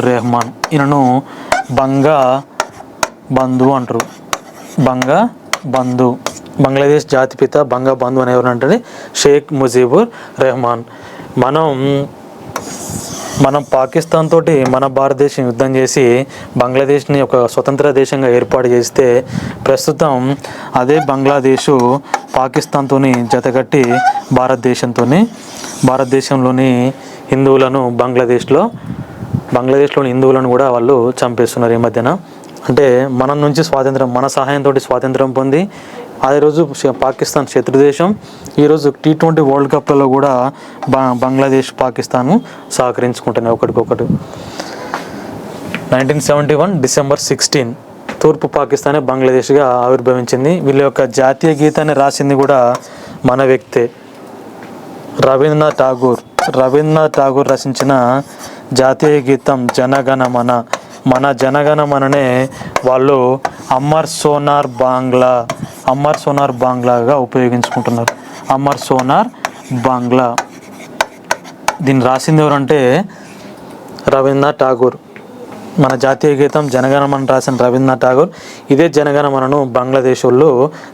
రెహమాన్. ఈయనను బంగా బంధు అంటారు. బంగ్లాదేశ్ జాతిపిత బంగా బంధు అని ఎవరంటే షేక్ ముజీబుర్ రెహమాన్. మనం పాకిస్తాన్ తోటి మన భారతదేశం యుద్ధం చేసి బంగ్లాదేశ్ని ఒక స్వతంత్ర దేశంగా ఏర్పాటు చేస్తే ప్రస్తుతం అదే బంగ్లాదేశు పాకిస్తాన్తోని జతగట్టి భారతదేశంలోని హిందువులను బంగ్లాదేశ్లోని హిందువులను కూడా వాళ్ళు చంపేస్తున్నారు ఈ మధ్యన. అంటే మన సహాయంతో స్వాతంత్రం పొంది అదే రోజు పాకిస్తాన్ శత్రుదేశం. ఈరోజు T20 వరల్డ్ కప్లలో కూడా బంగ్లాదేశ్ పాకిస్తాన్ సహకరించుకుంటున్నాయి ఒకటికొకటి. 1971 డిసెంబర్ 16 తూర్పు పాకిస్తానే బంగ్లాదేశ్గా ఆవిర్భవించింది. వీళ్ళ యొక్క జాతీయ గీతాన్ని రాసింది కూడా మన వ్యక్తే, రవీంద్రనాథ్ ఠాగూర్ రచించిన జాతీయ గీతం జనగణమన. మన జనగణమననే వాళ్ళు అమర్ సోనార్ బాంగ్లాగా ఉపయోగించుకుంటున్నారు. అమర్ సోనార్ బాంగ్లా. దీన్ని రాసింది ఎవరంటే రవీంద్రనాథ్ ఠాగూర్. మన జాతీయ గీతం జనగణమన రాసిన రవీంద్రనాథ్ ఠాగూర్. ఇదే జనగణమనను బంగ్లాదేశ్ వాళ్ళు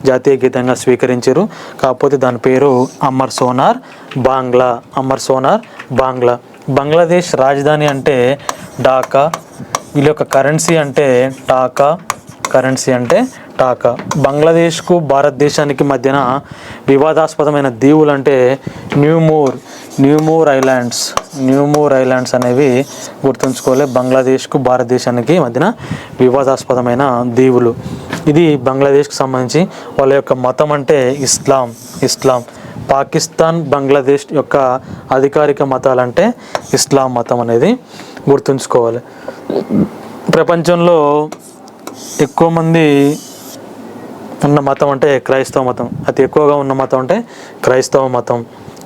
జాతీయ గీతంగా స్వీకరించారు. కాకపోతే దాని పేరు అమర్ సోనార్ బాంగ్లా. బంగ్లాదేశ్ రాజధాని అంటే ఢాకా. వీళ్ళ యొక్క కరెన్సీ అంటే టాకా. బంగ్లాదేశ్కు భారతదేశానికి మధ్యన వివాదాస్పదమైన దీవులు అంటే న్యూమూర్ ఐలాండ్స్ అనేవి గుర్తుంచుకోవాలి. బంగ్లాదేశ్కు భారతదేశానికి మధ్యన వివాదాస్పదమైన దీవులు. ఇది బంగ్లాదేశ్కి సంబంధించి. వాళ్ళ యొక్క మతం అంటే ఇస్లాం. పాకిస్తాన్ బంగ్లాదేశ్ యొక్క అధికారిక మతాలంటే ఇస్లాం మతం అనేది గుర్తుంచుకోవాలి. ప్రపంచంలో ఎక్కువ మంది ఉన్న మతం అంటే క్రైస్తవ మతం. అతి ఎక్కువగా ఉన్న మతం అంటే క్రైస్తవ మతం.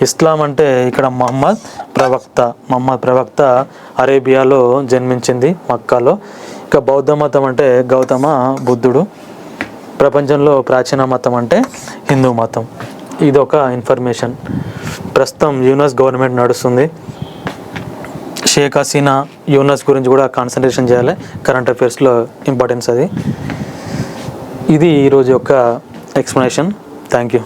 ఇస్లాం అంటే ఇక్కడ మహమ్మద్ ప్రవక్త అరేబియాలో జన్మించింది, మక్కాలో. ఇక బౌద్ధ మతం అంటే గౌతమ బుద్ధుడు. ప్రపంచంలో ప్రాచీన మతం అంటే హిందూ మతం. ఇదొక ఇన్ఫర్మేషన్. ప్రస్తుతం యూనస్ గవర్నమెంట్ నడుస్తుంది. షేక్ హసీనా యూనస్ గురించి కూడా కాన్సన్ట్రేషన్ చేయాలి. కరెంట్ అఫైర్స్లో ఇంపార్టెన్స్ అది. ఇది ఈరోజు యొక్క ఎక్స్ప్లెనేషన్. Thank you.